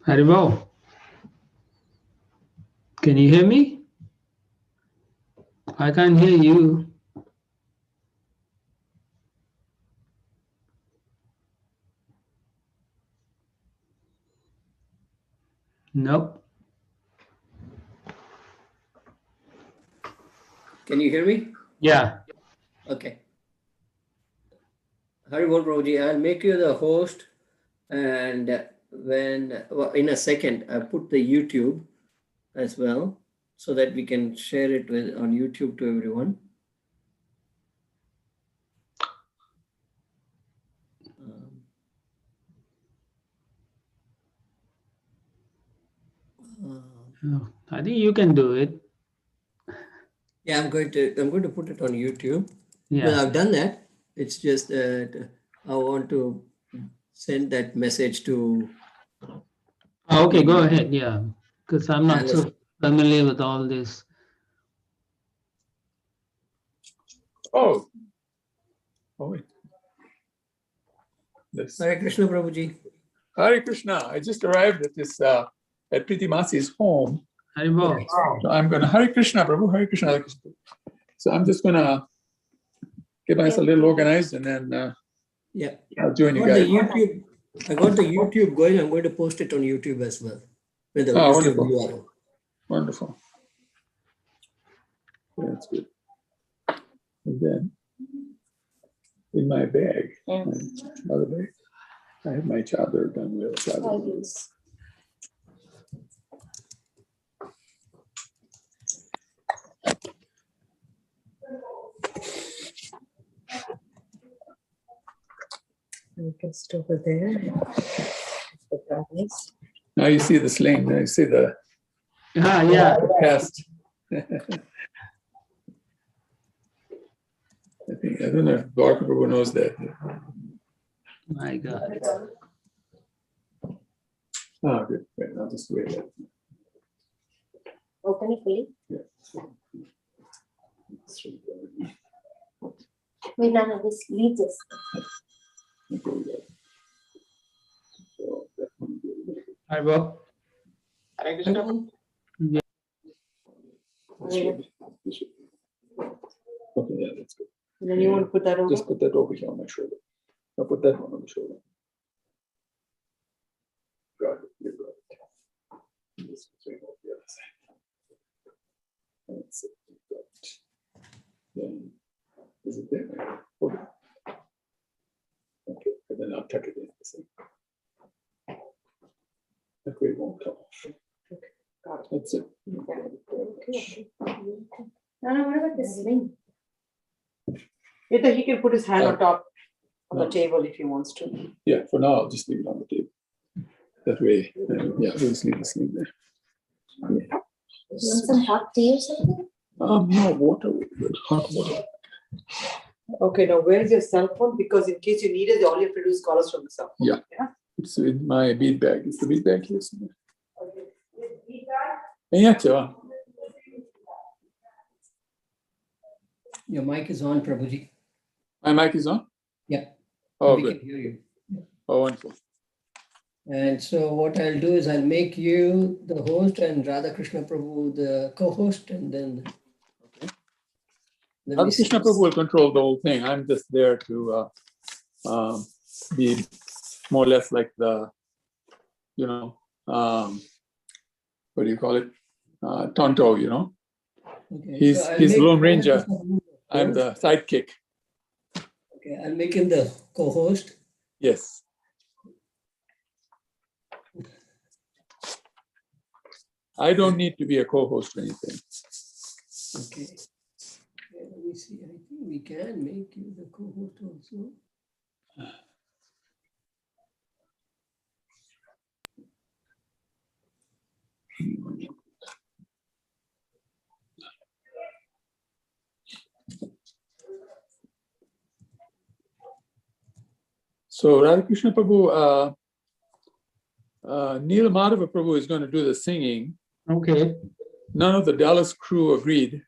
Haribo, can you hear me? I can't hear you. Nope. Can you hear me? Yeah. Okay. Haribol Prabhuji, I'll make you the host, and in a second, I'll put the YouTube as well so that we can share it on YouTube to everyone. I think you can do it. Yeah, I'm going to put it on YouTube. Yeah. Well, I've done that. It's just that I want to send that message to. Okay, go ahead. Yeah, because I'm not so familiar with all this. Oh, wait. This. Hare Krishna, Prabhuji. Hare Krishna. I just arrived at this at Priti Masi's home. Haribo. So I'm going to Hare Krishna, Prabhu, Hare Krishna, Hare Krishna. So I'm just going to get myself a little organized and then I'll join you guys. I got the YouTube going. I'm going to post it on YouTube as well. With the wonderful. URL. Wonderful. That's good. And then in my bag, other bag, I have my chadar done with chadar. Just over there. Now you see the sling. Now you see the past. I don't know if Dwarka Prabhu knows that. My God. Oh, good. Wait, I'll just wait. Open it fully. Yeah. Wait, no, this leaves us. Haribo. Hare Krishna. Yeah. Okay, yeah, that's good. And then you want to put that over? Just put that over here on my shoulder. I'll put that one on the shoulder. Got it. You got it. This is right over the other side. That's it. Got it. Then, is it there? Okay. Okay, and then I'll tuck it in. That way it won't come off. Okay, got it. That's it. Okay. Now, what about this sling? He can put his hand on top of the table if he wants to. Yeah, for now, I'll just leave it on the table. That way, we'll just leave the sling there. Yeah. You want some hot tea or something? No, water. Hot water. Okay, now where's your cell phone? Because in case you need it, all you have to do is call us from the cell phone. Yeah. It's in my bead bag. Is the bead bag here somewhere? Yeah, sure. Your mic is on, Prabhuji. My mic is on? Yeah. Oh, We good. can hear you. Oh, wonderful. And so what I'll do is I'll make you the host and Radha Krishna Prabhu the co-host, and then. Okay. Radha Krishna Prabhu will control the whole thing. I'm just there to be more or less like the, what do you call it? Tonto, Okay. He's So Lone Ranger. I'm the sidekick. Okay, I'll make him the co-host. Yes. I don't need to be a co-host or anything. Okay. Let me see. I think we can make you the co-host also. So Radha Krishna Prabhu, Neil Madhava Prabhu is going to do the singing. Okay. None of the Dallas crew agreed.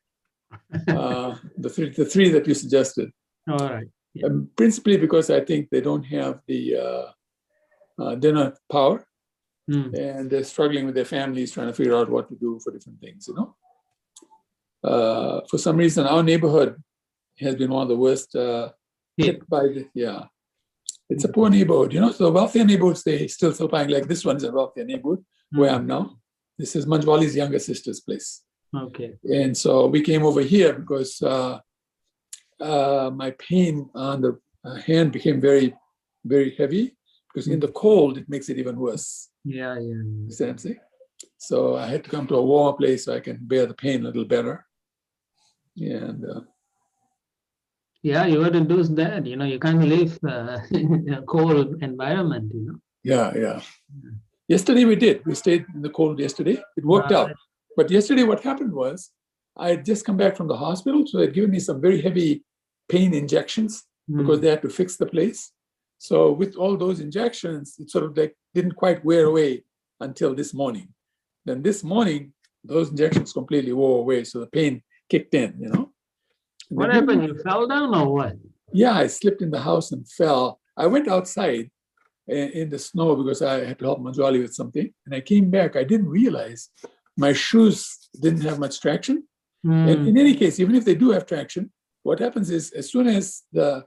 The three that you suggested. All right. Yeah. Principally because I think they don't have the they're not power. and they're struggling with their families, trying to figure out what to do for different things, For some reason, our neighborhood has been one of the worst hit by the, It's a poor neighborhood, So wealthier neighborhoods, they still survive. Like this one is a wealthier neighborhood where I'm now. This is Manjwali's younger sister's place. Okay. And so we came over here because my pain on the hand became very, very heavy because in the cold, it makes it even worse. Yeah. You see what I'm saying? So I had to come to a warmer place so I can bear the pain a little better. And you got to do that. You can't live in a cold environment. Yeah. Yesterday we did. We stayed in the cold yesterday. It worked out. But yesterday what happened was I had just come back from the hospital. So they'd given me some very heavy pain injections because they had to fix the place. So with all those injections, it sort of like didn't quite wear away until this morning. Then this morning, those injections completely wore away. So the pain kicked in, What happened? You fell down or what? Yeah, I slipped in the house and fell. I went outside in the snow because I had to help Manjwali with something. And I came back. I didn't realize my shoes didn't have much traction. And in any case, even if they do have traction, what happens is as soon as the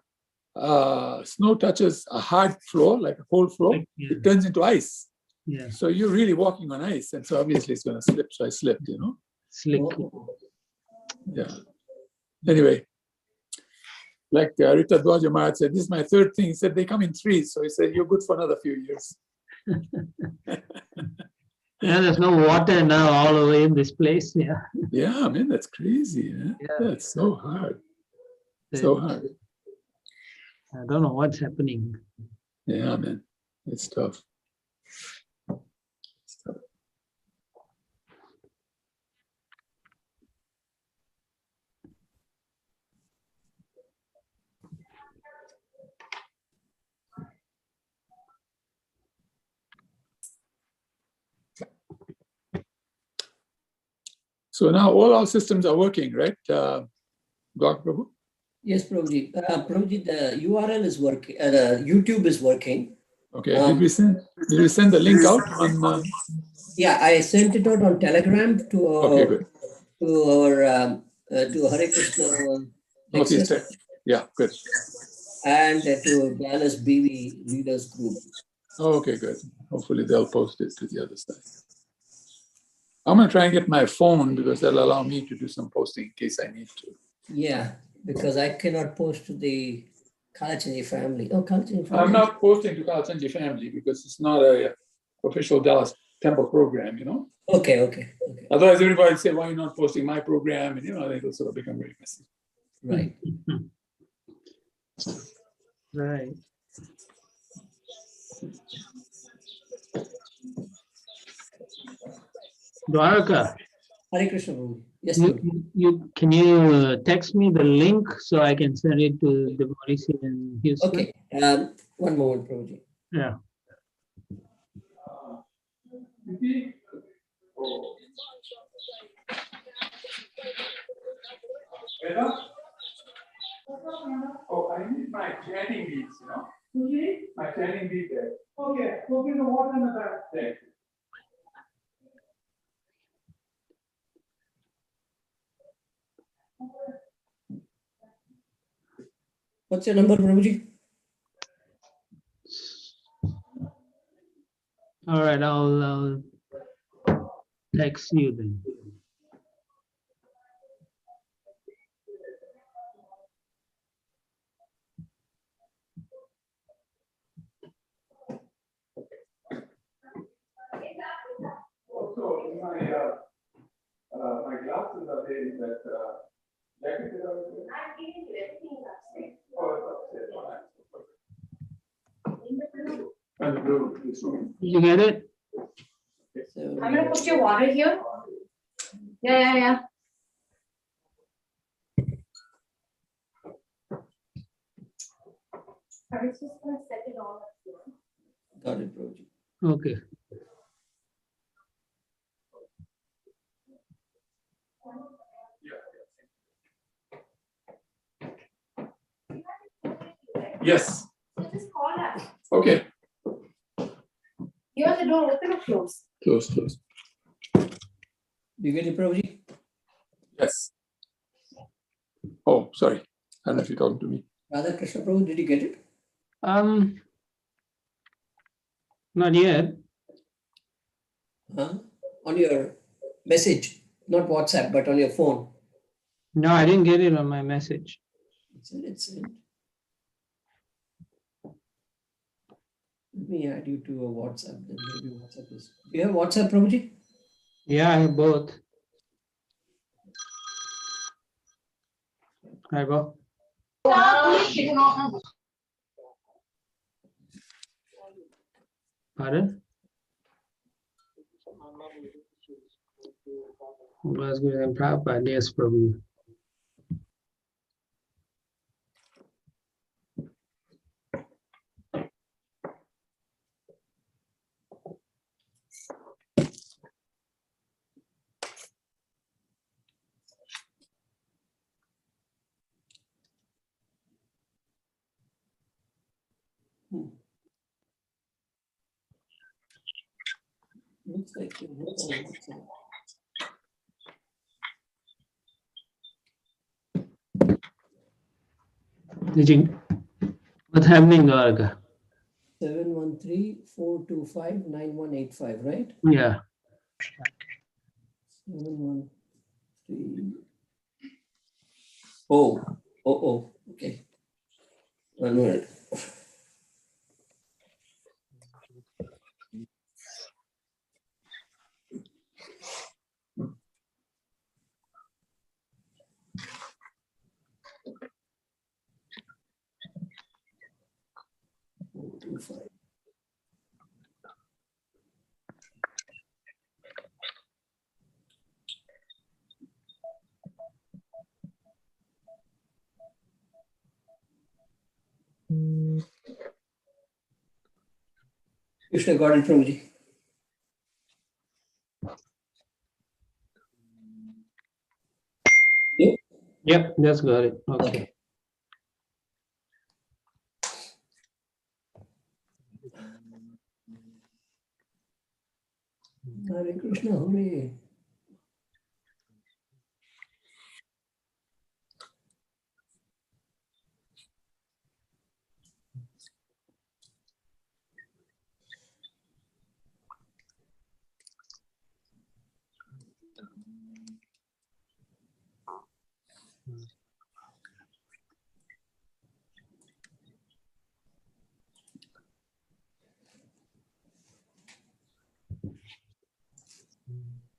snow touches a hard floor, like a cold floor, it turns into ice. Yeah. So you're really walking on ice. And so obviously it's going to slip. So I slipped, Slick. Yeah. Anyway, like Richard Dwaja Maharaj said, this is my third thing. He said, they come in threes. So he said, you're good for another few years. There's no water now all the way in this place. Yeah. Yeah, man, that's crazy. That's so hard. So hard. I don't know what's happening. Yeah, man. It's tough. It's tough. So now all our systems are working, right, Dr. Prabhu? Yes, Prabhuji. Prabhuji, the URL is working. The YouTube is working. Okay. Did we send the link out on? Yeah, I sent it out on Telegram to Okay, good. To Hare Krishna Northeast. Texas. Yeah, good. And to Dallas BV Leaders Group. Okay, good. Hopefully they'll post it to the other side. I'm going to try and get my phone because that'll allow me to do some posting in case I need to. Yeah, because I cannot post to the Kalachanji family. Oh, Kalachanji family. I'm not posting to Kalachanji family because it's not a official Dallas Temple program, Okay. Otherwise, everybody would say, why are you not posting my program? And, it'll sort of become very messy. Right. Right. Dwaraka. Hare Krishna. Yes, Can you text me the link so I can send it to the devotees in Houston? Okay. One moment, Prabhuji. Yeah. Oh, I need my chanting beads, My chanting bead there. Okay, go get the water in the back there. What's your number, Prabhuji? All right, I'll text you then. Also, my glasses are there in that jacket that I was wearing. I'm giving you everything upstairs. Oh, it's upstairs. In the blue. And the blue, this one. Did you get it? So, I'm gonna put your water here. Yeah. I was just gonna set it all up here. got it, Prabhuji. Okay. Yes. So just call us. Okay. You're the door open or close? Close, close. Do you get it, Prabhuji? Yes. Oh, sorry. I don't know if you're talking to me. Radha Krishna Prabhu, did you get it? Not yet. Huh? On your message, not WhatsApp, but on your phone. No, I didn't get it on my message. It's in. Let me add you to a WhatsApp. Then maybe WhatsApp is. Do you have WhatsApp, Prabhuji? Yeah, I have both. I go. Pardon? Was good and Prabhupada, yes, Prabhu. Looks like you have on WhatsApp. Did you? What's happening, Dwarka? 713-425-9185, right? Yeah. 713. Oh, okay. 1 minute. Krishna got it, Prabhuji. Yep, just got it. Okay. Hare Krishna, hooray.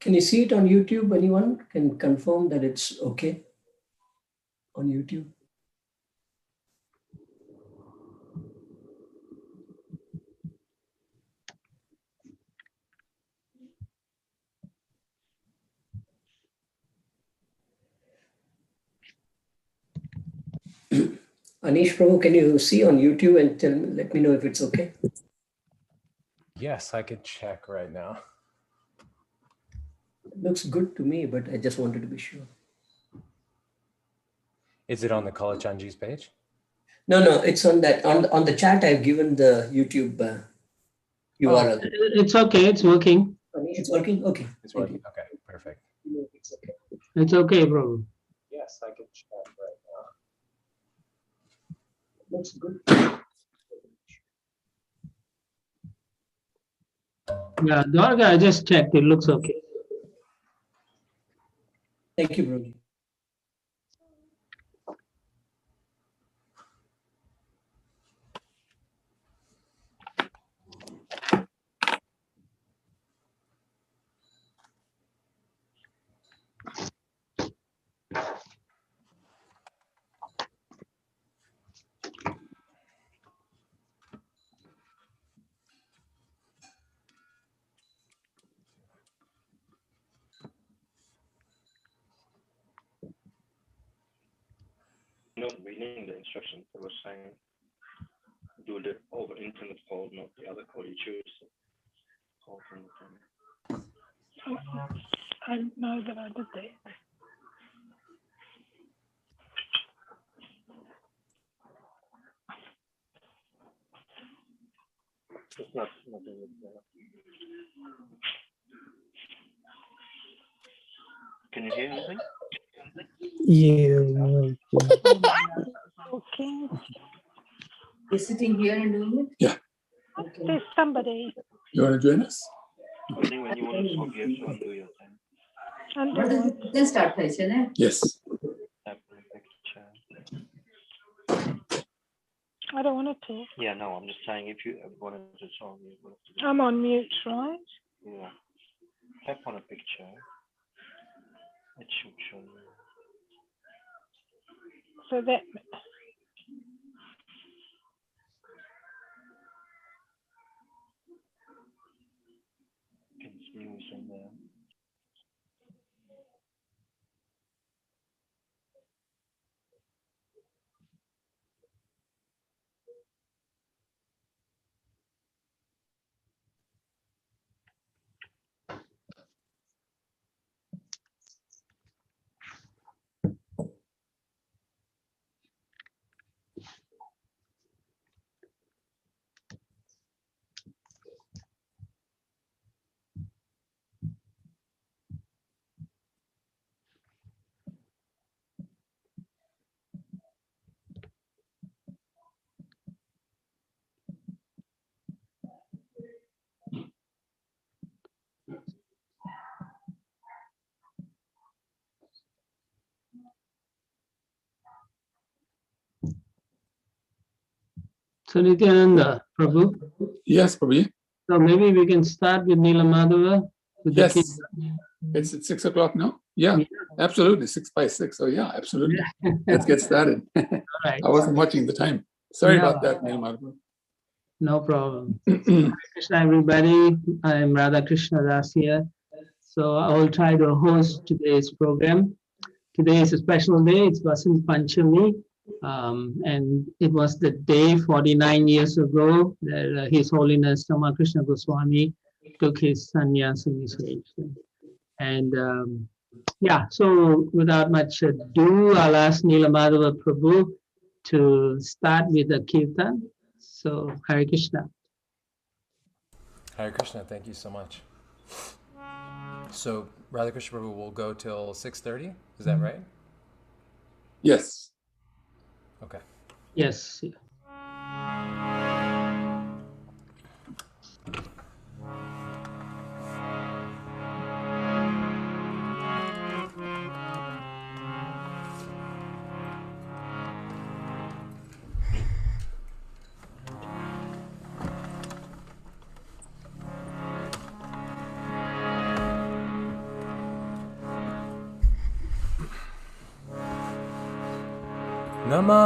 Can you see it on YouTube? Anyone can confirm that it's okay on YouTube? Anish Prabhu, can you see on YouTube and let me know if it's okay? Yes, I could check right now. It looks good to me, but I just wanted to be sure. Is it on the Kalachanji's page? No, it's on that on the chat. I've given the YouTube URL. It's okay. It's working. It's working. Okay. It's working. Okay, perfect. It's okay, Prabhu. Yes, I could check right now. Looks good. Yeah, Dwarka, I just checked. It looks okay. Thank you, Prabhuji. Not reading the instructions. It was saying do it over internet call, not the other call you choose. Call from the phone. I didn't know that I did that. It's not doing it now. Can you hear anything? Okay. You're sitting here and doing it? Yeah. Okay. There's somebody. You want to join us? I think when you want to talk, you have to undo your thing. Undo what? Then start, Taishana. Yes. Tap on the picture. I don't want to talk. Yeah, no, I'm just saying if you wanted to talk, you would have to do I'm on mute, right? Yeah. Tap on a picture. It should show you. So that You can see who's in there. So Nityananda, Prabhu. Yes, Prabhu. So maybe we can start with Nila Madhava. With the Yes. kids. It's at 6 o'clock now? Yeah, Yeah. absolutely. 6 by 6. Oh, yeah, absolutely. Let's get started. All right. I wasn't watching the time. Sorry No. about that, Neil Madhav. No problem. Hare Krishna, everybody. I'm Radha Krishna Das here. So I will try to host today's program. Today is a special day. It's Vasant Panchami. And it was the day 49 years ago that His Holiness Ramakrishna Goswami took his sannyasa initiation. And yeah, so without much ado, I'll ask Nila Madhava Prabhu to start with the kirtan. So Hare Krishna. Hare Krishna, thank you so much. So Radha Krishna Prabhu will go till 6:30. Is that right? Yes. Okay. Yes. Namo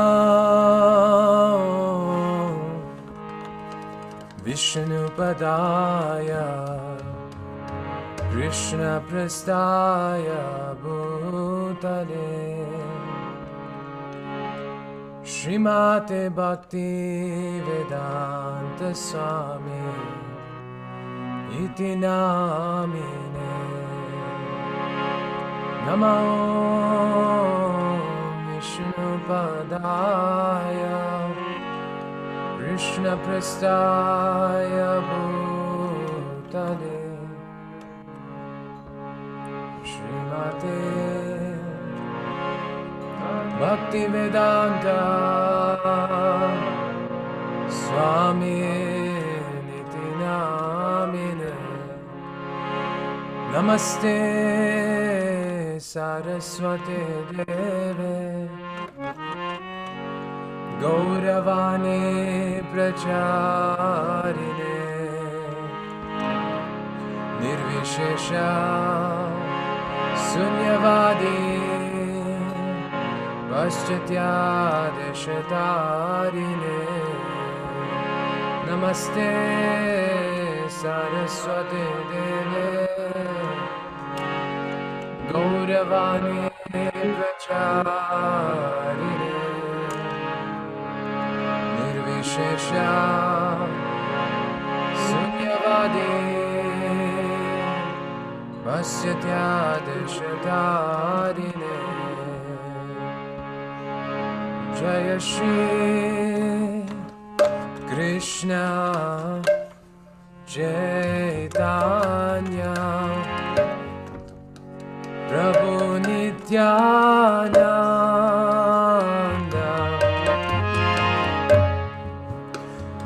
Vishnupadaya Krishna Prastaya Bhutale Srimate Bhakti Vedanta Swami Iti Namine Namo Vishnupadaya Krishna Prastaya Bhutale Srimate Bhakti Vedanta Swami Niti Namine Namaste Saraswati Deve Gauravani Pracharine Nirvishesha Sunyavadi Paschatya Deshatarine Namaste Saraswati Deve Gauravani Pracharine Nirvishesha Sunyavadi Paschatya Deshatarine Jaya Shri Krishna Chaitanya Prabhu Nityananda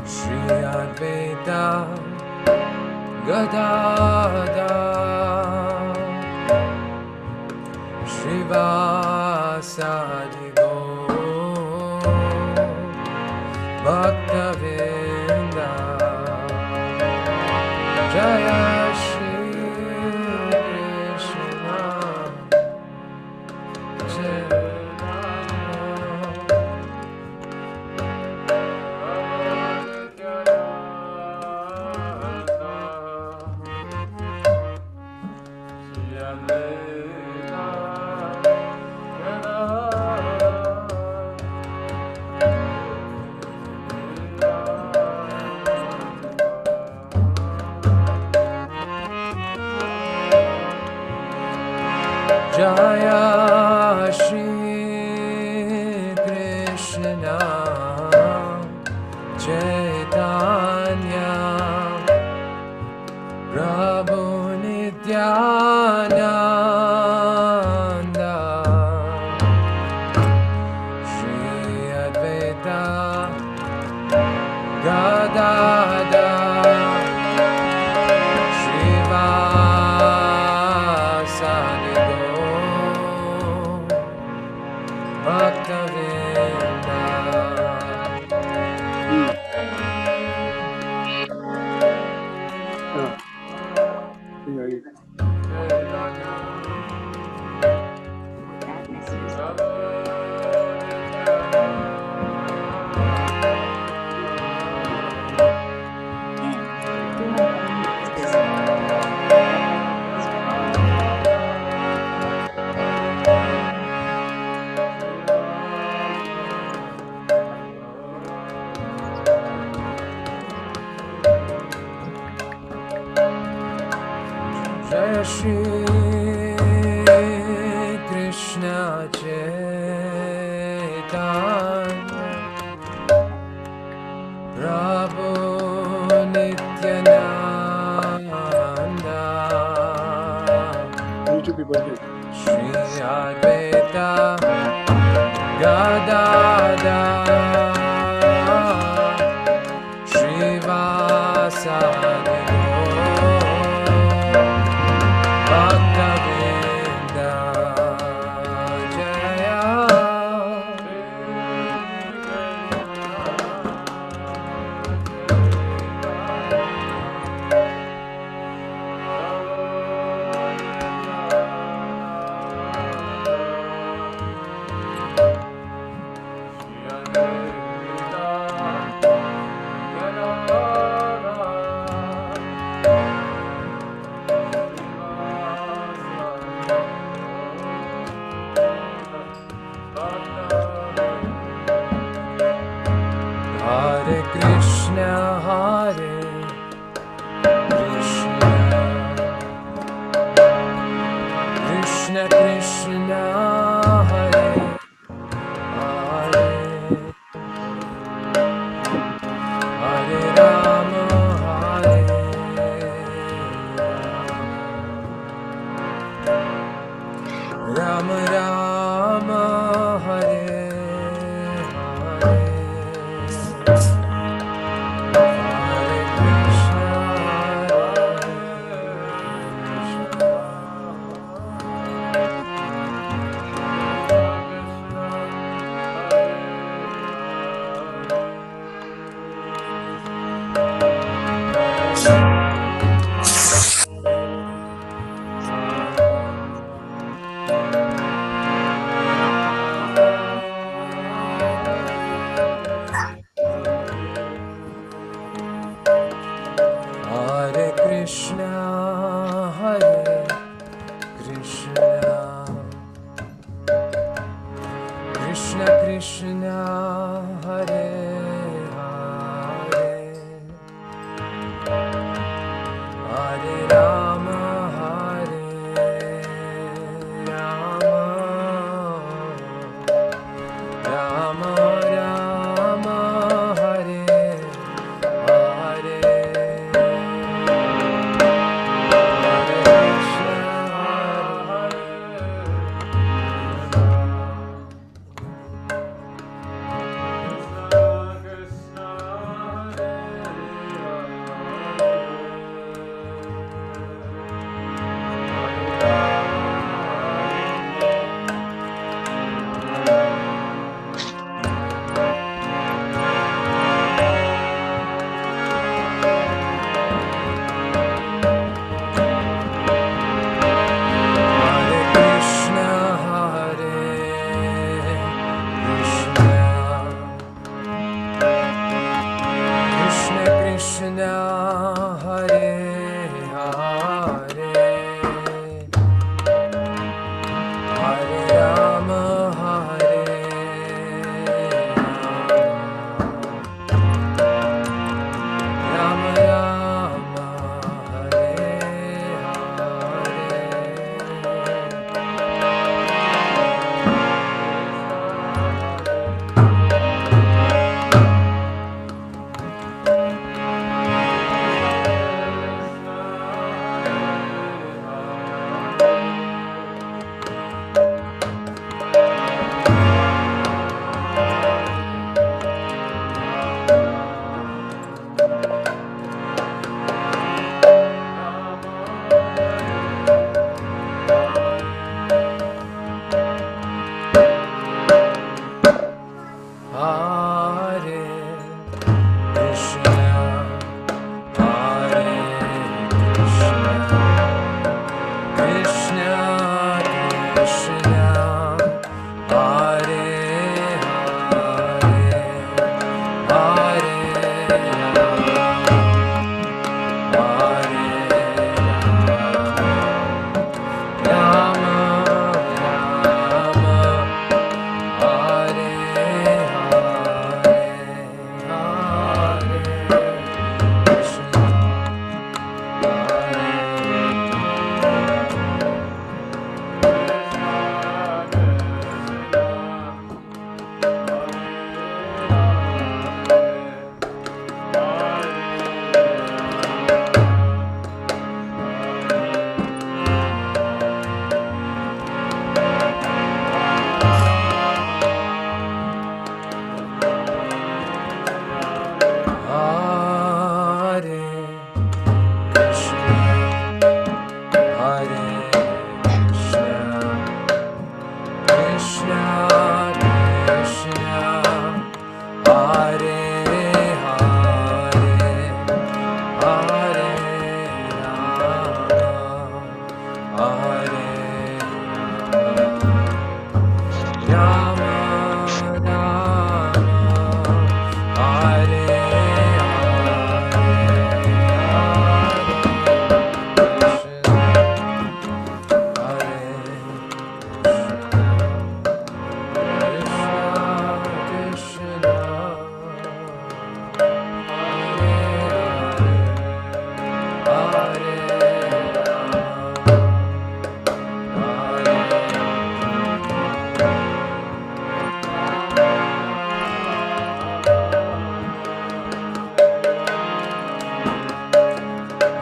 Shri Advaita Gadadhar Srivasadi Gaur Bhaktavinda Jaya Shri Krishna Jaya Shri Krishna Chaitanya Prabhu Nityananda Shri Advaita Gadadhar Srivasadi Bhaktavinda Jaya Shri Krishna Chaitanya Prabhu Nityananda Shri Advaita Gadadhar Srivasadi Bhaktavinda Jaya Hare Krishna, Hare Krishna, Krishna Krishna, Hare Hare, Hare Rama, Hare Rama, Rama, Hare Hare Krishna, Hare Krishna, Krishna Krishna, Hare Hare, Hare Rama, Hare Rama, Rama Rama, Hare Hare.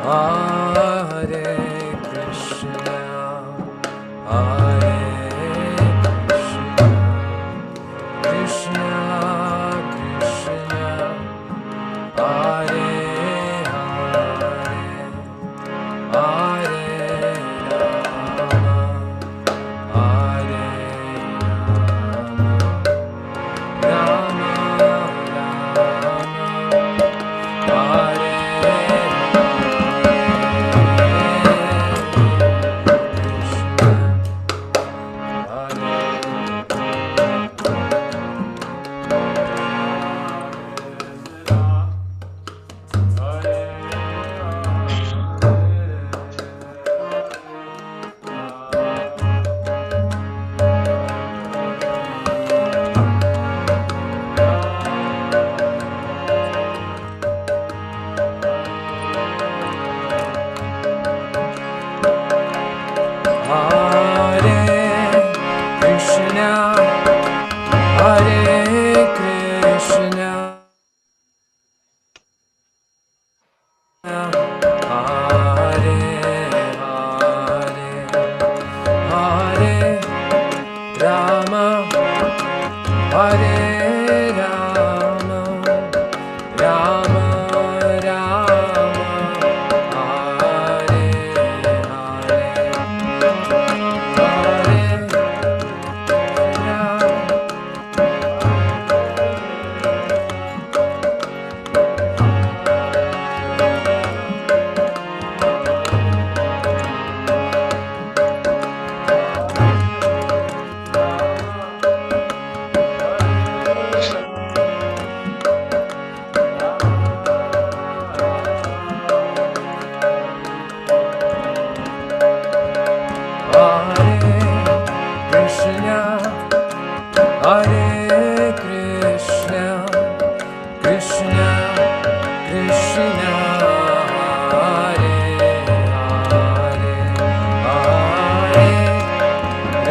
Hare Krishna, Hare Krishna, Krishna Krishna, Hare Hare, Hare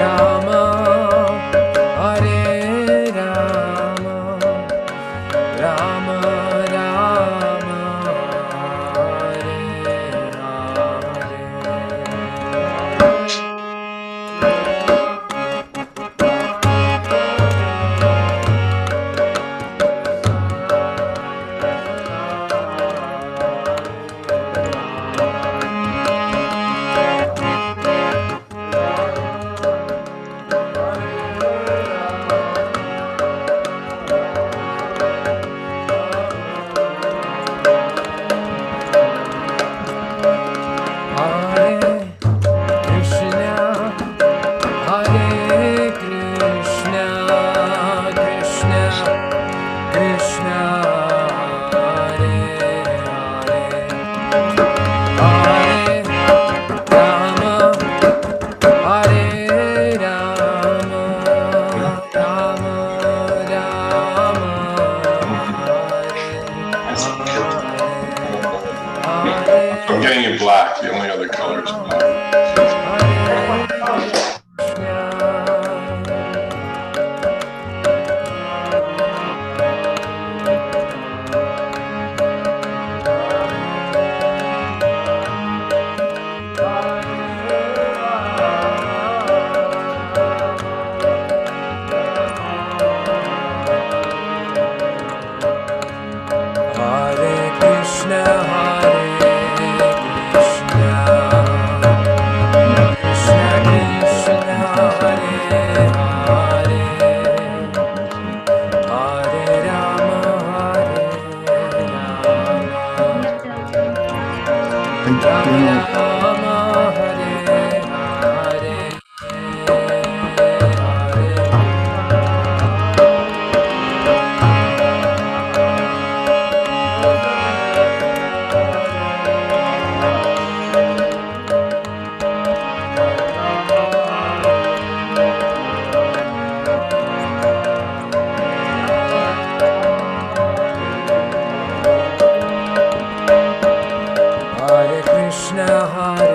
Rama, Rama Rama, I'm getting it black. The only other color is black. Hare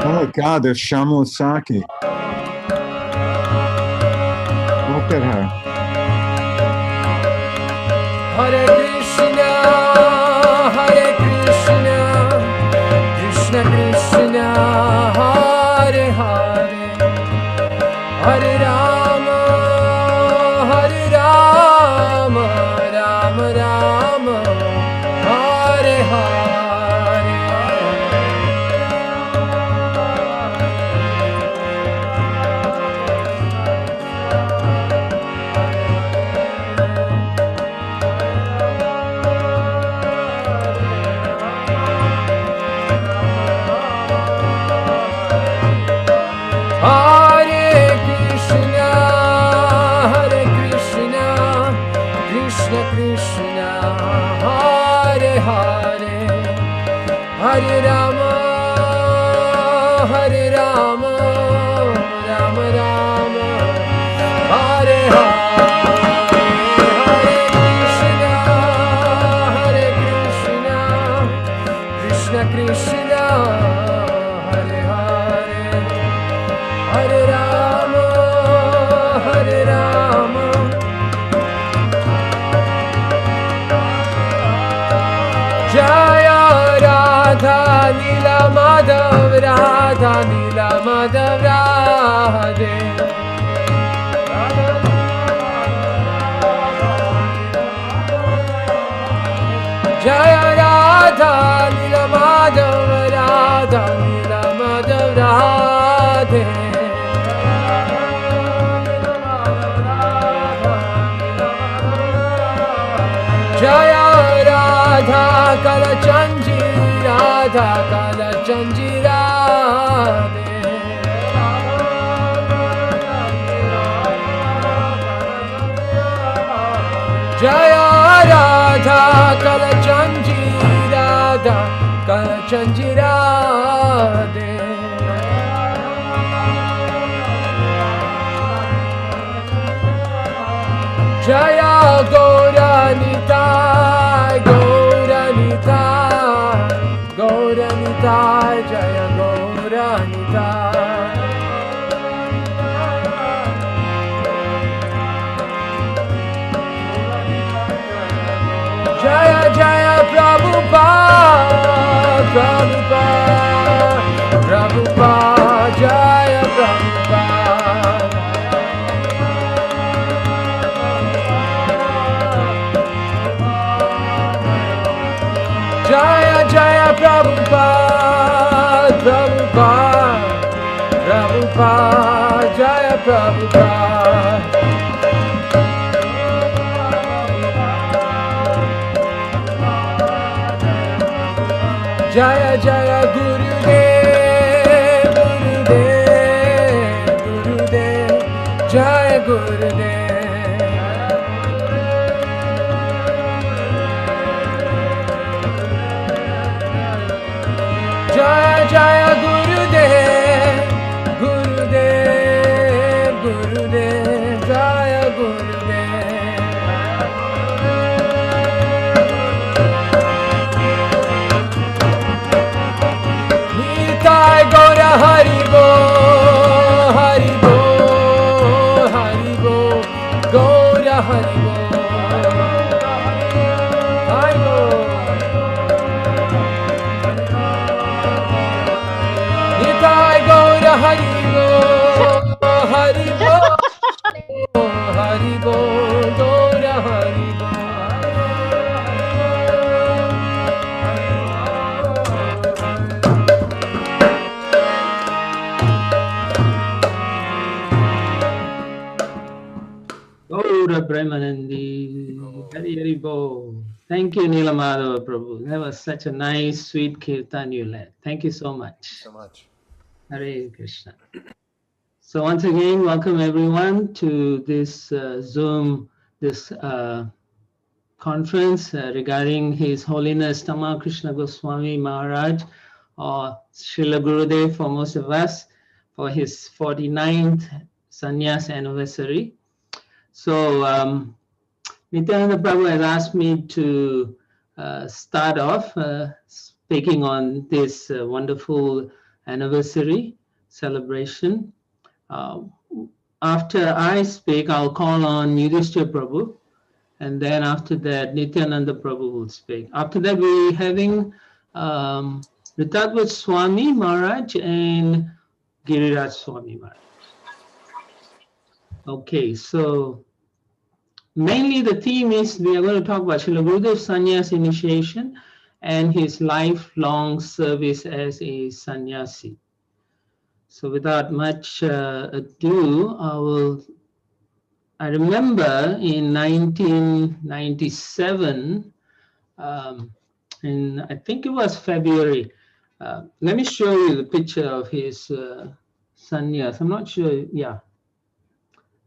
Oh God, there's Shamu Saki. Look at her. Hare Krishna, Hare Krishna, Krishna Krishna, Hare Hare, Hare Rama, Hare Rama, Rama Rama, Hare Hare. Hare Rama, Hare Rama, Rama Rama, Hare Hare, Hare Krishna, Hare Krishna, Krishna Krishna, Hare Hare, Hare Rama, Hare Rama. Jaya Radha Nila Madhav Radha Nila Madhav Radhe Jaya Radha Nila Madhav Radha Nila Madhav Radhe Jaya Radha Kalachanji Radha Kalachanji Radhe Jaya Radha Kalachanji Radha Kalachanji Radhe Jaya Gauranitai, Gauranitai, Gauranitai, Jaya Gauranitai. Jaya Jaya Prabhupada, Prabhupada, Prabhupada, Jaya Prabhupada. Jaya Jaya Prabhupada, Prabhupada, Prabhupada, Jaya Prabhupada. Jaya Jaya Gurudev, Gurudev, Gurudev, Jaya Gurudev. Jaya Jaya Gurudev, Gurudev, Gurudev, Jaya Gurudev. Nitai Gaura Haribo, Haribo, Haribo, Gaura Haribo. Haribo. Nitai Gaura Haribo, Haribo, Haribo, Gaura Haribo. Gaura Premanandi, Hari Hari Bo. Thank you, Nilamadava Prabhu. That was such a nice, sweet kirtan you led. Thank you so much. So much. Hare Krishna. So once again, welcome everyone to this Zoom, this conference regarding His Holiness Tama Krishna Goswami Maharaj, or Srila Gurudev for most of us, for his 49th Sannyasa anniversary. So Nityananda Prabhu has asked me to start off speaking on this wonderful anniversary celebration. After I speak, I'll call on Yudhishthira Prabhu, and then after that, Nityananda Prabhu will speak. After that, we're having Ritatvat Swami Maharaj and Giriraj Swami Maharaj. Okay, so mainly the theme is we are going to talk about Srila Gurudev's sannyas initiation and his lifelong service as a sannyasi. So without much ado, I remember in 1997, I think it was February, let me show you the picture of his sannyas. I'm not sure, yeah.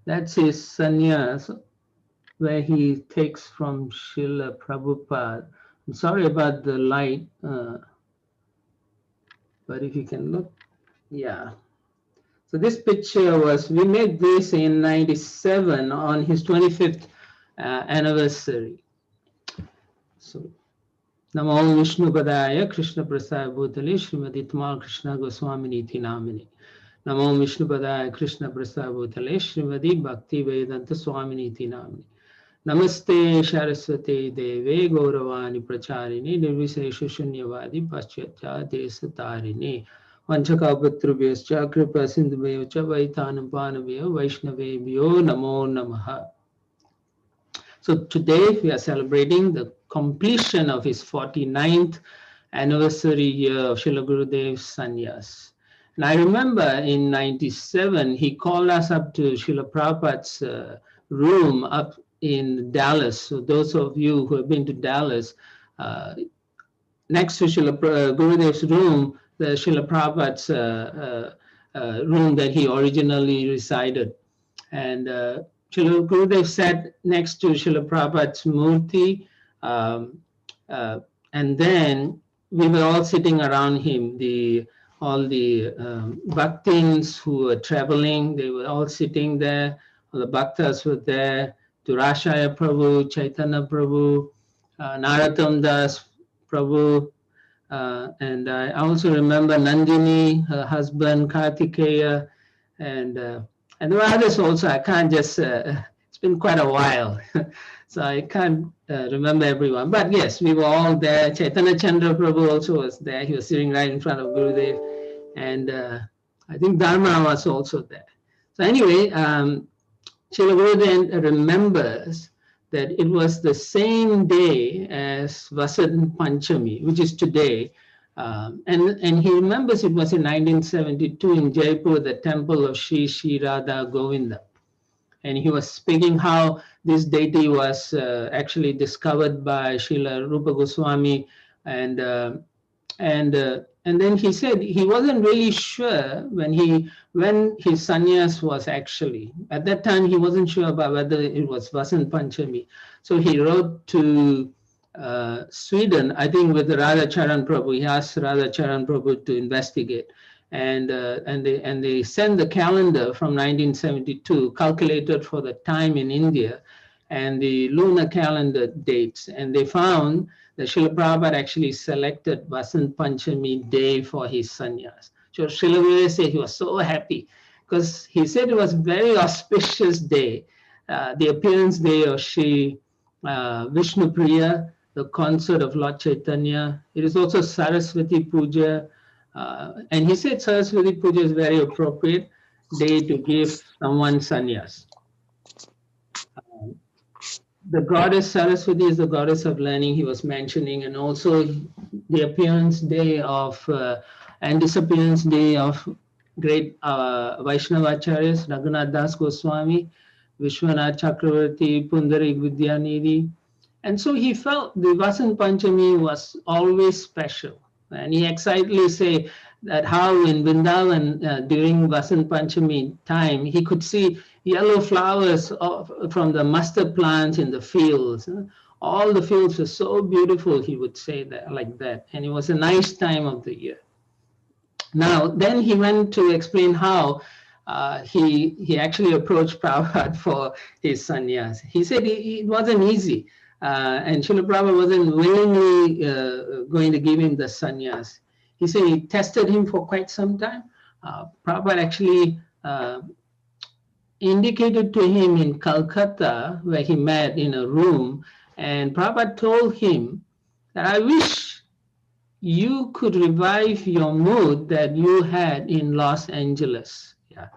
That's his sannyas, where he takes from Srila Prabhupada. I'm sorry about the light, but if you can look, yeah. So this picture we made this in 97 on his 25th anniversary. So, Namo Vishnu Padaya Krishna Prasad Bhutale Srimati Tamal Krishna Goswami Niti Namini. Namo Vishnu Padaya Krishna Prasad Bhutale Srimati Bhakti Vedanta Swami Niti Namini. Namaste Saraswate Deve Gauravani Pracharini Nirvisesha Shunyavadi Paschatya Desatarini Vanchakapatrubhyascha Kripa Sindhubhyocha Vaitanampanabhyo Vaishnavebhyo Namo Namaha. So today we are celebrating the completion of his 49th anniversary year of Srila Gurudev's sannyas. And I remember in 97, he called us up to Srila Prabhupada's room up in Dallas. So those of you who have been to Dallas, next to Srila Gurudev's room, the Srila Prabhupada's room that he originally resided. And Srila Gurudev sat next to Srila Prabhupada's murti, and then we were all sitting around him. All the bhaktins who were traveling, they were all sitting there. All the bhaktas were there. Durashaya Prabhu, Chaitanya Prabhu, Narottam Das Prabhu, and I also remember Nandini, her husband, Kartikeya, and there were others also. I can't just, it's been quite a while, so I can't remember everyone. But yes, we were all there. Chaitanya Chandra Prabhu also was there. He was sitting right in front of Gurudev. And I think Dharma was also there. So anyway, Srila Gurudev remembers that it was the same day as Vasant Panchami, which is today. And he remembers it was in 1972 in Jaipur, the temple of Shri Radha Govinda. And he was speaking how this deity was actually discovered by Srila Rupa Goswami, and then he said he wasn't really sure when his sannyas was actually. At that time, he wasn't sure about whether it was Vasant Panchami. So he wrote to Sweden, I think with Radha Charan Prabhu. He asked Radha Charan Prabhu to investigate. And they sent the calendar from 1972, calculated for the time in India, and the lunar calendar dates. And they found that Srila Prabhupada actually selected Vasant Panchami day for his sannyas. So Srila Gurudev said he was so happy because he said it was a very auspicious day, the appearance day of Sri Vishnu Priya, the concert of Lord Chaitanya. It is also Saraswati Puja. And he said Saraswati Puja is very appropriate day to give someone sannyas. The goddess Saraswati is the goddess of learning he was mentioning, and also the appearance day of and disappearance day of great Vaishnavacharyas, Raghunath Das Goswami, Vishwanath Chakravarti, Pundarik Vidyanidhi. And so he felt the Vasant Panchami was always special. And he excitedly say that how in Vrindavan during Vasant Panchami time, he could see yellow flowers from the mustard plants in the fields. All the fields were so beautiful, he would say that like that. And it was a nice time of the year. Now, then he went to explain how he actually approached Prabhupada for his sannyas. He said it wasn't easy. And Srila Prabhupada wasn't willingly going to give him the sannyas. He said he tested him for quite some time. Prabhupada actually indicated to him in Calcutta, where he met in a room, and Prabhupada told him that I wish you could revive your mood that you had in Los Angeles. Yeah.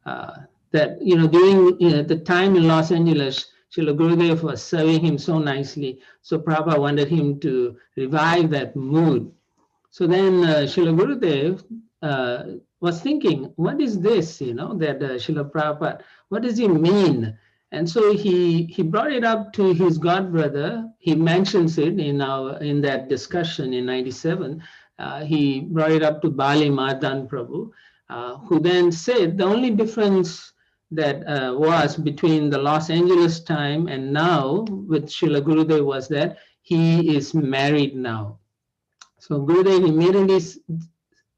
That, during the time in Los Angeles, Srila Gurudev was serving him so nicely. So Prabhupada wanted him to revive that mood. So then Srila Gurudev was thinking, what is this, that Srila Prabhupada, what does he mean? And so he brought it up to his godbrother. He mentions it in that discussion in 97. He brought it up to Bali Madan Prabhu, who then said the only difference that was between the Los Angeles time and now with Srila Gurudev was that he is married now. So Gurudev immediately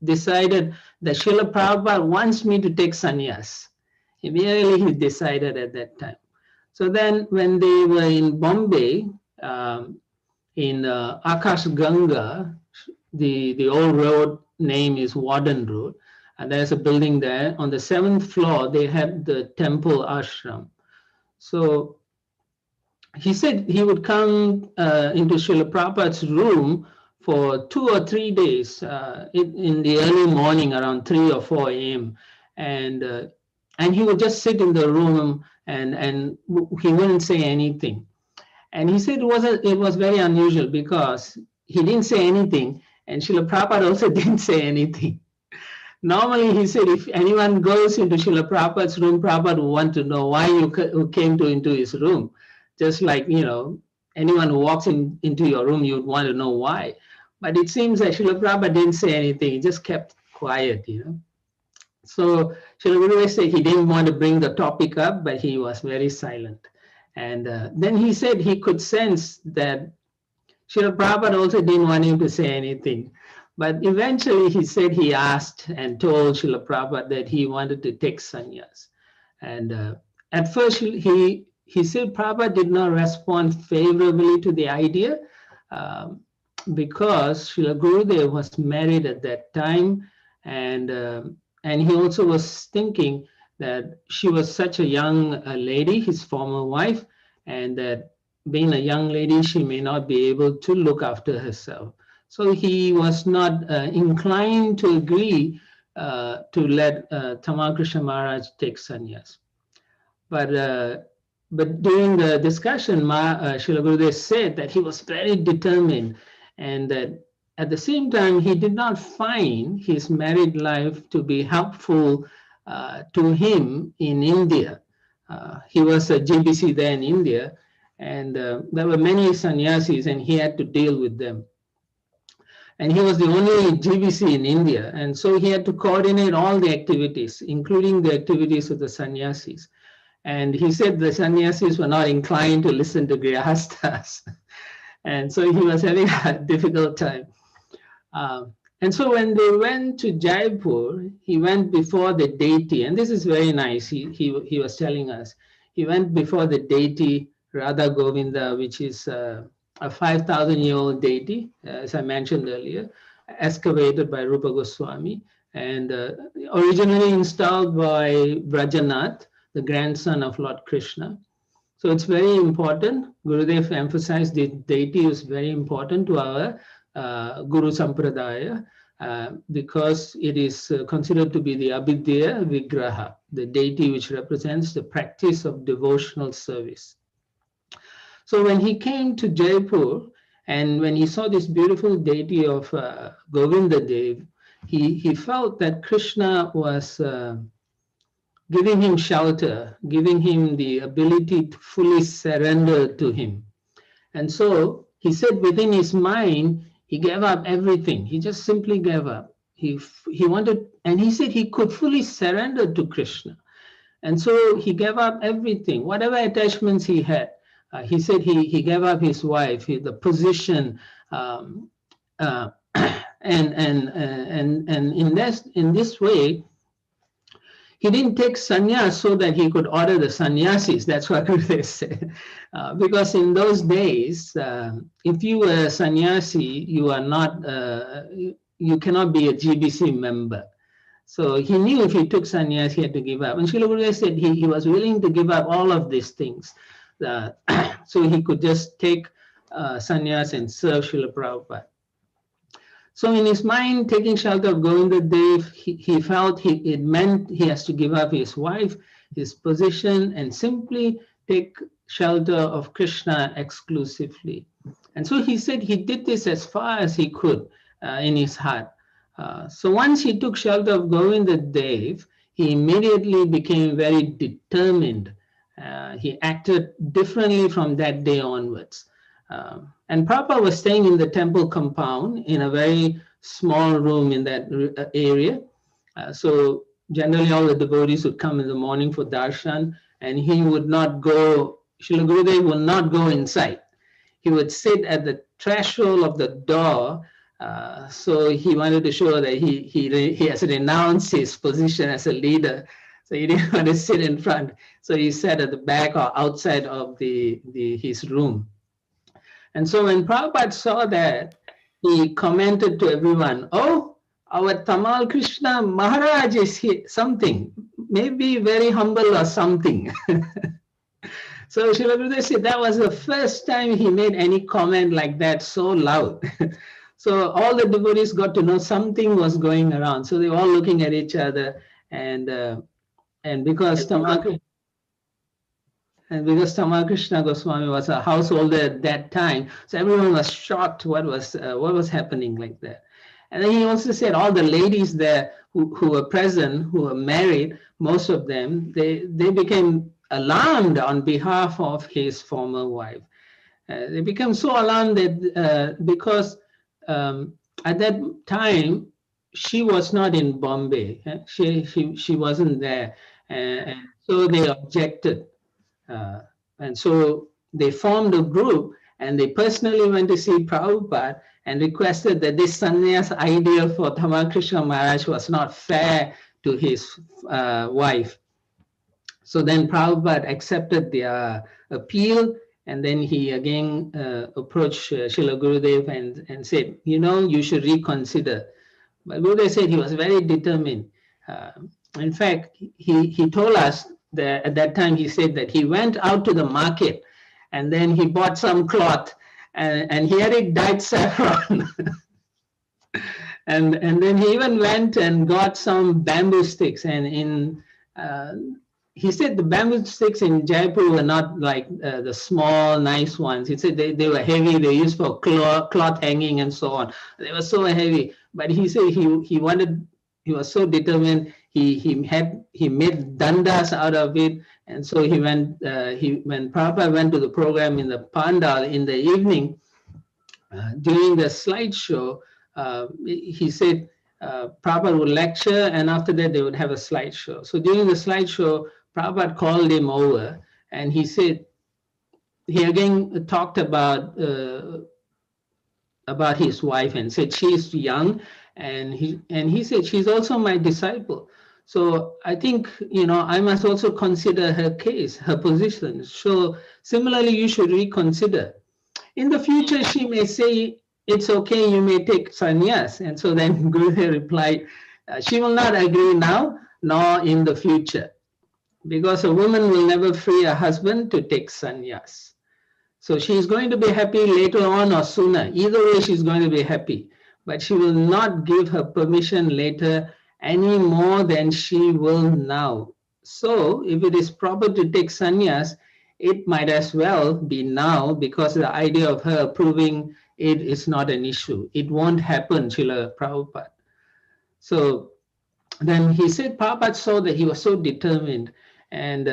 decided that Srila Prabhupada wants me to take sannyas. Immediately he decided at that time. So then when they were in Bombay, in Akash Ganga, the old road name is Warden Road, and there's a building there. On the 7th floor, they had the temple ashram. So he said he would come into Srila Prabhupada's room for 2 or 3 days in the early morning around 3 or 4 a.m. And he would just sit in the room and he wouldn't say anything. And he said it was very unusual because he didn't say anything and Srila Prabhupada also didn't say anything. Normally, he said, if anyone goes into Srila Prabhupada's room, Prabhupada would want to know why you came into his room. Just like, anyone who walks into your room, you'd want to know why. But it seems that Srila Prabhupada didn't say anything. He just kept quiet, So Srila Gurudev said he didn't want to bring the topic up, but he was very silent. And then he said he could sense that Srila Prabhupada also didn't want him to say anything. But eventually he said he asked and told Srila Prabhupada that he wanted to take sannyas. And at first he he said Prabhupada did not respond favorably to the idea because Srila Gurudev was married at that time, and he also was thinking that she was such a young lady, his former wife, and that being a young lady, she may not be able to look after herself. So he was not inclined to agree to let Tamal Krishna Maharaj take sannyas. But during the discussion, Srila Gurudev said that he was very determined, and that at the same time, he did not find his married life to be helpful to him in India. He was a GBC there in India, and there were many sannyasis, and he had to deal with them. And he was the only GBC in India, and so he had to coordinate all the activities, including the activities of the sannyasis. And he said the sannyasis were not inclined to listen to grihastas. And so he was having a difficult time. And so when they went to Jaipur, he went before the deity. And this is very nice. He was telling us. He went before the deity, Radha Govinda, which is a 5,000-year-old deity, as I mentioned earlier, excavated by Rupa Goswami, and originally installed by Brajanath, the grandson of Lord Krishna. So it's very important. Gurudev emphasized the deity is very important to our Guru Sampradaya because it is considered to be the Abhidya Vigraha, the deity which represents the practice of devotional service. So when he came to Jaipur and when he saw this beautiful deity of Govinda Dev, he felt that Krishna was giving him shelter, giving him the ability to fully surrender to him. And so he said within his mind, he gave up everything. He just simply gave up. He wanted, and he said he could fully surrender to Krishna. And so he gave up everything, whatever attachments he had. He said he gave up his wife, the position, and in this way, he didn't take sannyas so that he could order the sannyasis. That's what they said. Because in those days, if you were a sannyasi, you are not, you cannot be a GBC member. So he knew if he took sannyas, he had to give up. And Srila Gurudev said he was willing to give up all of these things. So he could just take sannyas and serve Srila Prabhupada. So in his mind, taking shelter of Govinda Dev, he felt it meant he has to give up his wife, his position, and simply take shelter of Krishna exclusively. And so he said he did this as far as he could in his heart. So once he took shelter of Govinda Dev, he immediately became very determined. He acted differently from that day onwards. And Prabhupada was staying in the temple compound in a very small room in that area. So generally all the devotees would come in the morning for darshan, and he would not go, Srila Gurudev would not go inside. He would sit at the threshold of the door. So he wanted to show that he has renounced his position as a leader. So he didn't want to sit in front. So he sat at the back or outside of his room. And so when Prabhupada saw that, he commented to everyone, "Oh, our Tamal Krishna Maharaj is here, something, maybe very humble or something." So Srila Gurudev said that was the first time he made any comment like that so loud. So all the devotees got to know something was going around. So they were all looking at each other, and because Tamal Krishna Goswami was a householder at that time, so everyone was shocked what was happening like that. And then he also said all the ladies there who were present, who were married, most of them, they became alarmed on behalf of his former wife. They became so alarmed that because at that time she was not in Bombay, she wasn't there, and so they objected. And so they formed a group, and they personally went to see Prabhupada and requested that this sannyas idea for Tamal Krishna Maharaj was not fair to his wife. So then Prabhupada accepted their appeal, and then he again approached Srila Gurudev and said, you should reconsider. But Gurudev said he was very determined. In fact, he told us that at that time he said that he went out to the market and then he bought some cloth and he had it dyed saffron. and then he even went and got some bamboo sticks, and he said the bamboo sticks in Jaipur were not like the small, nice ones. He said they were heavy. They used for cloth hanging and so on. They were so heavy. But he said he was so determined. He made dandas out of it. And so when Prabhupada went to the program in the Pandal in the evening, during the slideshow, he said Prabhupada would lecture, and after that they would have a slideshow. So during the slideshow, Prabhupada called him over, and he said, he again talked about his wife and said she's young, and he said she's also my disciple. So I think I must also consider her case, her position. So similarly, you should reconsider. In the future, she may say, it's okay, you may take sannyas. And so then Gurudev replied, she will not agree now, nor in the future, because a woman will never free a husband to take sannyas. So she's going to be happy later on or sooner. Either way, she's going to be happy, but she will not give her permission later any more than she will now. So if it is proper to take sannyas, it might as well be now, because the idea of her approving it is not an issue. It won't happen, Srila Prabhupada. So then he said Prabhupada saw that he was so determined, and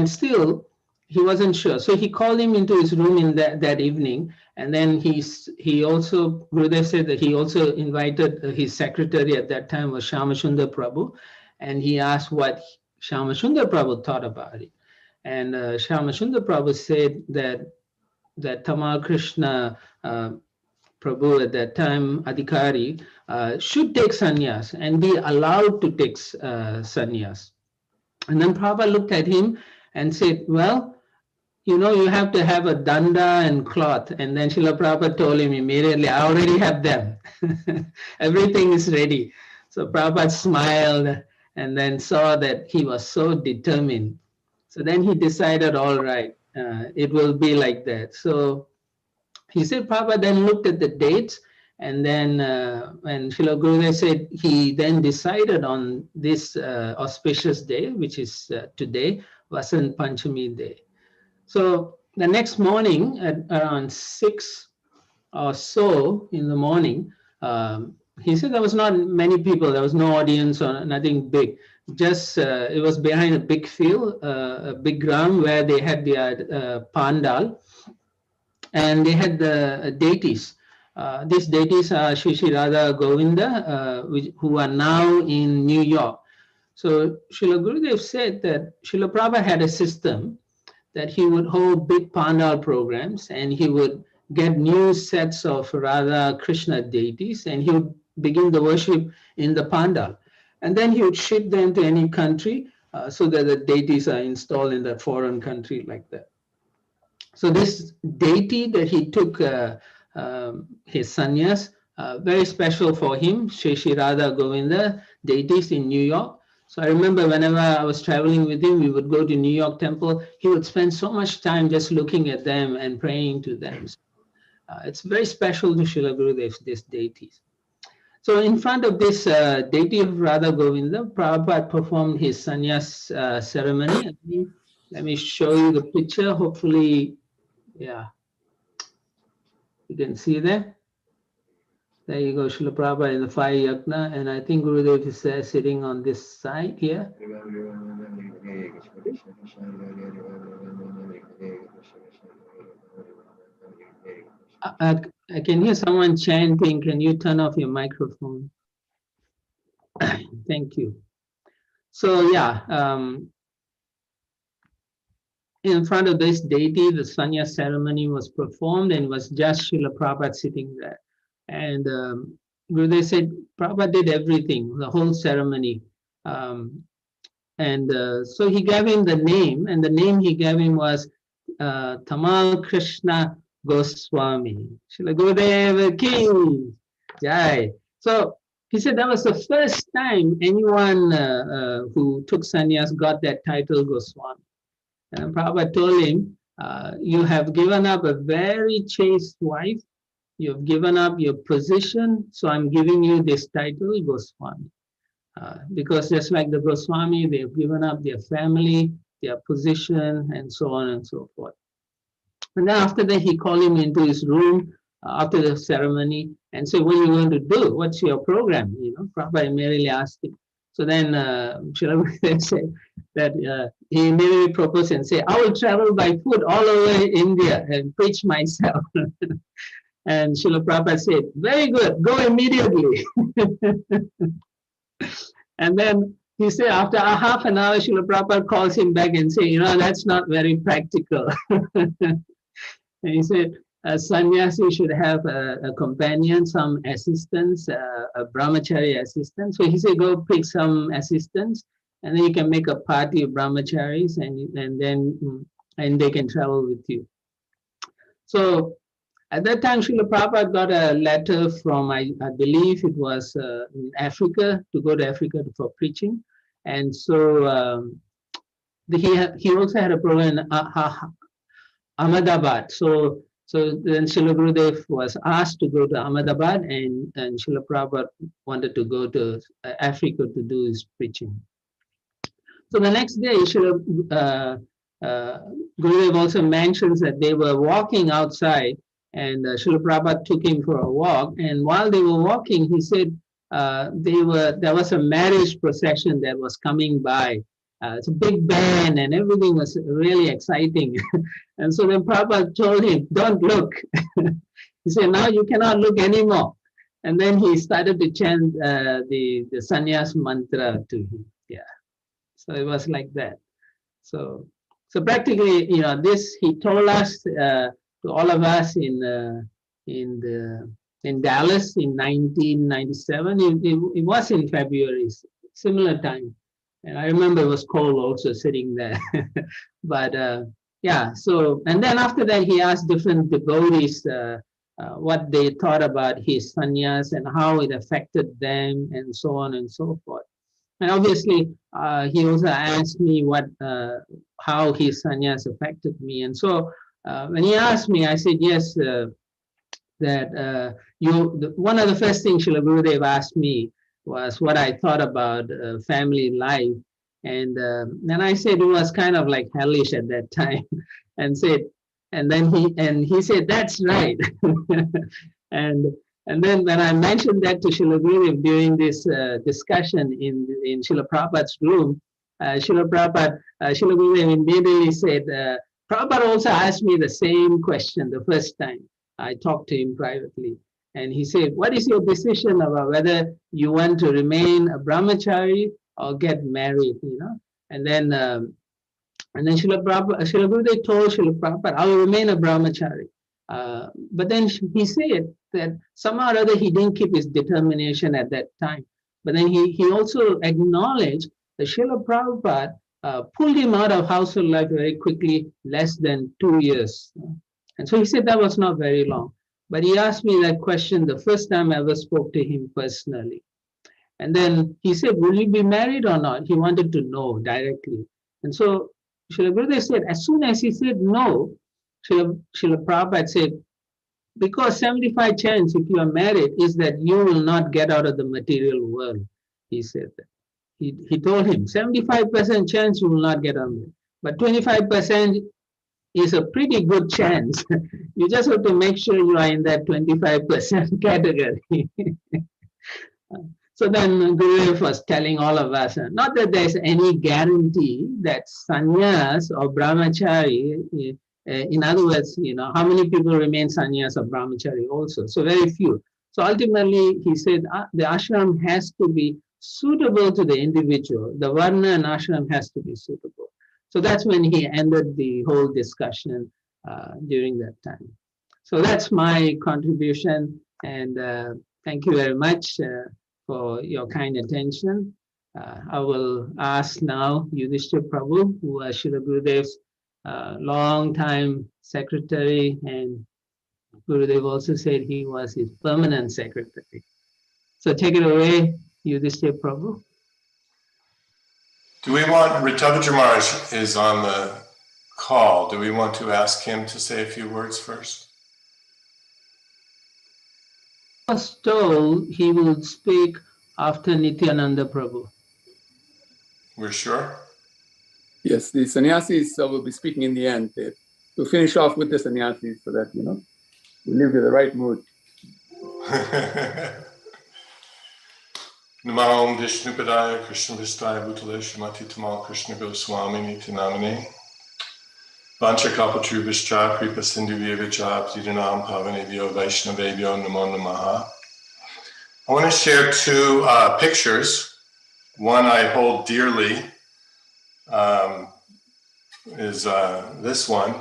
still he wasn't sure. So he called him into his room in that evening, and then he also, Gurudev said that he also invited his secretary at that time was Shyamashundar Prabhu, and he asked what Shyamashundar Prabhu thought about it. And Shyamashundar Prabhu said that Tamal Krishna Prabhu at that time, Adhikari, should take sannyas and be allowed to take sannyas. And then Prabhupada looked at him and said, well, you have to have a danda and cloth. And then Srila Prabhupada told him immediately, I already have them. Everything is ready. So Prabhupada smiled and then saw that he was so determined. So then he decided, all right, it will be like that. So he said, Prabhupada then looked at the dates, and then when Srila Gurudev said, he then decided on this auspicious day, which is today, Vasant Panchami Day. So the next morning at around 6 or so in the morning, he said there was not many people, there was no audience or nothing big. Just it was behind a big field, a big ground where they had their pandal, and they had the deities. These deities are Shri Radha Govinda, who are now in New York. So Srila Gurudev said that Srila Prabhupada had a system that he would hold big pandal programs, and he would get new sets of Radha Krishna deities, and he would begin the worship in the pandal. And then he would ship them to any country so that the deities are installed in that foreign country like that. So this deity that he took his sannyas, very special for him, Shri Radha Govinda deities in New York. So I remember whenever I was traveling with him, we would go to New York temple. He would spend so much time just looking at them and praying to them. It's very special to Srila Gurudev, these deities. So in front of this deity of Radha Govinda, Prabhupada performed his sannyas ceremony. Let me show you the picture. Hopefully, yeah, you can see that. There you go, Srila Prabhupada in the fire yagna, and I think Gurudev is sitting on this side here. I can hear someone chanting. Can you turn off your microphone? Thank you. So yeah, in front of this deity, the sannyas ceremony was performed, and it was just Srila Prabhupada sitting there. And Gurudev said, Prabhupada did everything, the whole ceremony. So he gave him the name, and the name he gave him was Tamal Krishna Goswami. Srila Gurudev Ki Jai. So he said that was the first time anyone who took sannyas got that title Goswami. And Prabhupada told him, you have given up a very chaste wife, you have given up your position, so I'm giving you this title Goswami. Because just like the Goswami, they have given up their family, their position, and so on and so forth. And then after that, he called him into his room after the ceremony and said, what are you going to do? What's your program? You know, Prabhupada immediately asked him. So then Srila said that he immediately proposed and said, I will travel by foot all over India and preach myself. And Srila Prabhupada said, very good, go immediately. And then he said, after a half an hour, Srila Prabhupada calls him back and says, you know, that's not very practical. And he said, a sannyasi should have a companion, some assistants, a brahmachari assistant. So he said, go pick some assistants, and then you can make a party of brahmacharis, and they can travel with you. So at that time, Srila Prabhupada got a letter from, I believe it was in Africa, to go to Africa for preaching. And so he also had a program in Ahmedabad. So then Srila Gurudev was asked to go to Ahmedabad, and Srila Prabhupada wanted to go to Africa to do his preaching. So the next day, Gurudev also mentions that they were walking outside, and Srila Prabhupada took him for a walk. And while they were walking, he said there was a marriage procession that was coming by. It's a big band, and everything was really exciting. And so then Prabhupada told him, don't look. He said, now you cannot look anymore. And then he started to chant the sannyas mantra to him. Yeah. So it was like that. So practically, you know, this he told us to all of us in Dallas in 1997. It was in February, similar time. And I remember it was cold also sitting there. But yeah, so, and then after that, he asked different devotees what they thought about his sannyas and how it affected them and so on and so forth. And obviously, he also asked me how his sannyas affected me. And so when he asked me, I said, yes, that one of the first things Srila Gurudev asked me was what I thought about family life. And I said it was kind of like hellish at that time. And then he said, that's right. And then when I mentioned that to Srila Gurudev during this discussion in Srila Prabhupada's room, Srila Gurudev immediately said, Prabhupada also asked me the same question the first time I talked to him privately. And he said, what is your decision about whether you want to remain a brahmachari or get married, you know? And then Srila Gurudev told Srila Prabhupada, I will remain a brahmachari. But then he said that somehow or other he didn't keep his determination at that time. But then he also acknowledged that Srila Prabhupada pulled him out of household life very quickly, less than 2 years. And so he said that was not very long. But he asked me that question the first time I ever spoke to him personally. And then he said, will you be married or not? He wanted to know directly. And so Srila Gurudev said, as soon as he said no, Srila Prabhupada said, because 75 chance if you are married is that you will not get out of the material world. He said that. He told him, 75% chance you will not get out of it. But 25% is a pretty good chance. You just have to make sure you are in that 25% category. So then Gurudev was telling all of us, not that there's any guarantee that sannyas or brahmachari, in other words, you know, how many people remain sannyas or brahmachari also? So very few. So ultimately, he said the ashram has to be suitable to the individual. The varna and ashram has to be suitable. So that's when he ended the whole discussion during that time. So that's my contribution, and thank you very much for your kind attention. I will ask now Yudhishthira Prabhu, who was Srila Gurudev's long-time secretary, and Gurudev also said he was his permanent secretary. So take it away, Yudhishthira Prabhu. Do we want, Ritavija Maharaj is on the call. Do we want to ask him to say a few words first? I was told he will speak after Nityananda Prabhu. We're sure? Yes, the sannyasis will be speaking in the end. We'll finish off with the sannyasis so that, we live with the right mood. Namo Vishnupadaya Krishna Vistaya Bhutale Shrimati Tamal Krishna Goswami Niti Namane Vancha Kalpatruvischa Kripa Sindhu Vyavicha Ptidanam Pavanebhyo Vaishnavebhyo Namo Namaha. I want to share two pictures. One I hold dearly is this one.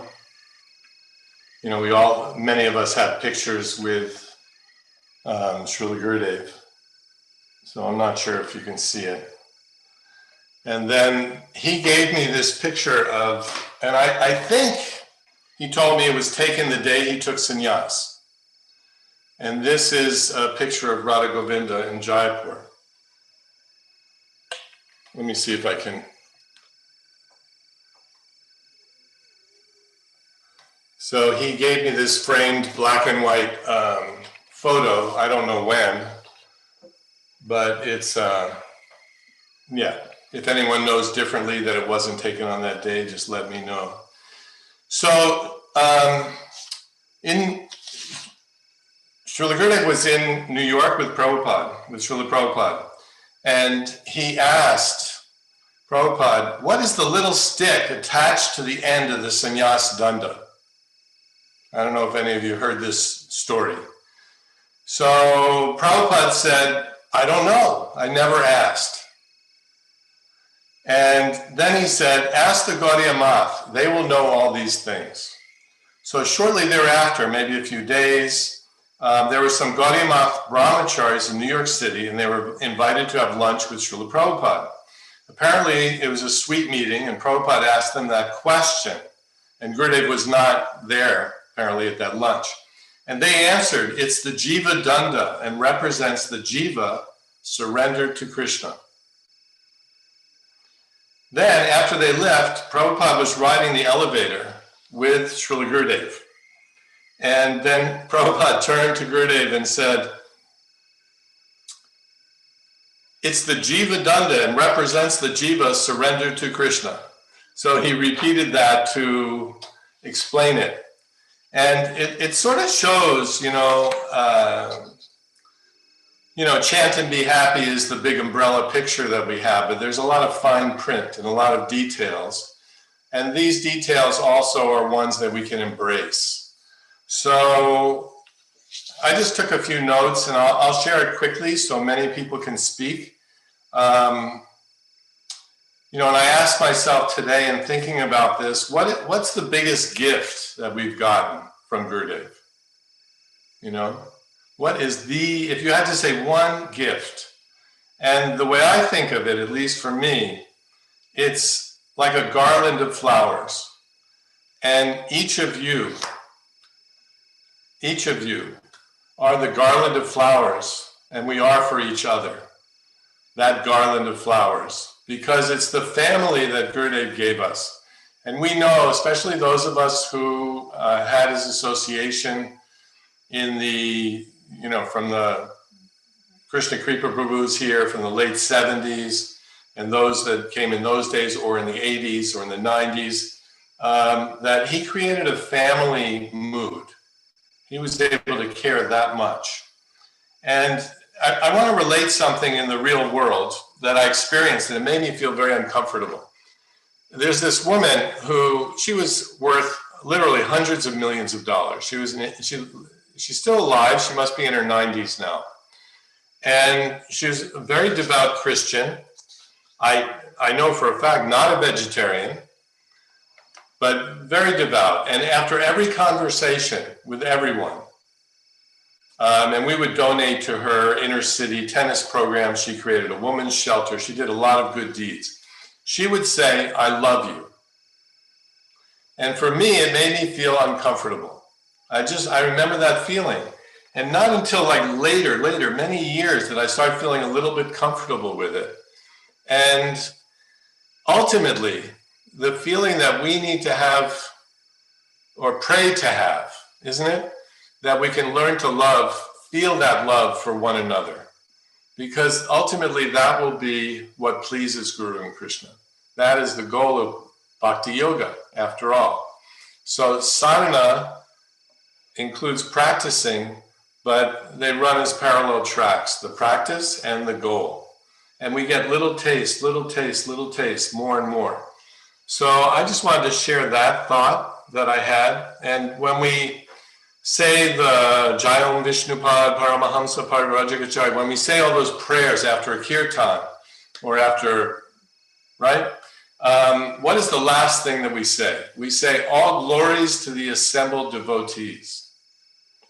Many of us have pictures with Srila Gurudev. So I'm not sure if you can see it. And then he gave me this picture of, and I think he told me it was taken the day he took sannyas. And this is a picture of Radha Govinda in Jaipur. Let me see if I can. So he gave me this framed black and white photo. I don't know when, but it's, if anyone knows differently that it wasn't taken on that day, just let me know. So Srila Gurudev was in New York with Srila Prabhupada. And he asked Prabhupada, what is the little stick attached to the end of the sannyas danda? I don't know if any of you heard this story. So Prabhupada said, I don't know, I never asked. And then he said, ask the Gaudiya Math, they will know all these things. So shortly thereafter, maybe a few days, there were some Gaudiya Math brahmacharis in New York City, and they were invited to have lunch with Srila Prabhupada. Apparently, it was a sweet meeting, and Prabhupada asked them that question. And Gurudev was not there, apparently, at that lunch. And they answered, it's the Jiva Danda, and represents the Jiva surrendered to Krishna. Then, after they left, Prabhupada was riding the elevator with Srila Gurudev. And then Prabhupada turned to Gurudev and said, it's the Jiva Danda and represents the Jiva surrendered to Krishna. So he repeated that to explain it. And it sort of shows, chant and be happy is the big umbrella picture that we have, but there's a lot of fine print and a lot of details. And these details also are ones that we can embrace. So I just took a few notes, and I'll share it quickly so many people can speak. And I asked myself today in thinking about this, what's the biggest gift that we've gotten from Gurudev? What is if you had to say one gift, and the way I think of it, at least for me, it's like a garland of flowers. And each of you are the garland of flowers, and we are for each other, that garland of flowers, because it's the family that Gurudev gave us. And we know, especially those of us who had his association in the, from the Krishna Kripa Prabhus here from the late 70s, and those that came in those days or in the 80s or in the 90s, that he created a family mood. He was able to care that much. And I want to relate something in the real world that I experienced, and it made me feel very uncomfortable. There's this woman who, she was worth literally hundreds of millions of dollars. She's still alive. She must be in her 90s now. And she was a very devout Christian. I know for a fact, not a vegetarian, but very devout. And after every conversation with everyone, And we would donate to her inner city tennis program. She created a women's shelter. She did a lot of good deeds. She would say, "I love you." And for me, it made me feel uncomfortable. I remember that feeling. And not until like later, many years, did I start feeling a little bit comfortable with it. And ultimately, the feeling that we need to have, or pray to have, isn't it? That we can learn to love, feel that love for one another. Because ultimately that will be what pleases Guru and Krishna. That is the goal of Bhakti Yoga, after all. So sadhana includes practicing, but they run as parallel tracks, the practice and the goal. And we get little taste, more and more. So I just wanted to share that thought that I had. And when we say the Jayam Vishnupad Paramahamsa Parivrajagacharya, when we say all those prayers after a kirtan or after, right? What is the last thing that we say? We say, all glories to the assembled devotees.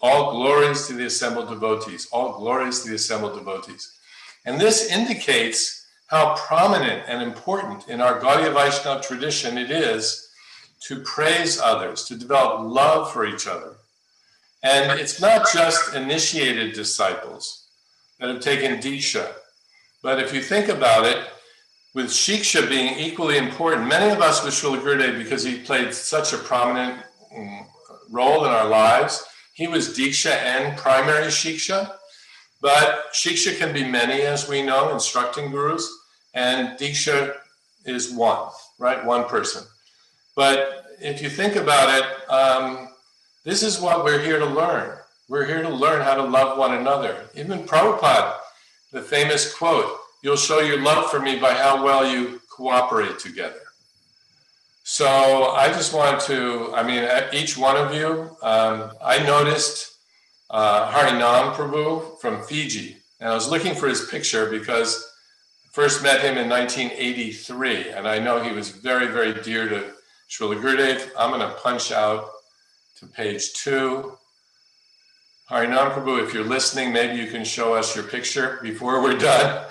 All glories to the assembled devotees. All glories to the assembled devotees. And this indicates how prominent and important in our Gaudiya Vaishnava tradition it is to praise others, to develop love for each other. And it's not just initiated disciples that have taken Diksha, but if you think about it, with Shiksha being equally important, many of us with Srila Gurudev, because he played such a prominent role in our lives, he was Diksha and primary Shiksha, but Shiksha can be many, as we know, instructing gurus, and Diksha is one, right? One person. But if you think about it, this is what we're here to learn. We're here to learn how to love one another. Even Prabhupada, the famous quote, "You'll show your love for me by how well you cooperate together." So I just wanted to, each one of you, I noticed Harinam Prabhu from Fiji, and I was looking for his picture because I first met him in 1983, and I know he was very, very dear to Srila Gurudev. I'm going to punch out to page 2. Harinam Prabhu, if you're listening, maybe you can show us your picture before we're done.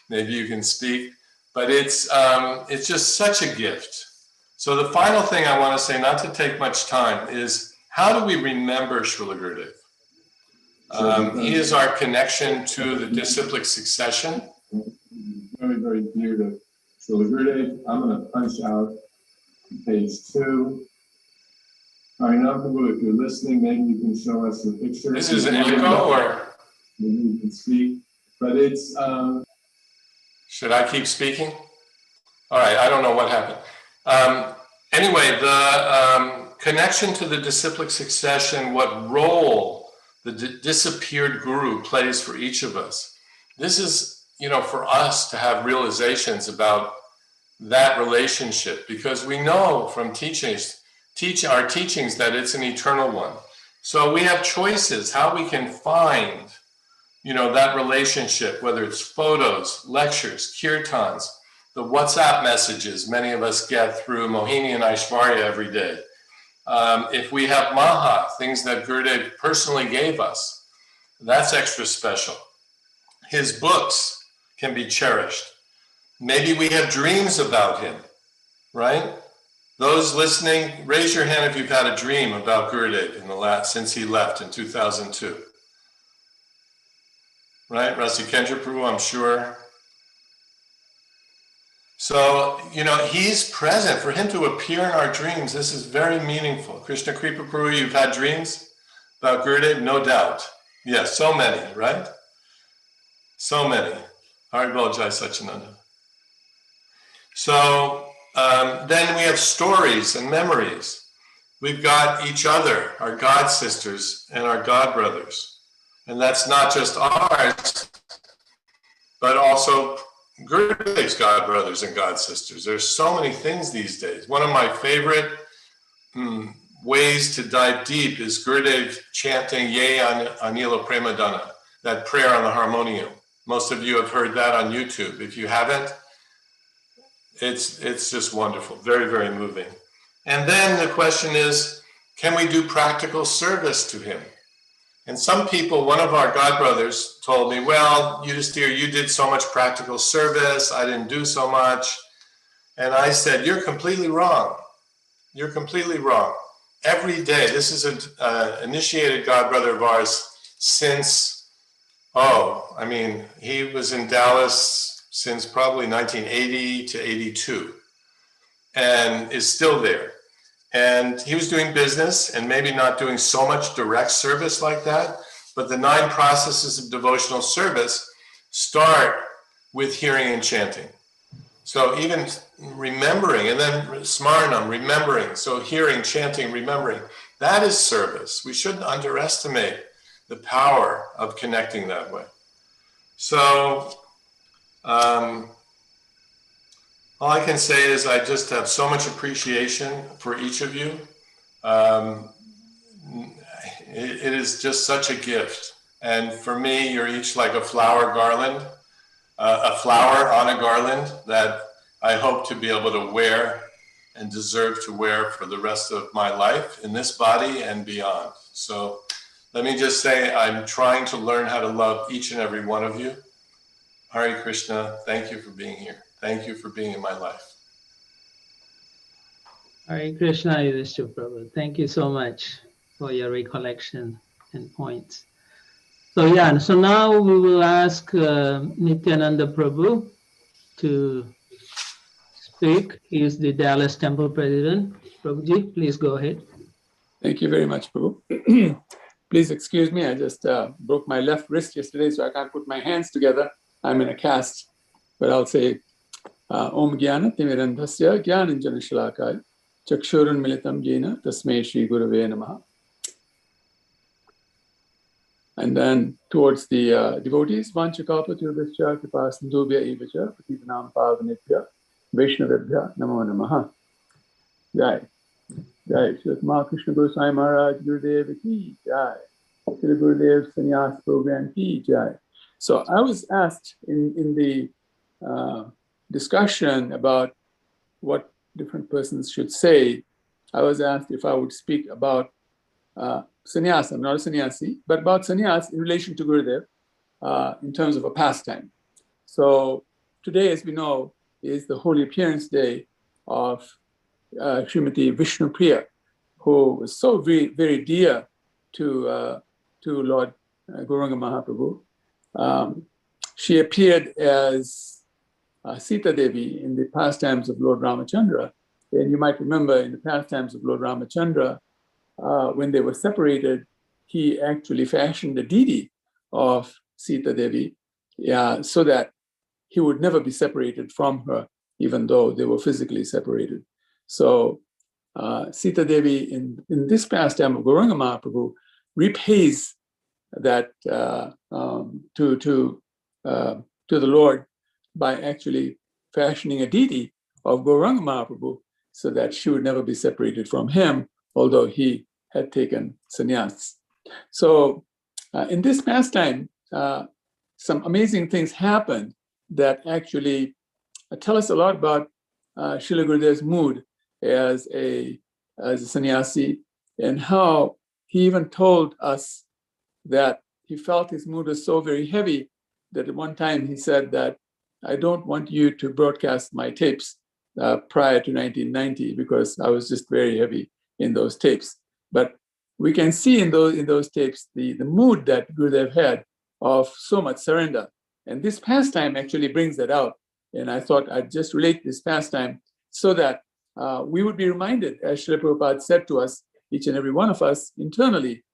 Maybe you can speak. But it's just such a gift. So the final thing I want to say, not to take much time, is how do we remember Srila Gurudev? He is our connection to the disciplic succession. Very, very dear to Srila Gurudev. I'm going to punch out page 2. Harinam Prabhu, if you're listening, maybe you can show us the picture. This is an echo, or maybe you can speak. But it's, should I keep speaking? All right, I don't know what happened. Anyway, the connection to the disciplic succession, what role the disappeared guru plays for each of us. This is, for us to have realizations about that relationship, because we know from our teachings that it's an eternal one. So we have choices, how we can find, that relationship, whether it's photos, lectures, kirtans, the WhatsApp messages many of us get through Mohini and Aishwarya every day. If we have Maha, things that Gurudev personally gave us, that's extra special. His books can be cherished. Maybe we have dreams about him, right? Those listening, raise your hand if you've had a dream about Gurudev since he left in 2002. Right, Rasikendra Prabhu, I'm sure. So, he's present. For him to appear in our dreams, this is very meaningful. Krishna Kripa Prabhu, you've had dreams about Gurudev? No doubt. Yes, so many, right? So many. Haribol Jai Sachinanda. So, then we have stories and memories. We've got each other, our God sisters and our God brothers. And that's not just ours, but also Gurudev's God brothers and God sisters. There's so many things these days. One of my favorite ways to dive deep is Gurudev chanting Ye Anila Premadana, that prayer on the harmonium. Most of you have heard that on YouTube. If you haven't, it's just wonderful, very, very moving. And then the question is, can we do practical service to him? And some people, one of our godbrothers told me, well, Yudhisthira, you did so much practical service, I didn't do so much. And I said, you're completely wrong. You're completely wrong. Every day, this is an initiated godbrother of ours since, he was in Dallas since probably 1980 to 82 and is still there. And he was doing business and maybe not doing so much direct service like that, but the 9 processes of devotional service start with hearing and chanting. So even remembering, and then smaranam, remembering, so hearing, chanting, remembering, that is service. We shouldn't underestimate the power of connecting that way. So all I can say is I just have so much appreciation for each of you. It is just such a gift. And for me, you're each like a flower garland, a flower on a garland that I hope to be able to wear and deserve to wear for the rest of my life in this body and beyond. So let me just say, I'm trying to learn how to love each and every one of you. Hare Krishna, thank you for being here. Thank you for being in my life. Hare Krishna, Yudhishthira Prabhu. Thank you so much for your recollection and points. So yeah, so now we will ask Nityananda Prabhu to speak. He is the Dallas Temple President. Prabhuji, please go ahead. Thank you very much, Prabhu. Please excuse me, I just broke my left wrist yesterday, so I can't put my hands together. I'm in a cast, but I'll say, Om Jnana Timirandhasya Jnananjana Shalakaya Chakshurun Militam Jena Tasmai Shri Gurave Namaha. And then towards the devotees, Vanchakapaturdasya Kripasindhubhya Evacha Patitanam Pavanebhya Vaishnavebhya Namo Namaha. Jai. Jai. Shri Krishna Goswami Maharaj Gurudev Ki Jai. Shri Gurudev Sannyasa Program Ki Jai. So I was asked in the discussion about what different persons should say. I was asked if I would speak about sannyasa. I'm not a sannyasi, but about sannyas in relation to Gurudev in terms of a pastime. So today, as we know, is the Holy Appearance Day of Srimati Vishnu Priya, who was so very, very dear to Lord Gauranga Mahaprabhu. She appeared as Sita Devi in the pastimes of Lord Ramachandra. And you might remember in the pastimes of Lord Ramachandra, when they were separated, he actually fashioned a deity of Sita Devi so that he would never be separated from her, even though they were physically separated. So Sita Devi in this pastime of Gauranga Mahaprabhu repays that to the Lord by actually fashioning a deity of Gauranga Mahaprabhu so that she would never be separated from him, although he had taken sannyas. So in this pastime, some amazing things happened that actually tell us a lot about Srila Gurudev's mood as a sannyasi, and how he even told us that he felt his mood was so very heavy that at one time he said that, I don't want you to broadcast my tapes prior to 1990 because I was just very heavy in those tapes. But we can see in those tapes the mood that Gurudev had of so much surrender. And this pastime actually brings that out. And I thought I'd just relate this pastime so that we would be reminded, as Srila Prabhupada said to us, each and every one of us internally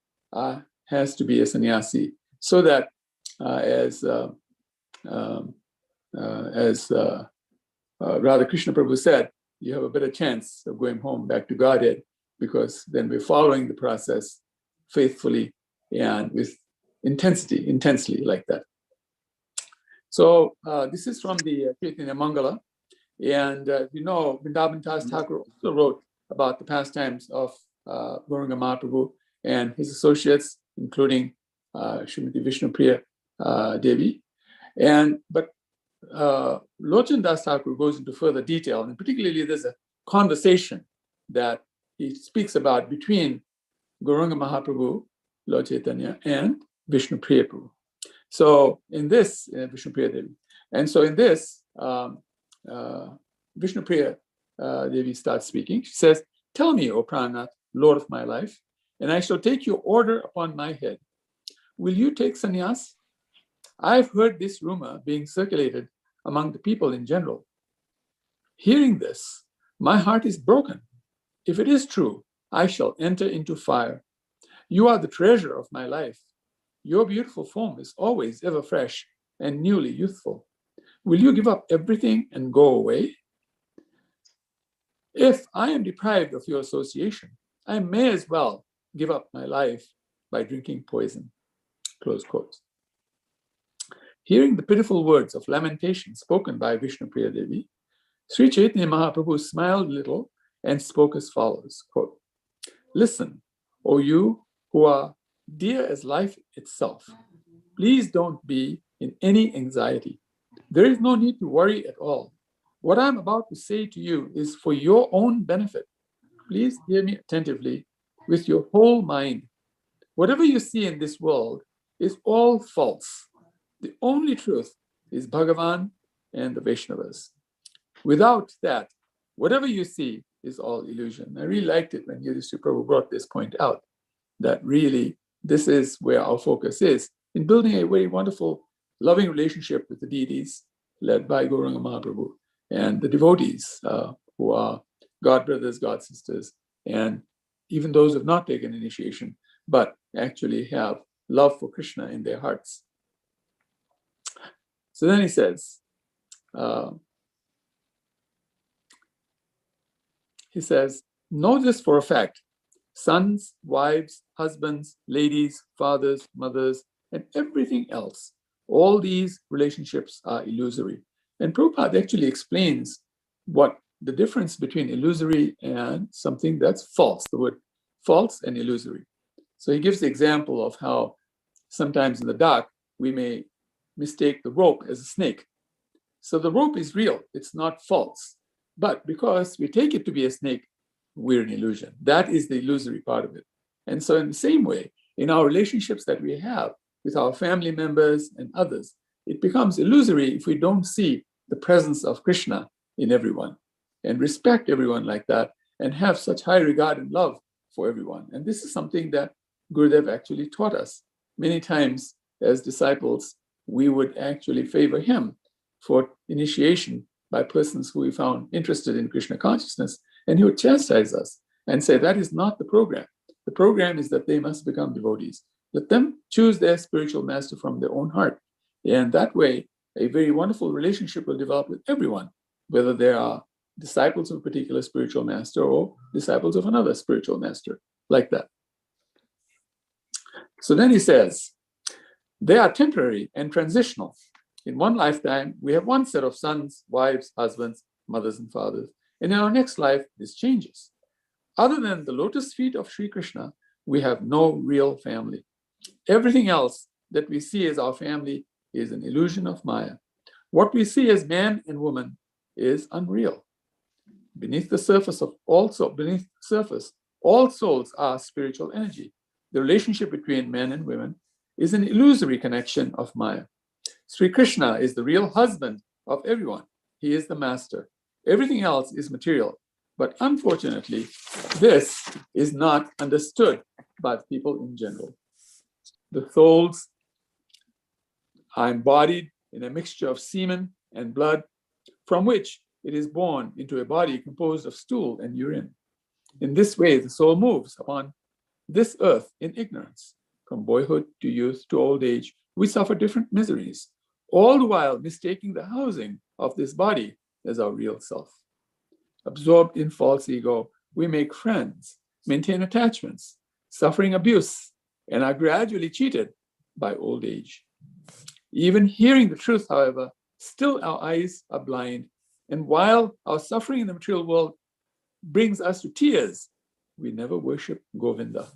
has to be a sannyasi, so that as Radha Krishna Prabhu said, you have a better chance of going home back to Godhead, because then we're following the process faithfully and with intensely like that. So this is from the Chaitanya Mangala. And you know, Vrindavan Das Thakur also wrote about the pastimes of Gauranga Mahaprabhu and his associates, including Srimati Vishnu Priya Devi. But Lochan Das Thakur goes into further detail, and particularly there's a conversation that he speaks about between Gauranga Mahaprabhu Lord Chaitanya, and Vishnu Priya Prabhu. So in this, Vishnu Priya Devi. And so in this, Vishnu Priya Devi starts speaking. She says, "Tell me, O Pranath, Lord of my life, and I shall take your order upon my head. Will you take sannyas? I've heard this rumor being circulated among the people in general. Hearing this, my heart is broken. If it is true, I shall enter into fire. You are the treasure of my life. Your beautiful form is always ever fresh and newly youthful. Will you give up everything and go away? If I am deprived of your association, I may as well give up my life by drinking poison." Close quotes. Hearing the pitiful words of lamentation spoken by Vishnu Priya Devi, Sri Chaitanya Mahaprabhu smiled a little and spoke as follows, quote, "Listen, O you who are dear as life itself, please don't be in any anxiety. There is no need to worry at all. What I'm about to say to you is for your own benefit. Please hear me attentively with your whole mind. Whatever you see in this world is all false. The only truth is Bhagavan and the Vaishnavas. Without that, whatever you see is all illusion." I really liked it when Yudhishthira Prabhu brought this point out, that really this is where our focus is, in building a very wonderful, loving relationship with the deities led by Gauranga Mahaprabhu and the devotees who are God brothers, God sisters, and even those who have not taken initiation, but actually have love for Krishna in their hearts. So then he says, "Know this for a fact. Sons, wives, husbands, ladies, fathers, mothers, and everything else, all these relationships are illusory." And Prabhupada actually explains what the difference between illusory and something that's false, the word false and illusory. So he gives the example of how sometimes in the dark, we may mistake the rope as a snake. So the rope is real, it's not false. But because we take it to be a snake, we're an illusion. That is the illusory part of it. And so in the same way, in our relationships that we have with our family members and others, it becomes illusory if we don't see the presence of Krishna in everyone and respect everyone like that and have such high regard and love for everyone. And this is something that Gurudev actually taught us. Many times as disciples, we would actually favor him for initiation by persons who we found interested in Krishna consciousness, and he would chastise us and say, that is not the program. The program is that they must become devotees. Let them choose their spiritual master from their own heart. And that way, a very wonderful relationship will develop with everyone, whether they are disciples of a particular spiritual master or disciples of another spiritual master, like that. So then he says, they are temporary and transitional. In one lifetime, we have one set of sons, wives, husbands, mothers, and fathers. And in our next life, this changes. Other than the lotus feet of Sri Krishna, we have no real family. Everything else that we see as our family is an illusion of Maya. What we see as man and woman is unreal. Beneath the surface, all souls are spiritual energy. The relationship between men and women is an illusory connection of Maya. Sri Krishna is the real husband of everyone. He is the master. Everything else is material. But unfortunately, this is not understood by people in general. The souls are embodied in a mixture of semen and blood, from which it is born into a body composed of stool and urine. In this way, the soul moves upon this earth in ignorance. From boyhood to youth to old age, we suffer different miseries, all the while mistaking the housing of this body as our real self. Absorbed in false ego, we make friends, maintain attachments, suffering abuse, and are gradually cheated by old age. Even hearing the truth, however, still our eyes are blind, and while our suffering in the material world brings us to tears, we never worship Govinda.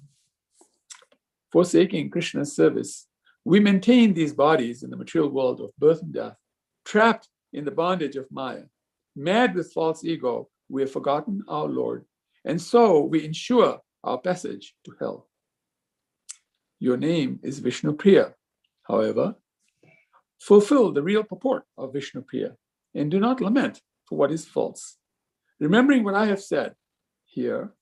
Forsaking Krishna's service, we maintain these bodies in the material world of birth and death, trapped in the bondage of Maya. Mad with false ego, we have forgotten our Lord, and so we ensure our passage to hell. Your name is Vishnu Priya. However, fulfill the real purport of Vishnu Priya and do not lament for what is false. Remembering what I have said here,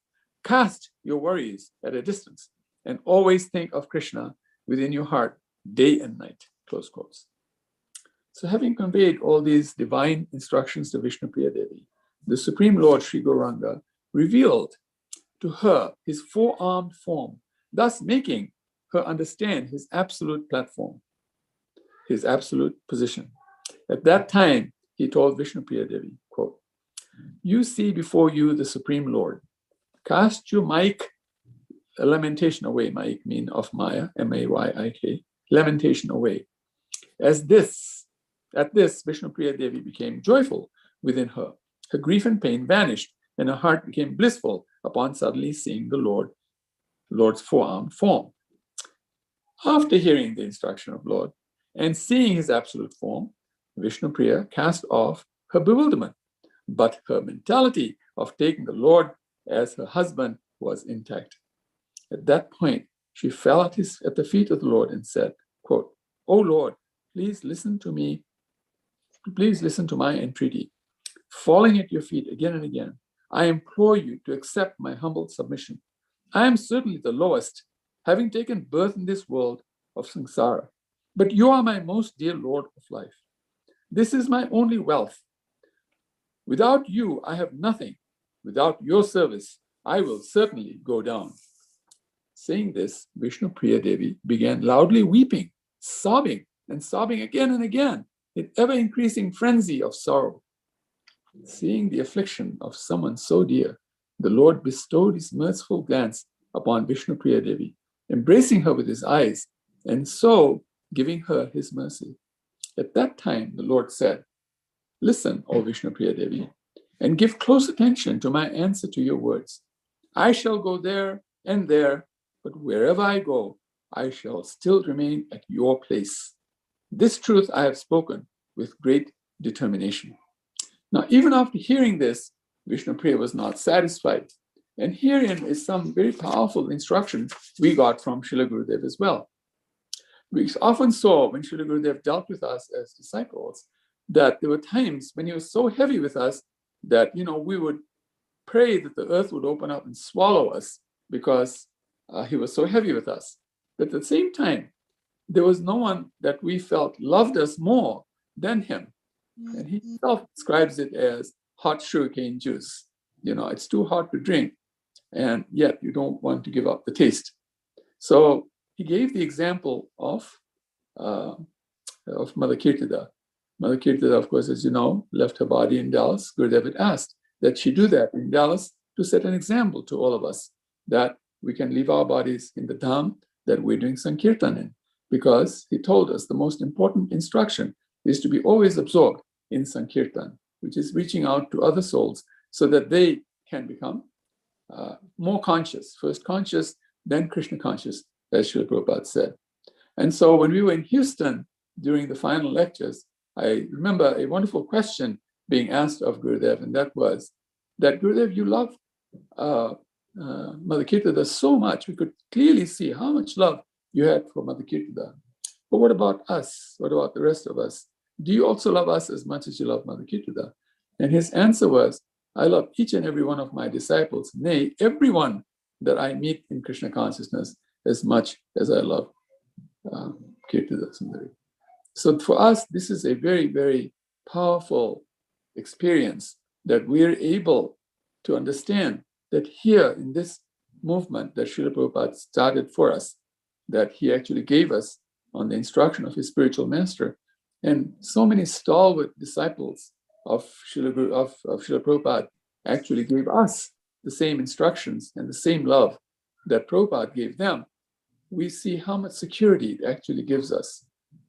cast your worries at a distance and always think of Krishna within your heart day and night. Close quotes. So having conveyed all these divine instructions to Vishnu Priya Devi, the Supreme Lord Sri Gauranga revealed to her his four-armed form, thus making her understand his absolute platform, his absolute position. At that time, he told Vishnu Priya Devi, quote, "You see before you the Supreme Lord. Cast your Mayik, lamentation away. Mayik mean of Maya, M-A-Y-I-K, lamentation away. At this, Vishnu Priya Devi became joyful within her. Her grief and pain vanished, and her heart became blissful upon suddenly seeing the Lord's four-armed form. After hearing the instruction of Lord and seeing his absolute form, Vishnu Priya cast off her bewilderment, but her mentality of taking the Lord as her husband was intact. At that point, she fell at the feet of the Lord and said, quote, "O Lord, please listen to me. Please listen to my entreaty. Falling at your feet again and again, I implore you to accept my humble submission. I am certainly the lowest, having taken birth in this world of samsara, but you are my most dear Lord of life. This is my only wealth. Without you, I have nothing. Without your service, I will certainly go down." Saying this, Vishnu Priya Devi began loudly weeping, sobbing, and sobbing again and again in ever-increasing frenzy of sorrow. Seeing the affliction of someone so dear, the Lord bestowed his merciful glance upon Vishnu Priya Devi, embracing her with his eyes, and so giving her his mercy. At that time, the Lord said, "Listen, O Vishnu Priya Devi, and give close attention to my answer to your words. I shall go there and there, but wherever I go, I shall still remain at your place. This truth I have spoken with great determination." Now, even after hearing this, Vishnu Priya was not satisfied. And herein is some very powerful instruction we got from Srila Gurudev as well. We often saw when Srila Gurudev dealt with us as disciples that there were times when he was so heavy with us that, we would pray that the earth would open up and swallow us because he was so heavy with us. But at the same time, there was no one that we felt loved us more than him. And he himself describes it as hot sugarcane juice. It's too hot to drink, and yet you don't want to give up the taste. So he gave the example of Mother Kirtida. Mother Kirtida, of course, as you know, left her body in Dallas. Gurudev had asked that she do that in Dallas to set an example to all of us that we can leave our bodies in the dham that we're doing Sankirtan in, because he told us the most important instruction is to be always absorbed in Sankirtan, which is reaching out to other souls so that they can become more conscious, first conscious, then Krishna conscious, as Srila Prabhupada said. And so when we were in Houston during the final lectures, I remember a wonderful question being asked of Gurudev, and that was that, Gurudev, you love Mother Kirtida so much. We could clearly see how much love you had for Mother Kirtida. But what about us? What about the rest of us? Do you also love us as much as you love Mother Kirtida? And his answer was, I love each and every one of my disciples, nay, everyone that I meet in Krishna consciousness as much as I love Kirtida Sundari. So for us, this is a very, very powerful experience that we're able to understand that here in this movement that Srila Prabhupada started for us, that he actually gave us on the instruction of his spiritual master. And so many stalwart disciples of Srila Prabhupada actually gave us the same instructions and the same love that Prabhupada gave them. We see how much security it actually gives us.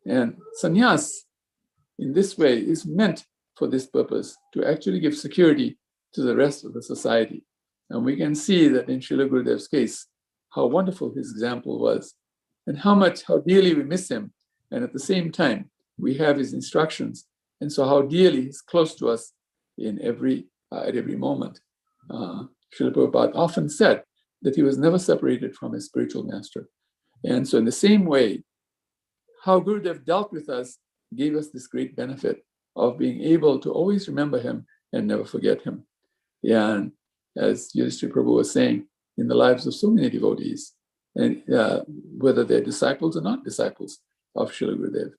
And sannyas, in this way, is meant for this purpose, to actually give security to the rest of the society. And we can see that in Srila Gurudev's case, how wonderful his example was, and how dearly we miss him. And at the same time, we have his instructions. And so how dearly he's close to us at every moment. Srila Prabhupada often said that he was never separated from his spiritual master. And so in the same way, how Gurudev dealt with us gave us this great benefit of being able to always remember him and never forget him. And as Yudhishthira Prabhu was saying, in the lives of so many devotees, and whether they're disciples or not disciples of Srila Gurudev,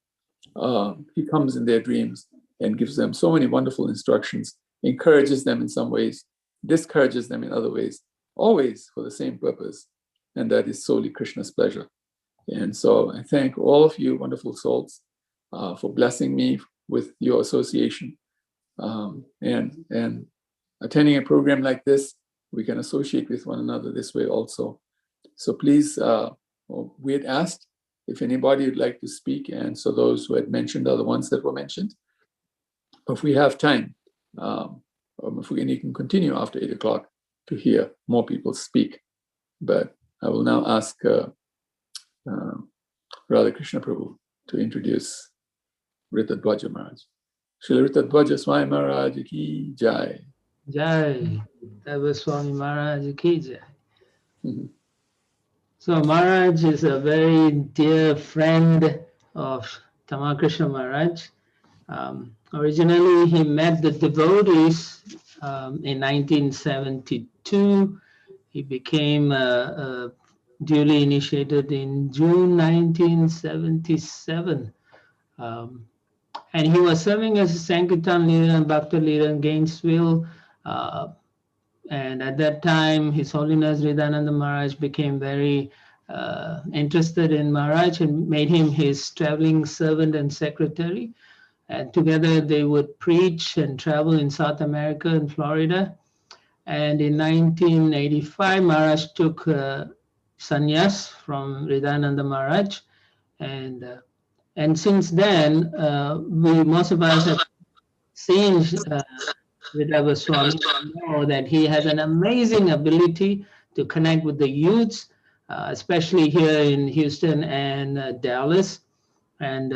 he comes in their dreams and gives them so many wonderful instructions, encourages them in some ways, discourages them in other ways, always for the same purpose, and that is solely Krishna's pleasure. And so I thank all of you wonderful souls for blessing me with your association. And attending a program like this, we can associate with one another this way also. So please, we had asked if anybody would like to speak, and so those who had mentioned are the ones that were mentioned. If we have time, if we can continue after 8 o'clock to hear more people speak. But I will now ask Radha Krishna Prabhu to introduce Ritadwaja Maharaj. Srila Ritadwaja Swami Maharaj ki jai. Jai. Ritadwaja Swami Maharaj ki jai. So Maharaj is a very dear friend of Tamakrishna Maharaj. Originally, he met the devotees in 1972. He became duly initiated in June 1977. And he was serving as a Sankirtan leader and Bhakta leader in Gainesville. And at that time, His Holiness Hridayananda Maharaj became very interested in Maharaj and made him his traveling servant and secretary. And together they would preach and travel in South America and Florida. And in 1985, Maharaj took sannyas from Hridayananda Maharaj. And since then, most of us have seen Ritadwaja Swami, know that he has an amazing ability to connect with the youths, especially here in Houston and Dallas. And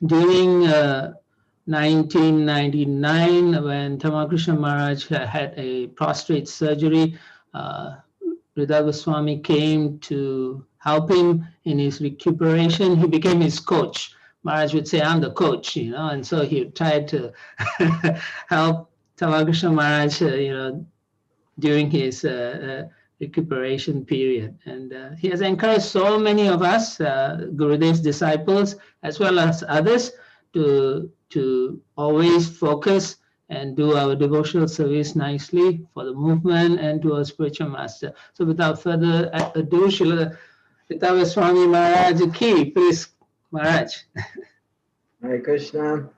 during 1999, when Tamakrishna Maharaj had a prostate surgery, Ritadwaja Swami came to help him in his recuperation. He became his coach. Maharaj would say, I'm the coach, and so he tried to help Tamakrishna Maharaj, during his recuperation period. And he has encouraged so many of us, Gurudev's disciples, as well as others, to always focus and do our devotional service nicely for the movement and to our spiritual master. So without further ado, Srila Ritadwaja Swami Maharaj ki, please, Maharaj. Hare Krishna.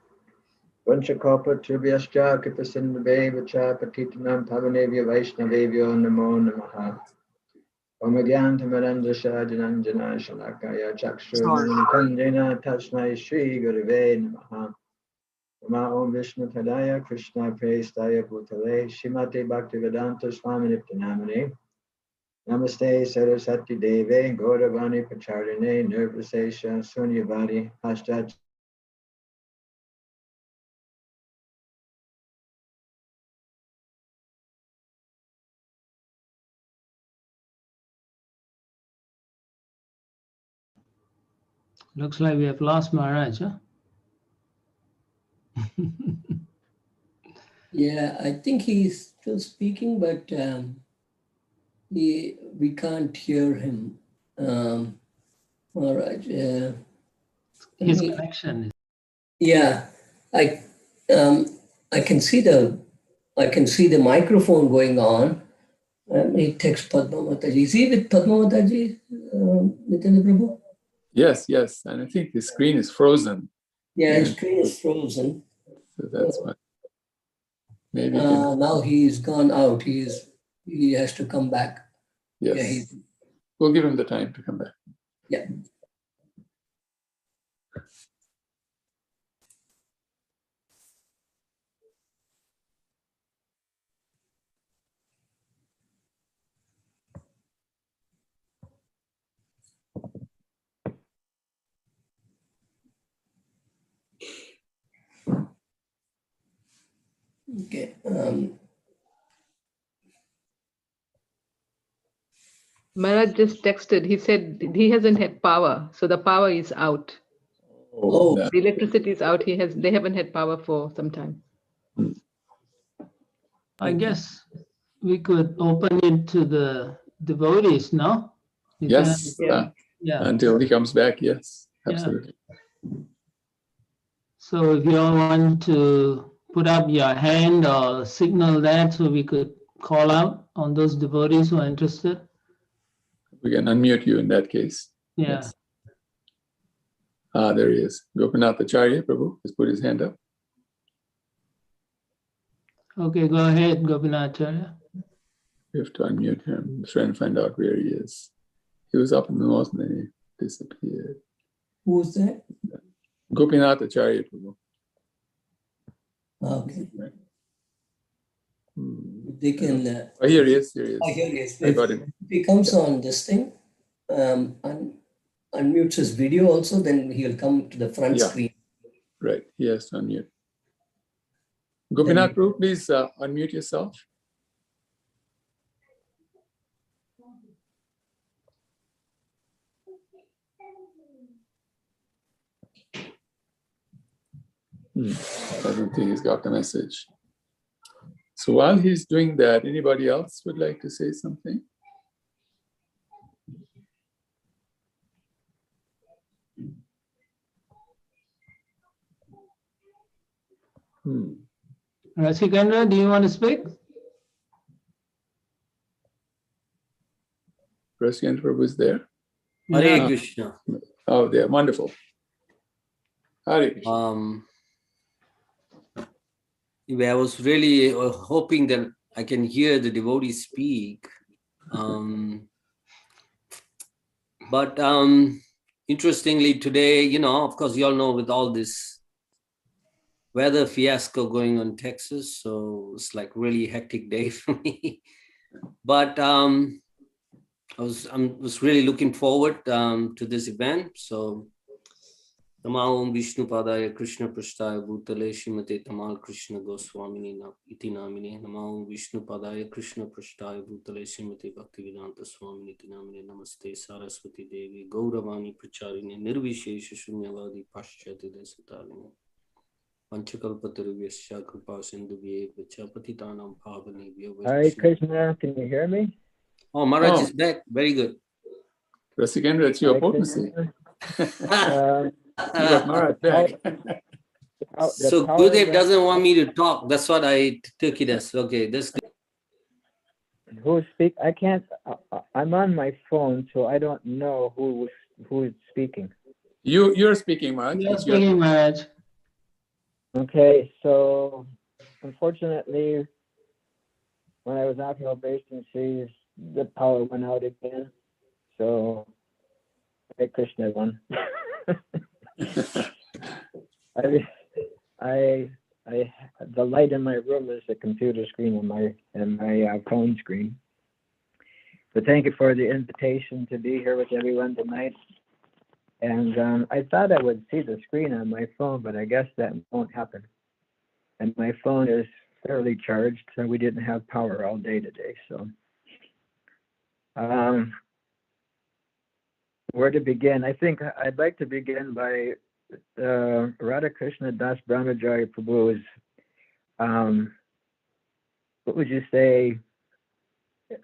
Vanchakopa Tribhyascha Kipasindhaveva Cha Patitanam Pavanevya Vaishnavevyo Namo Namaha. Omagyantamarandasha Jananjana Shalakaya Chakshurman Kandena Tasmai Shri Gurave Namaha. Nama Om Vishnu Padaya Krishna Prestaya Bhutale Shrimate Bhaktivedanta Swami Nityanamane. Namaste Saraswati Deve Gauravani Pacharine Nirvasesha Sunyavadi Hashtag. Looks like we have lost Maharaj, huh? Yeah, I think he's still speaking, but we can't hear him. Maharaj. His connection. Yeah, I can see the microphone going on. Let me text Padma Mataji. Is he with Padma Mataji, Nityananda Prabhu? Yes, and I think the screen is frozen. Yeah, his screen is frozen. So that's why. Maybe now he's gone out. He has to come back. Yes. Yeah, we'll give him the time to come back. Yeah. Okay. Maharaj just texted. He said he hasn't had power, so the power is out. Oh, that- The electricity is out. They haven't had power for some time. I guess we could open it to the devotees, no? You can- yes, Yeah. until he comes back, yes, Yeah. absolutely. So if you all want to put up your hand or signal that so we could call out on those devotees who are interested. We can unmute you in that case. Yeah. Yes. Ah, there he is. Gopinath Acharya, Prabhu, has put his hand up. Okay, go ahead, Gopinacharya. We have to unmute him. I'm trying to find out where he is. He was up in the north and then he disappeared. who's that? Gopinath Acharya, Prabhu. Okay. Hmm. They can. Oh, here he is. Here he is. Oh, here he is. I got him. If he comes on this thing, unmutes his video also, then he'll come to the front Yeah. screen. Right. He has to unmute. Gopinath, Prabhu, please unmute yourself. I don't think he's got the message. So while he's doing that, anybody else would like to say something? Rasikandra, do you want to speak? Rasikandra Prabhu is there? Hare Krishna. Oh, there. Wonderful. Hare Krishna. I was really hoping that I can hear the devotees speak. But interestingly today, of course, you all know with all this weather fiasco going on in Texas, so it's like really hectic day for me. But I was really looking forward to this event. So Namah Vishnu Padaya Krishna Prasthaya Bhutale Shrimate Tamal Krishna Goswamini Iti Namine Namah Vishnu Padaya Krishna Prasthaya Bhutale Shrimate Bhaktivedanta Swamini Iti Namine Namaste Saraswati Devi Gauravani Pracharini Nirvishesha Shunyavadi Paschati Desatarine Panchakalpatarvyasya Kripa Sindhuvye Vachapatitanam Bhavanebhyo. Hare Krishna, can you hear me? Oh, Maharaj is back. Very good. Rasikandra, it's your potency. You got Maharaj back. So Gurudev doesn't want me to talk. That's what I took it as. Okay, that's good. Who speak? I can't. I'm on my phone, so I don't know who is speaking. You're speaking, Maharaj. You're speaking, Maharaj. Okay, so unfortunately, when I was off Operation Seas, the power went out again. So, Hare Krishna won. The light in my room is the computer screen and my phone screen. But thank you for the invitation to be here with everyone tonight. And I thought I would see the screen on my phone, but I guess that won't happen. And my phone is fairly charged, so we didn't have power all day today. So, where to begin? I think I'd like to begin by Radhakrishna Das Brahmacharya Prabhu's, what would you say,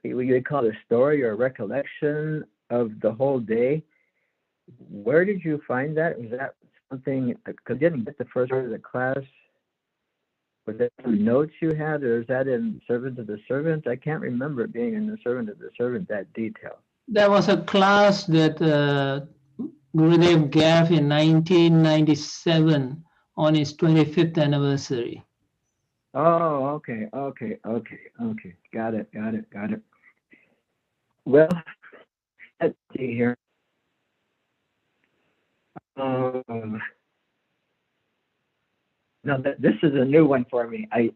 you would call it a story or a recollection of the whole day. Where did you find that? Was that something, because you didn't get the first part of the class, was that some notes you had, or is that in Servant of the Servant? I can't remember it being in the Servant of the Servant, that detail. There was a class that Gurudev gave in 1997 on his 25th anniversary. Oh, okay. Got it. Well, let's see here. No, this is a new one for me. I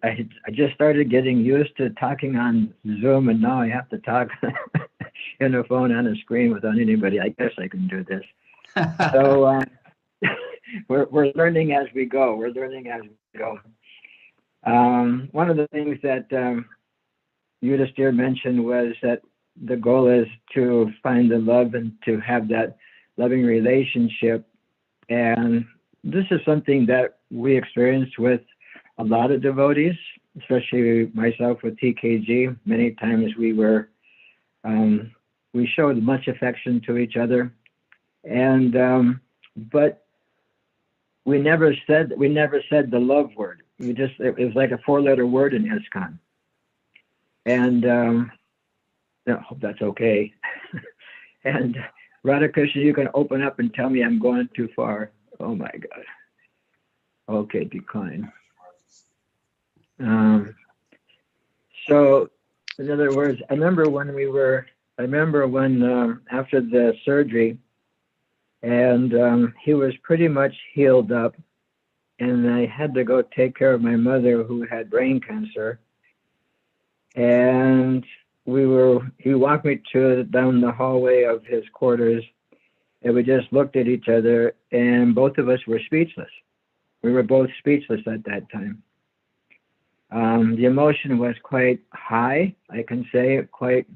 just started getting used to talking on Zoom, and now I have to talk in a phone on a screen without anybody. I guess I can do this. So we're learning as we go. One of the things that Yudhishthira mentioned was that the goal is to find the love and to have that loving relationship. And this is something that we experienced with a lot of devotees, especially myself with TKG. Many times we showed much affection to each other, and but we never said the love word. It was like a 4-letter word in ISKCON, and I hope that's okay. And Radhakrishna, you can open up and tell me I'm going too far. Oh my God. Okay, decline. So, in other words, I remember when after the surgery, and he was pretty much healed up, and I had to go take care of my mother who had brain cancer. And he walked me down the hallway of his quarters, and we just looked at each other, and both of us were speechless. We were both speechless at that time. The emotion was quite high, I can say, quite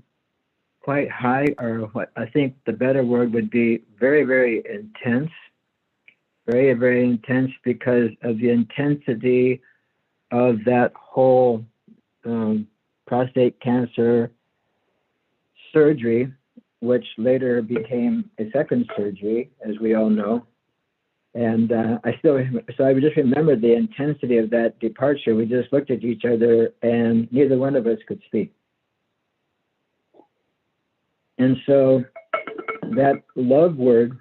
high, or what I think the better word would be very, very intense. Very, very intense because of the intensity of that whole prostate cancer surgery, which later became a second surgery, as we all know. And I just remember the intensity of that departure. We just looked at each other and neither one of us could speak. And so that love word,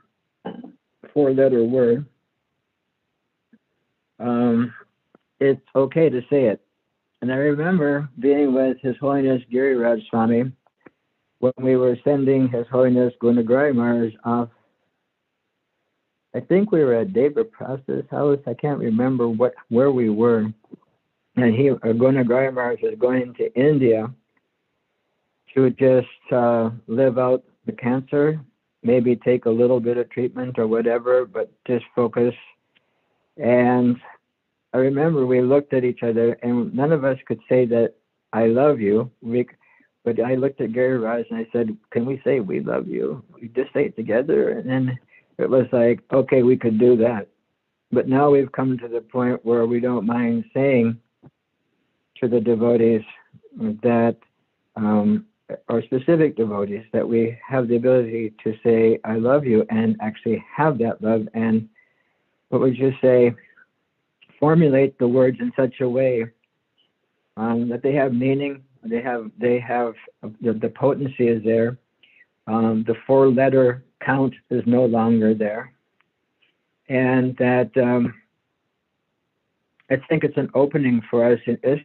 4-letter word, it's okay to say it. And I remember being with His Holiness Giriraj Swami when we were sending His Holiness Gurudev Maharaj off. I think we were at Deva Prasta's house. I can't remember where we were. And Gurudev Maharaj was going to India to just live out the cancer, maybe take a little bit of treatment or whatever, but just focus. And I remember we looked at each other, and none of us could say that I love you. But I looked at Gary Raj and I said, "Can we say we love you? We just say it together." And then it was like, okay, we could do that. But now we've come to the point where we don't mind saying to the devotees that, or specific devotees, that we have the ability to say, "I love you," and actually have that love. And what would you say? Formulate the words in such a way that they have meaning. They have the potency is there. The 4-letter count is no longer there, and that I think it's an opening for us in this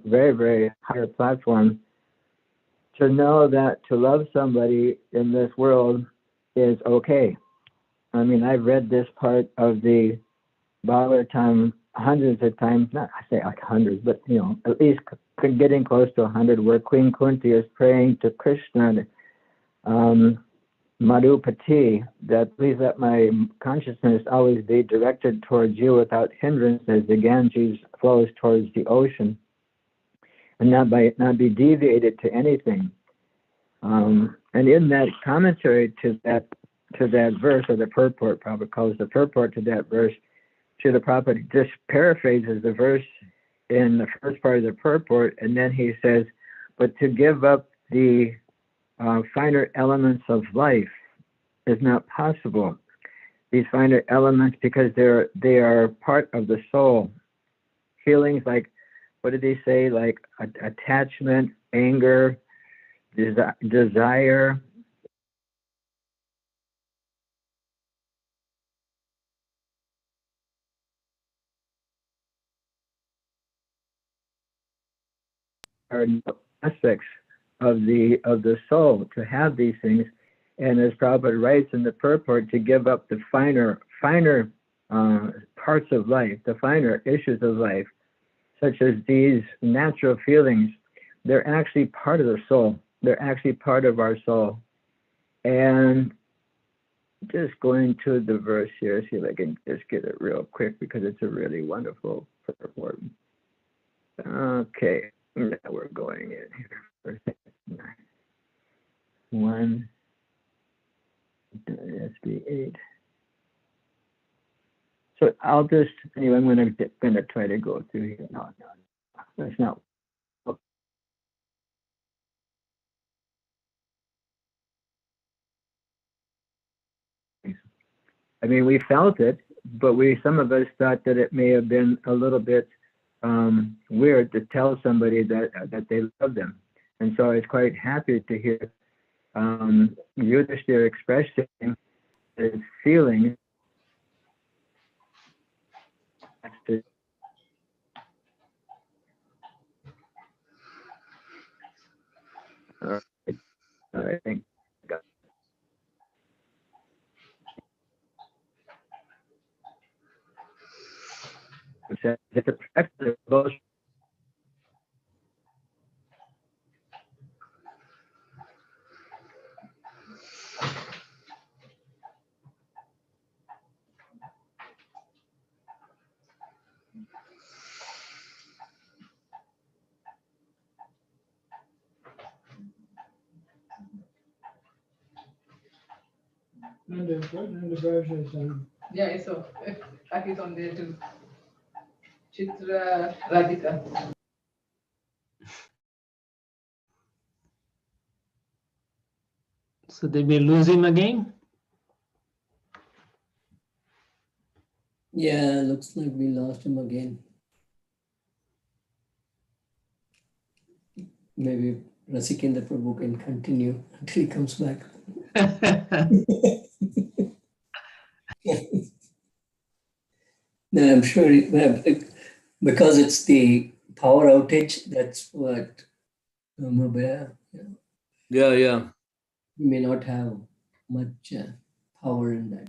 very, very higher platform to know that to love somebody in this world is okay. I mean, I've read this part of the Bhagavatam hundreds of times, not I say like hundreds, but at least getting close to 100, where Queen Kunti is praying to Krishna, Madhupati, that please let my consciousness always be directed towards you without hindrance, as the Ganges flows towards the ocean, and not be deviated to anything. And in that commentary to that verse, or the purport, Prabhupada calls the purport to that verse, to the Prabhupada just paraphrases the verse in the first part of the purport, and then he says, "But to give up the finer elements of life is not possible. These finer elements, because they are part of the soul. Feelings like, what did he say? Like attachment, anger, desire." Are aspects of the soul to have these things, and as Prabhupada writes in the purport, to give up the finer parts of life, the finer issues of life, such as these natural feelings. They're actually part of the soul. They're actually part of our soul. And just going to the verse here, see if I can just get it real quick, because it's a really wonderful purport. Okay. Now we're going in here. 1, SB8. So I'll just, anyway, I'm gonna try to go through here. No, that's not. I mean, we felt it, but some of us thought that it may have been a little bit weird to tell somebody that they love them. And so I was quite happy to hear Yudhishthira expressing his feelings. All right, thank you. It's a practice of Yeah, I saw. That is on there too. Chitra Radhika. So did we lose him again? Yeah, looks like we lost him again. Maybe Rasikendra Prabhu can continue until he comes back. No, I'm sure because it's the power outage, that's what. Yeah. You may not have much power in that.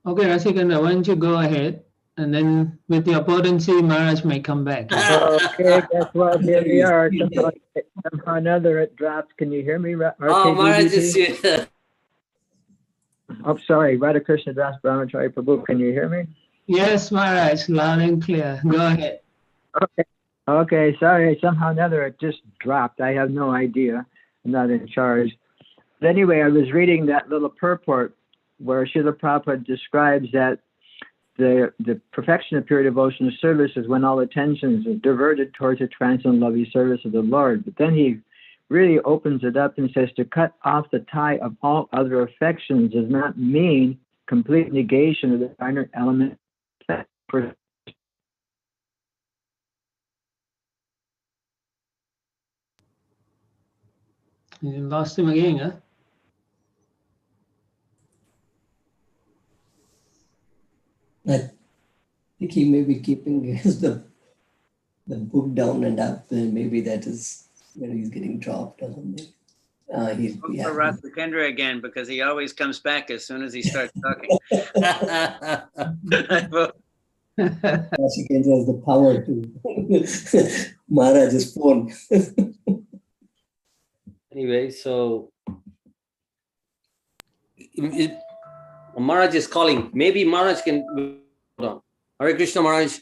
Okay, Rasikandra, why don't you go ahead, and then with your potency, Maharaj may come back. Okay, guess what? Here we are. Somehow or another it dropped. Can you hear me? Oh, Maharaj is here. Oh, sorry. Radha Krishna Das Brahmachari Prabhu. Can you hear me? Yes, Maharaj, loud and clear. Go ahead. Okay, sorry. Somehow or another it just dropped. I have no idea. I'm not in charge. But anyway, I was reading that little purport where Srila Prabhupada describes that the perfection of pure devotional service is when all attention is diverted towards the transcendental loving service of the Lord. But then he really opens it up and says to cut off the tie of all other affections does not mean complete negation of the finer element. You lost him again, huh? I think he may be keeping the book down and up, and maybe that is where he's getting dropped or something. Look for Rasikendra again, because he always comes back as soon as he starts talking. Rasikendra has the power to Maharaj's phone. Anyway, so Maharaj is calling. Maybe Maharaj can. Hold on. Hare Krishna, Maharaj.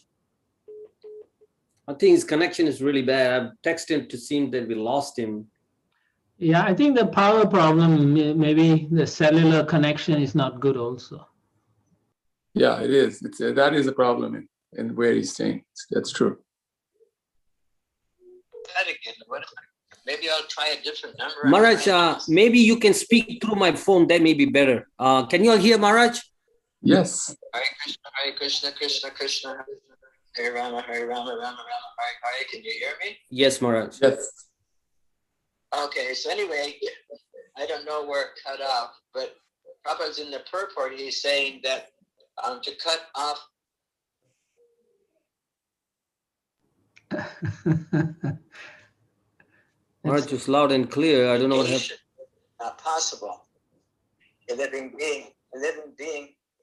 I think his connection is really bad. I've texted him to see that we lost him. Yeah, I think the power problem, maybe the cellular connection is not good also. Yeah, it is. That is a problem in where he's staying. That's true. That again. Maybe I'll try a different number. Maharaj, maybe you can speak through my phone. That may be better. Can you all hear Maharaj? Yes. Hare Krishna, Krishna Krishna, Hare Rama, Hare Rama, Rama Rama, Hare Hare. Can you hear me? Yes, Maharaj. Yes. Okay, so anyway, I don't know where it cut off, but Prabhupada's in the purport, he's saying that to cut off. Maharaj is loud and clear. I don't know what happened. Not possible. A living being,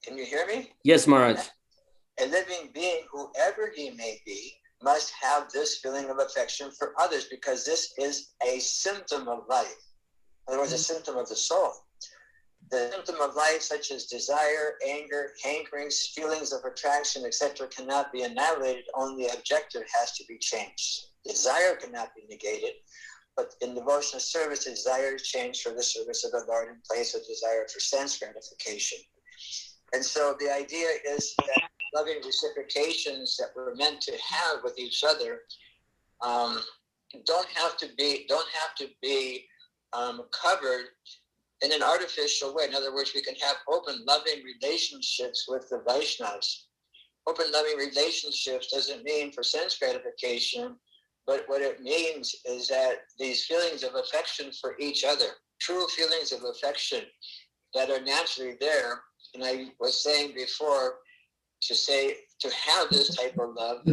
can you hear me? Yes, Maharaj. A living being, whoever he may be, must have this feeling of affection for others, because this is a symptom of life. In other words, a symptom of the soul. The symptom of life, such as desire, anger, hankerings, feelings of attraction, etc., cannot be annihilated. Only the objective has to be changed. Desire cannot be negated. But in devotional service, the desire is changed for the service of the Lord in place of desire for sense gratification. And so the idea is that loving reciprocations that we're meant to have with each other don't have to be covered in an artificial way. In other words, we can have open, loving relationships with the Vaishnavas. Open, loving relationships doesn't mean for sense gratification, but what it means is that these feelings of affection for each other, true feelings of affection that are naturally there. And I was saying before, to have this type of love,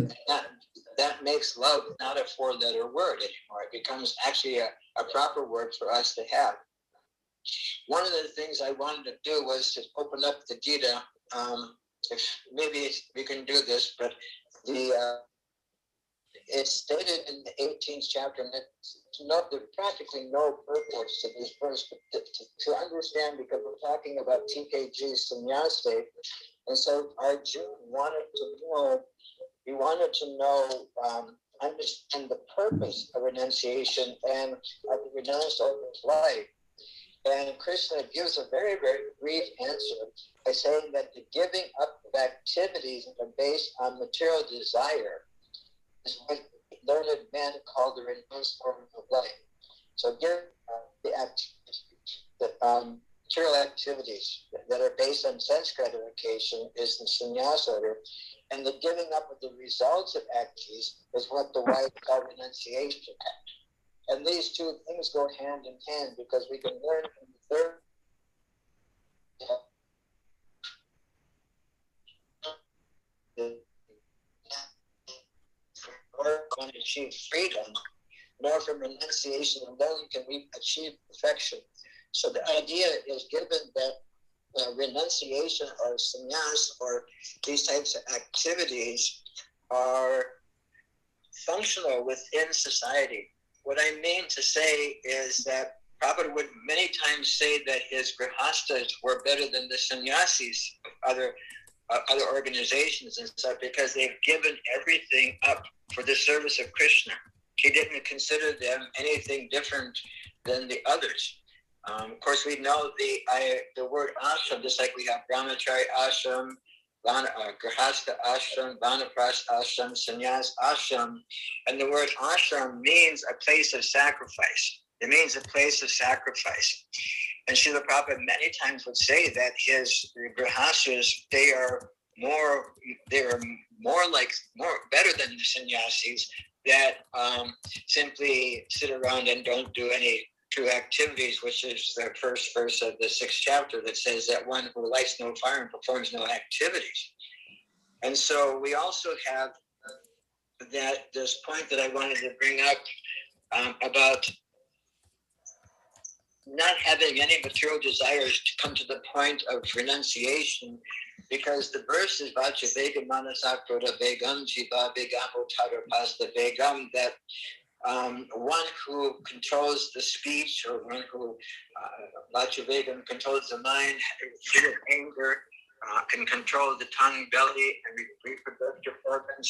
that makes love not a four-letter word anymore. It becomes actually a proper word for us to have. One of the things I wanted to do was to open up the Gita. If maybe we can do this, but it's stated in the 18th chapter, and there's practically no purpose to this verse, but to understand, because we're talking about TKG Sannyasa, and so Arjuna wanted to know, understand the purpose of renunciation and of the renounced over life. And Krishna gives a very, very brief answer by saying that the giving up of activities that are based on material desire is what learned men call the renounced form of life. So give material activities that are based on sense gratification is the sannyasa order, and the giving up of the results of activities is what the wise call renunciation. And these two things go hand in hand, because we can learn from the third. Or can achieve freedom, nor from renunciation alone can we achieve perfection. So the idea is, given that renunciation or sannyas or these types of activities are functional within society. What I mean to say is that Prabhupada would many times say that his grihastas were better than the sannyasis of other organizations and stuff, because they've given everything up for the service of Krishna. He didn't consider them anything different than the others. Of course, we know the word ashram, just like we have brahmachari ashram, grihasta ashram, vanaprastha ashram, sannyas ashram, and the word ashram means a place of sacrifice. It means a place of sacrifice. And Srila Prabhupada many times would say that his grihastas, they are more better than the sannyasis that simply sit around and don't do any true activities, which is the first verse of the 6th chapter that says that one who lights no fire and performs no activities. And so we also have this point that I wanted to bring up about not having any material desires to come to the point of renunciation, because the verse is Vacha Vegam Manasakroda Vegam Jiva Vegam Uttara Vegam, that one who controls the speech, or one who Vacha Vegam controls the mind, full of anger, can control the tongue, belly, and reproductive organs.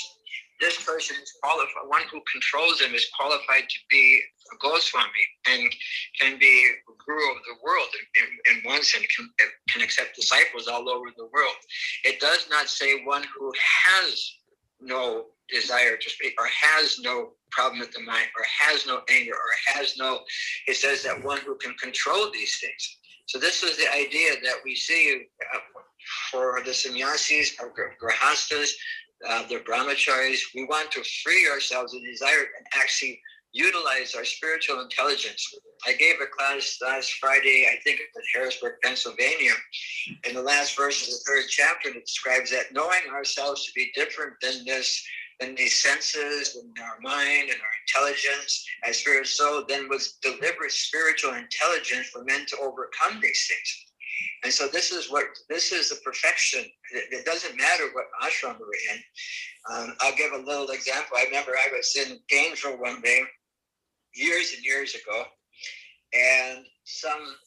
This person is qualified. One who controls them is qualified to be a Goswami and can be a guru of the world in one sense, can accept disciples all over the world. It does not say one who has no desire to speak, or has no problem with the mind, or has no anger, or has no, it says that one who can control these things. So this is the idea that we see for the sannyasis, or grihastas, the brahmacharis. We want to free ourselves of desire and actually utilize our spiritual intelligence. I gave a class last Friday, I think at Harrisburg, Pennsylvania, in the last verse of the 3rd chapter, and it describes that knowing ourselves to be different than these senses, and our mind and our intelligence as spirit soul, then with deliberate spiritual intelligence we're meant to overcome these things. And so this is the perfection. It doesn't matter what ashram we're in. I'll give a little example. I remember I was in Gainesville one day, years and years ago, and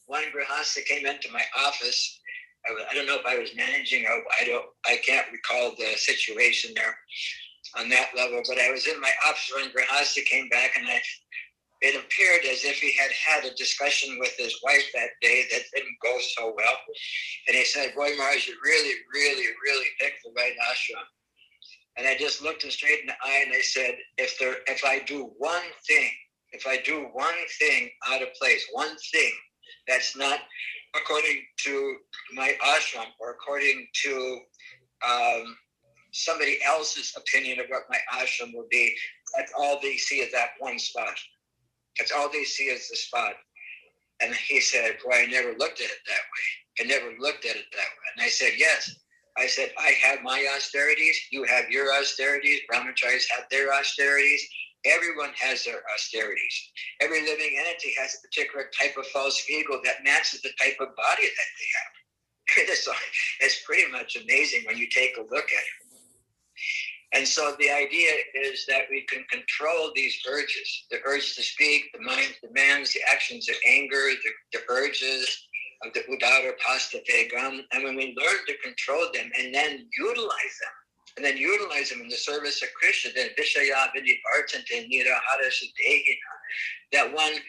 one grihasta came into my office. I don't know if I was managing, or I can't recall the situation there on that level, but I was in my office when grihasta came back, and it appeared as if he had had a discussion with his wife that day that didn't go so well. And he said, boy, Maharaj, you really, really, really picked the right ashram. And I just looked him straight in the eye and I said, if I do one thing out of place, one thing that's not according to my ashram or according to somebody else's opinion of what my ashram will be, that's all they see is that one spot. That's all they see is the spot. And he said, boy, I never looked at it that way. I never looked at it that way. And I said, yes. I said, I have my austerities. You have your austerities. Brahmacharis have their austerities. Everyone has their austerities. Every living entity has a particular type of false ego that matches the type of body that they have. It's pretty much amazing when you take a look at it. And so the idea is that we can control these urges, the urge to speak, the mind's demands, the actions of anger, the urges of the udara pasta vegam. And when we learn to control them and then utilize them, in the service of Krishna, then vishaya vinivartante nirahara sudehina, that one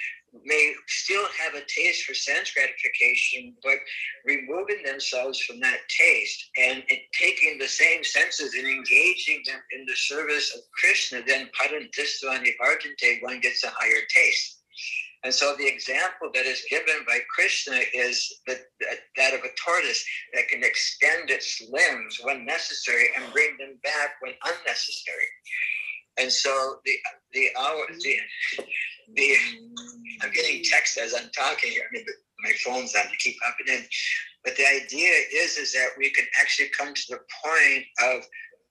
may still have a taste for sense gratification, but removing themselves from that taste and taking the same senses and engaging them in the service of Krishna, then parantisva nivartante, one gets a higher taste. And so the example that is given by Krishna is that of a tortoise that can extend its limbs when necessary and bring them back when unnecessary. And so I'm getting text as I'm talking here. I mean, my phone's on to keep up and in. But the idea is that we can actually come to the point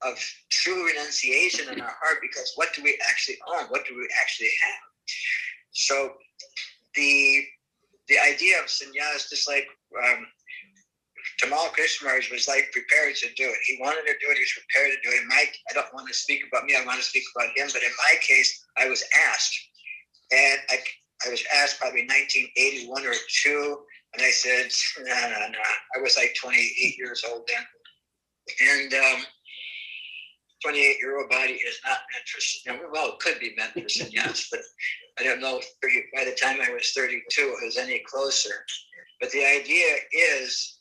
of true renunciation in our heart, because what do we actually own? What do we actually have? So the idea of sannyas, just like Tamal Krishna Maharaj was like prepared to do it. He wanted to do it. He was prepared to do it. I don't want to speak about me. I want to speak about him. But in my case, I was asked. And I was asked probably 1981 or 2. And I said, no. I was like 28 years old then. And 28-year-old body is not meant for, well, it could be meant for sannyas, but I don't know if by the time I was 32, it was any closer. But the idea is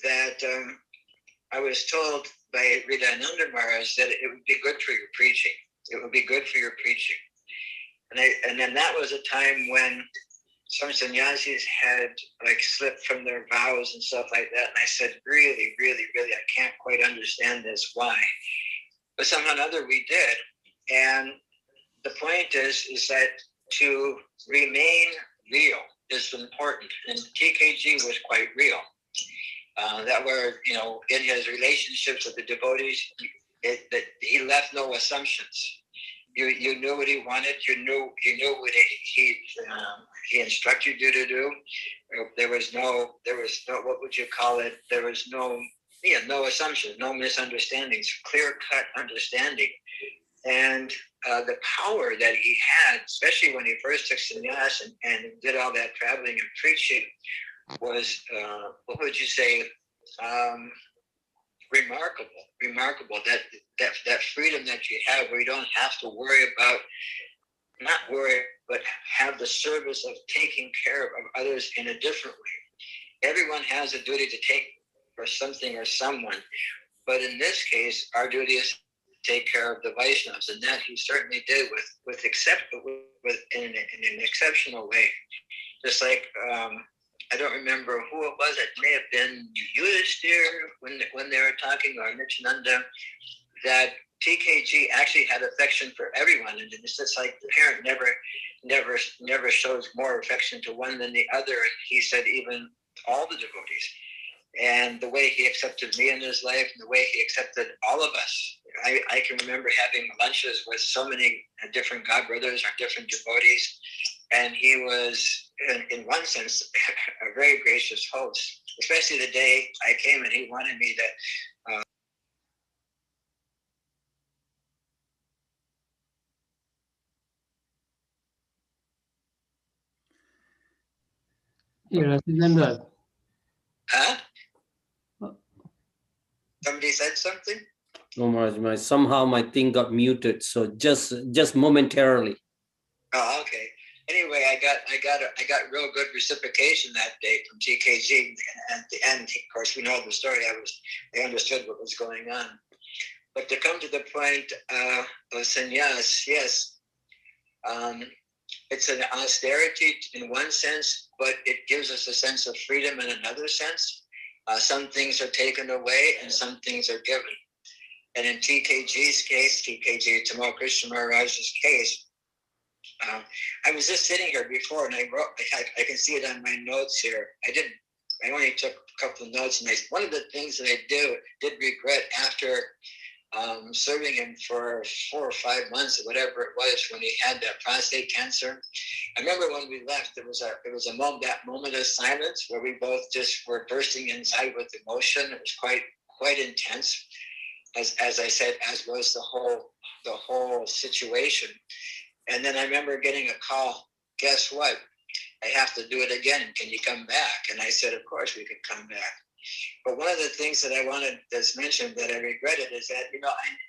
that I was told by Ridananda Maharaj that it would be good for your preaching. It would be good for your preaching. And then that was a time when some sannyasis had like slipped from their vows and stuff like that. And I said, really, really, really, I can't quite understand this. Why? But somehow or another we did. And the point is that to remain real is important. And TKG was quite real. That were, in his relationships with the devotees, that he left no assumptions. You knew what he wanted. You knew what he instructed you to do. There was no, what would you call it? There was no assumptions, no misunderstandings, clear-cut understanding. And the power that he had, especially when he first took sannyas and did all that traveling and preaching, was, what would you say, remarkable. That freedom that you have, where you don't have to worry about, not worry, but have the service of taking care of others in a different way. Everyone has a duty to take for something or someone, but in this case, our duty is to take care of the Vaishnavas, and that he certainly did in an exceptional way. Just like I don't remember who it was. It may have been Yudhishthir when they were talking, or Nityananda, that TKG actually had affection for everyone, and it's just like the parent never shows more affection to one than the other. And he said even all the devotees, and the way he accepted me in his life, and the way he accepted all of us. I can remember having lunches with so many different God brothers or different devotees, and he was, in one sense, a very gracious host, especially the day I came and he wanted me to Remember. Huh? Somebody said something? No, Maharaj, somehow my thing got muted, so just momentarily. Oh, okay. anyway, I got real good reciprocation that day from TKG. And at the end, of course, we know the story. They understood what was going on. But to come to the point of sannyas, yes, it's an austerity in one sense, but it gives us a sense of freedom in another sense. Some things are taken away and some things are given. And in TKG's case, TKG Tamal Krishna Maharaj's case, I was just sitting here before and I wrote, I can see it on my notes here. I only took a couple of notes, and one of the things that I did regret after serving him for 4 or 5 months or whatever it was when he had that prostate cancer. I remember when we left, there was a moment, that moment of silence where we both just were bursting inside with emotion. It was quite intense, as I said, as was the whole situation. And then I remember getting a call. Guess what? I have to do it again. Can you come back? And I said, of course we can come back. But one of the things that I wanted that's mentioned that I regretted is that,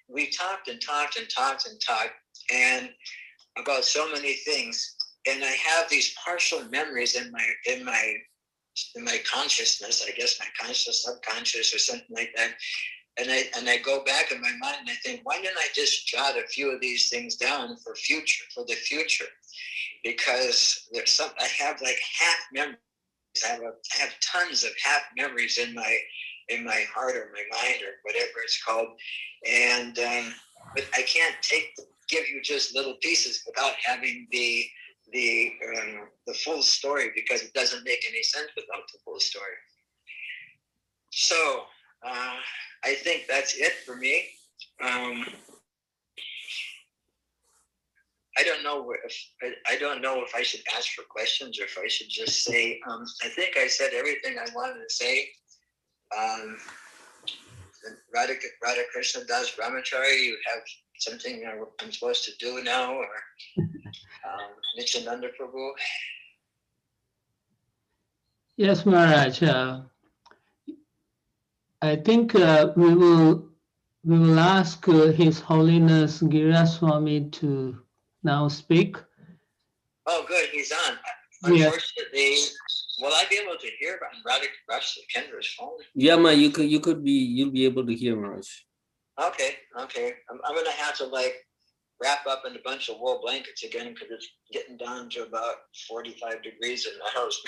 we talked and talked and talked and talked and about so many things. And I have these partial memories in my consciousness, I guess my conscious, subconscious or something like that. And I go back in my mind and I think, why didn't I just jot a few of these things down for the future? Because I have like half memories. I have tons of half memories in my heart or my mind or whatever it's called, and but I can't give you just little pieces without having the full story, because it doesn't make any sense without the full story. So I think that's it for me. I don't know if I should ask for questions or if I should just say, I think I said everything I wanted to say. Radha Krishna Das Brahmachari, you have something I'm supposed to do now, or Nityananda Prabhu? Yes, Maharaj. I think we will ask His Holiness Giriraj Swami to now speak. Oh, good, he's on. Yeah. Unfortunately, will I be able to hear on Radha Kendra's phone? Yeah, ma, you'll be able to hear Maharaj. Okay. I'm gonna have to wrap up in a bunch of wool blankets again, because it's getting down to about 45 degrees in the house.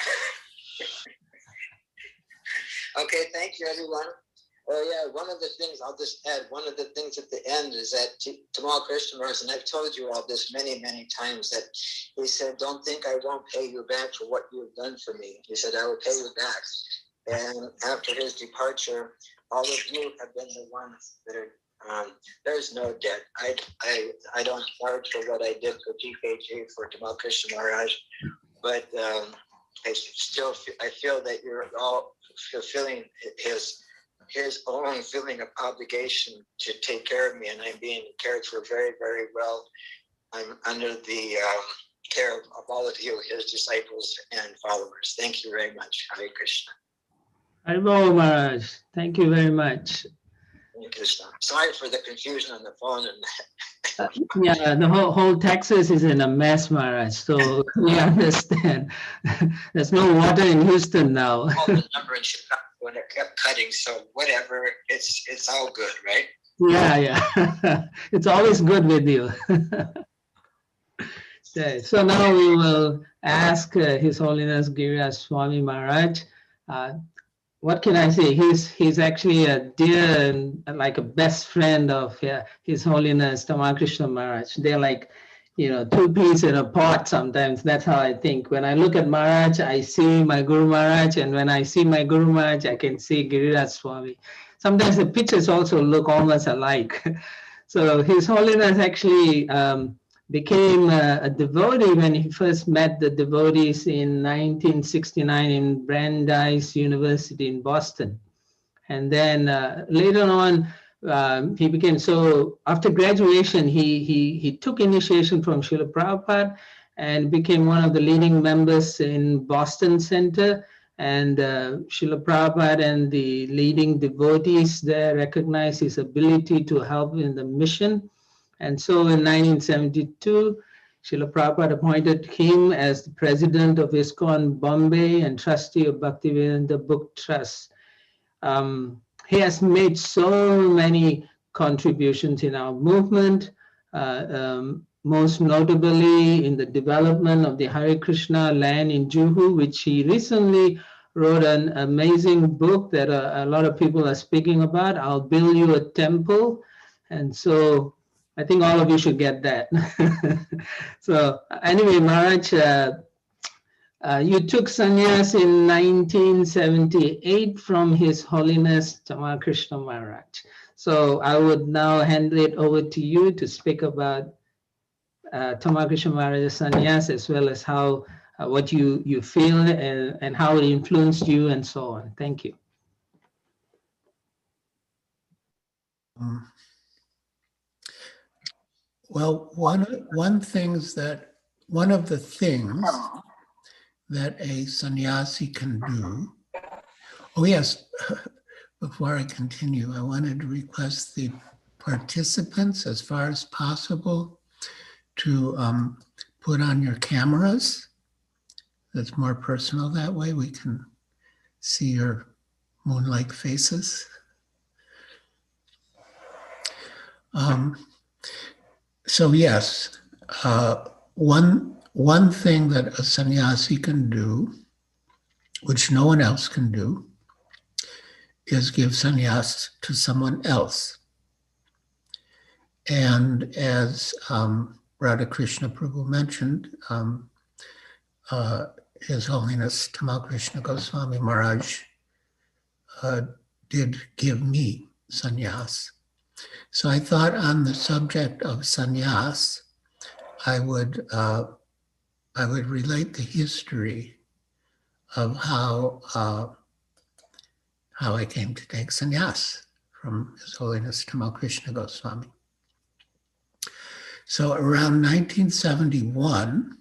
Okay, thank you, everyone. Oh yeah, one of the things, I'll just add, one of the things at the end is that Tamal Krishna Maharaj, and I've told you all this many, many times, that he said, don't think I won't pay you back for what you've done for me. He said, I will pay you back. And after his departure, all of you have been the ones that are, there's no debt. I don't charge for what I did for TKG, for Tamal Krishna Maharaj, but I feel that you're all fulfilling his own feeling of obligation to take care of me, and I'm being cared for very, very well. I'm under the care of all of you, his disciples and followers. Thank you very much. Hare Krishna. Haribol Maharaj, thank you very much. Hare Krishna. Sorry for the confusion on the phone. Yeah, the whole Texas is in a mess, Maharaj. So we understand. There's no water in Houston now. All the number in Chicago, and it kept cutting. So whatever, it's all good, right? Yeah. It's always good with you. Okay, so now we will ask His Holiness Giriraj Swami Maharaj. What can I say? He's actually a dear and like a best friend of His Holiness Tamal Krishna Maharaj. They're like, two peas in a pot sometimes. That's how I think. When I look at Maharaj, I see my Guru Maharaj, and when I see my Guru Maharaj, I can see Giriraj Swami. Sometimes the pictures also look almost alike. So His Holiness actually became a devotee when he first met the devotees in 1969 in Brandeis University in Boston. And then later on, he became, so after graduation, he took initiation from Srila Prabhupada and became one of the leading members in Boston Center. And Srila Prabhupada and the leading devotees there recognized his ability to help in the mission. And so in 1972, Srila Prabhupada appointed him as the president of ISKCON Bombay and trustee of Bhaktivedanta Book Trust. He has made so many contributions in our movement, most notably in the development of the Hare Krishna land in Juhu, which he recently wrote an amazing book that a lot of people are speaking about. I'll build you a temple. And so I think all of you should get that. So anyway, Maharaj, you took sannyas in 1978 from His Holiness Tamal Krishna Maharaj. So I would now hand it over to you to speak about Tamal Krishna Maharaj's sannyas, as well as how what you feel and how it influenced you and so on. Thank you. Well, one of the things that a sannyasi can do. Oh yes, before I continue, I wanted to request the participants, as far as possible, to put on your cameras. That's more personal that way. We can see your moon-like faces. So yes, one thing that a sannyasi can do, which no one else can do, is give sannyas to someone else. And as Radhakrishna Prabhu mentioned, His Holiness Tamal Krishna Goswami Maharaj did give me sannyas. So I thought on the subject of sannyas, I would relate the history of how I came to take sannyas from His Holiness Tamal Krishna Goswami. So around 1971,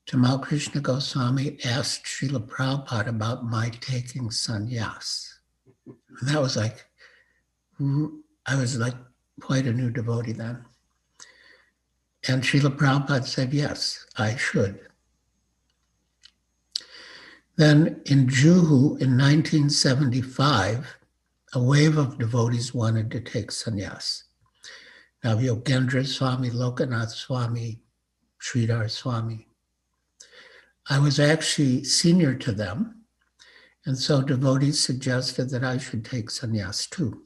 Tamal Krishna Goswami asked Srila Prabhupada about my taking sannyas. And that was like, I was like quite a new devotee then. And Srila Prabhupada said, yes, I should. Then in Juhu in 1975, a wave of devotees wanted to take sannyas. Now Yogendra Swami, Lokanath Swami, Sridhar Swami. I was actually senior to them, and so devotees suggested that I should take sannyas too.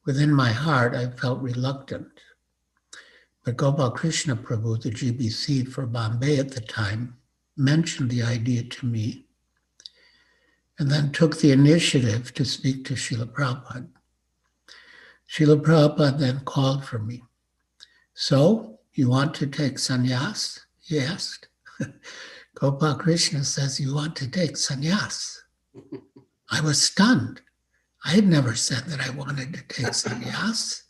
Within my heart, I felt reluctant. But Gopal Krishna Prabhu, the GBC for Bombay at the time, mentioned the idea to me and then took the initiative to speak to Srila Prabhupada. Srila Prabhupada then called for me. So, you want to take sannyas? He asked. Gopal Krishna says, you want to take sannyas? I was stunned. I had never said that I wanted to take sannyas.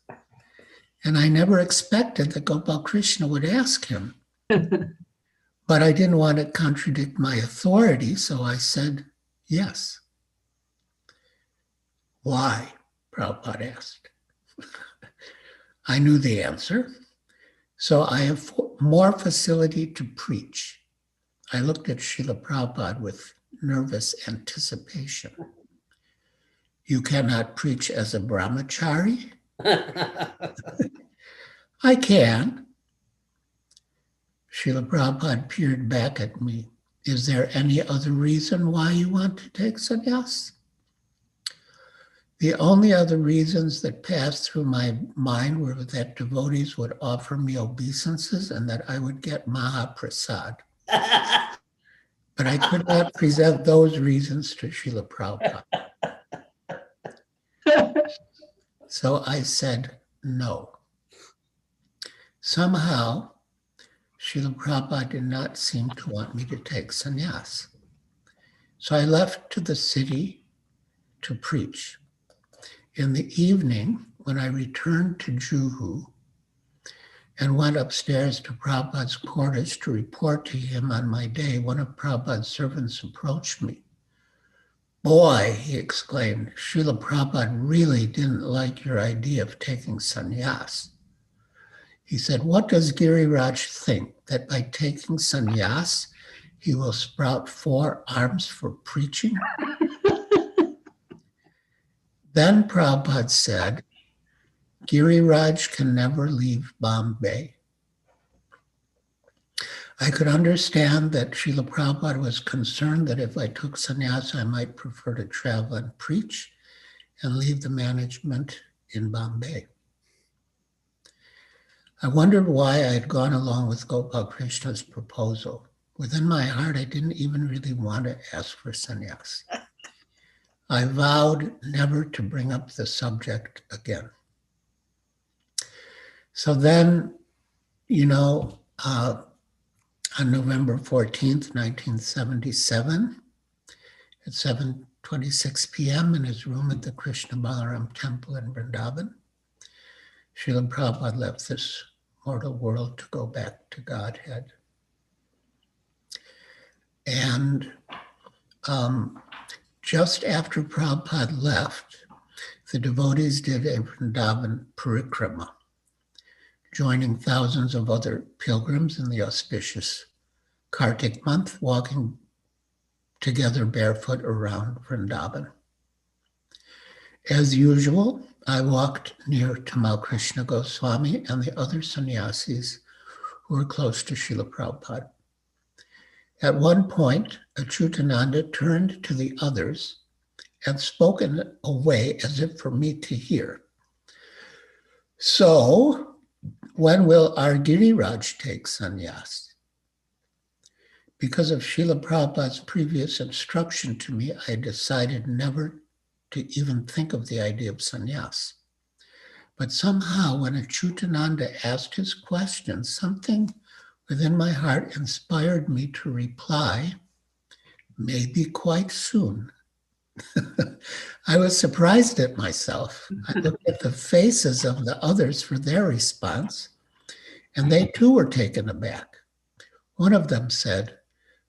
And I never expected that Gopal Krishna would ask him. But I didn't want to contradict my authority, so I said, yes. Why? Prabhupada asked. I knew the answer. So I have more facility to preach. I looked at Srila Prabhupada with nervous anticipation. You cannot preach as a brahmachari? I can. Srila Prabhupada peered back at me. Is there any other reason why you want to take sannyas? The only other reasons that passed through my mind were that devotees would offer me obeisances and that I would get Mahaprasad. But I could not present those reasons to Srila Prabhupada. So I said no. Somehow, Srila Prabhupada did not seem to want me to take sannyas. So I left to the city to preach. In the evening, when I returned to Juhu and went upstairs to Prabhupada's quarters to report to him on my day, one of Prabhupada's servants approached me. Boy, he exclaimed, Srila Prabhupada really didn't like your idea of taking sannyas. He said, what does Giriraj think? That by taking sannyas, he will sprout 4 arms for preaching? Then Prabhupada said, Giriraj can never leave Bombay. I could understand that Srila Prabhupada was concerned that if I took sannyas, I might prefer to travel and preach and leave the management in Bombay. I wondered why I had gone along with Gopal Krishna's proposal. Within my heart, I didn't even really want to ask for sannyas. I vowed never to bring up the subject again. So then, on November 14th, 1977, at 7:26 p.m. in his room at the Krishna Balaram Temple in Vrindavan, Srila Prabhupada left this mortal world to go back to Godhead. And just after Prabhupada left, the devotees did a Vrindavan parikrama, joining thousands of other pilgrims in the auspicious Kartik month, walking together barefoot around Vrindavan. As usual, I walked near Tamal Krishna Goswami and the other sannyasis who were close to Srila Prabhupada. At one point, Achyutananda turned to the others and spoke in a way as if for me to hear. So, when will our Giriraj take sannyas? Because of Srila Prabhupada's previous instruction to me, I decided never to even think of the idea of sannyas. But somehow, when Achyutananda asked his question, something within my heart inspired me to reply, maybe quite soon. I was surprised at myself. I looked at the faces of the others for their response, and they too were taken aback. One of them said,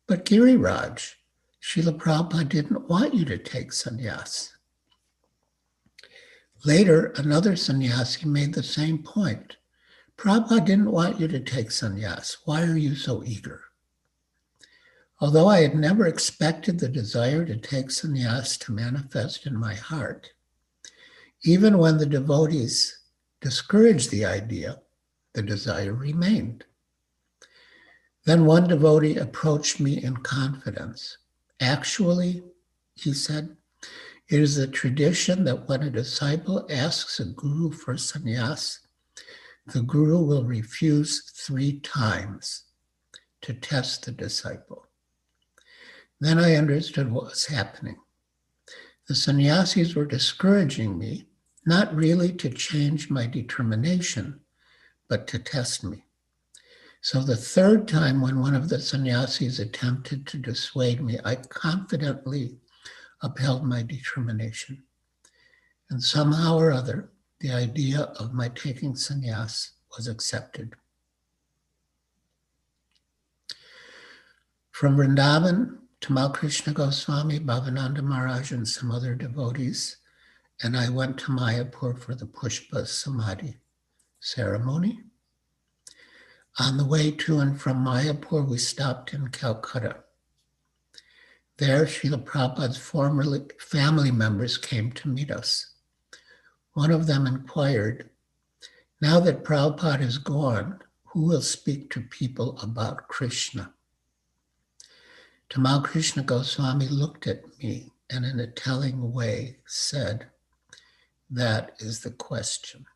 but Giriraj, Srila Prabhupada didn't want you to take sannyas. Later, another sannyasi made the same point. Prabhupada didn't want you to take sannyas. Why are you so eager? Although I had never expected the desire to take sannyas to manifest in my heart, even when the devotees discouraged the idea, the desire remained. Then one devotee approached me in confidence. Actually, he said, it is a tradition that when a disciple asks a guru for sannyas, the guru will refuse 3 times to test the disciple. Then I understood what was happening. The sannyasis were discouraging me, not really to change my determination, but to test me. So the 3rd time when one of the sannyasis attempted to dissuade me, I confidently upheld my determination. And somehow or other, the idea of my taking sannyas was accepted. From Vrindavan, Tamal Krishna Goswami, Bhavananda Maharaj, and some other devotees, and I went to Mayapur for the Pushpa Samadhi ceremony. On the way to and from Mayapur, we stopped in Calcutta. There, Srila Prabhupada's former family members came to meet us. One of them inquired, now that Prabhupada is gone, who will speak to people about Krishna? Tamal Krishna Goswami looked at me and in a telling way said, that is the question.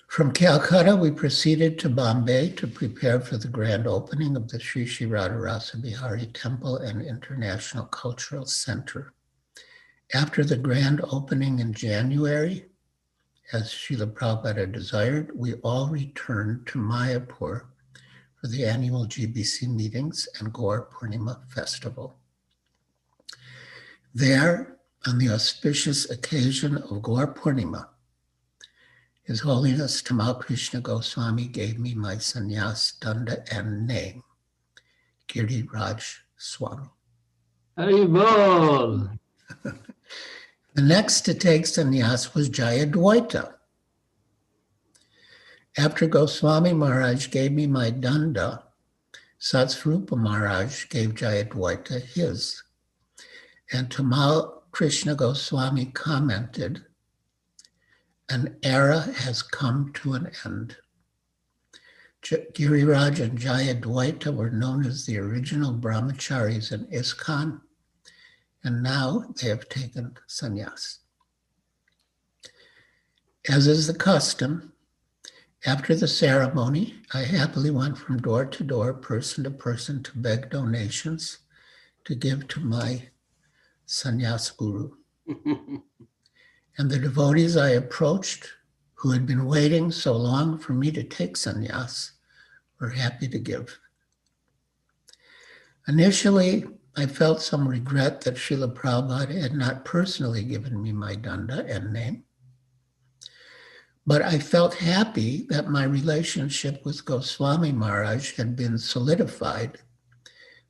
From Calcutta, we proceeded to Bombay to prepare for the grand opening of the Sri Sri Radharasa Bihari Temple and International Cultural Center. After the grand opening in January, as Srila Prabhupada desired, we all returned to Mayapur for the annual GBC meetings and Gaur Purnima festival. There, on the auspicious occasion of Gaur Purnima, His Holiness Tamal Krishna Goswami gave me my sannyas danda and name, Giriraj Swami. Haribol. The next to take sannyas was Jayadvaita. After Goswami Maharaj gave me my danda, Satsvarupa Maharaj gave Jayadvaita his. And Tamal Krishna Goswami commented, an era has come to an end. Giriraj and Jayadvaita were known as the original brahmacharis in ISKCON, and now they have taken sannyas. As is the custom, after the ceremony, I happily went from door to door, person to person, to beg donations to give to my sannyas guru. And the devotees I approached, who had been waiting so long for me to take sannyas, were happy to give. Initially, I felt some regret that Srila Prabhupada had not personally given me my danda and name. But I felt happy that my relationship with Goswami Maharaj had been solidified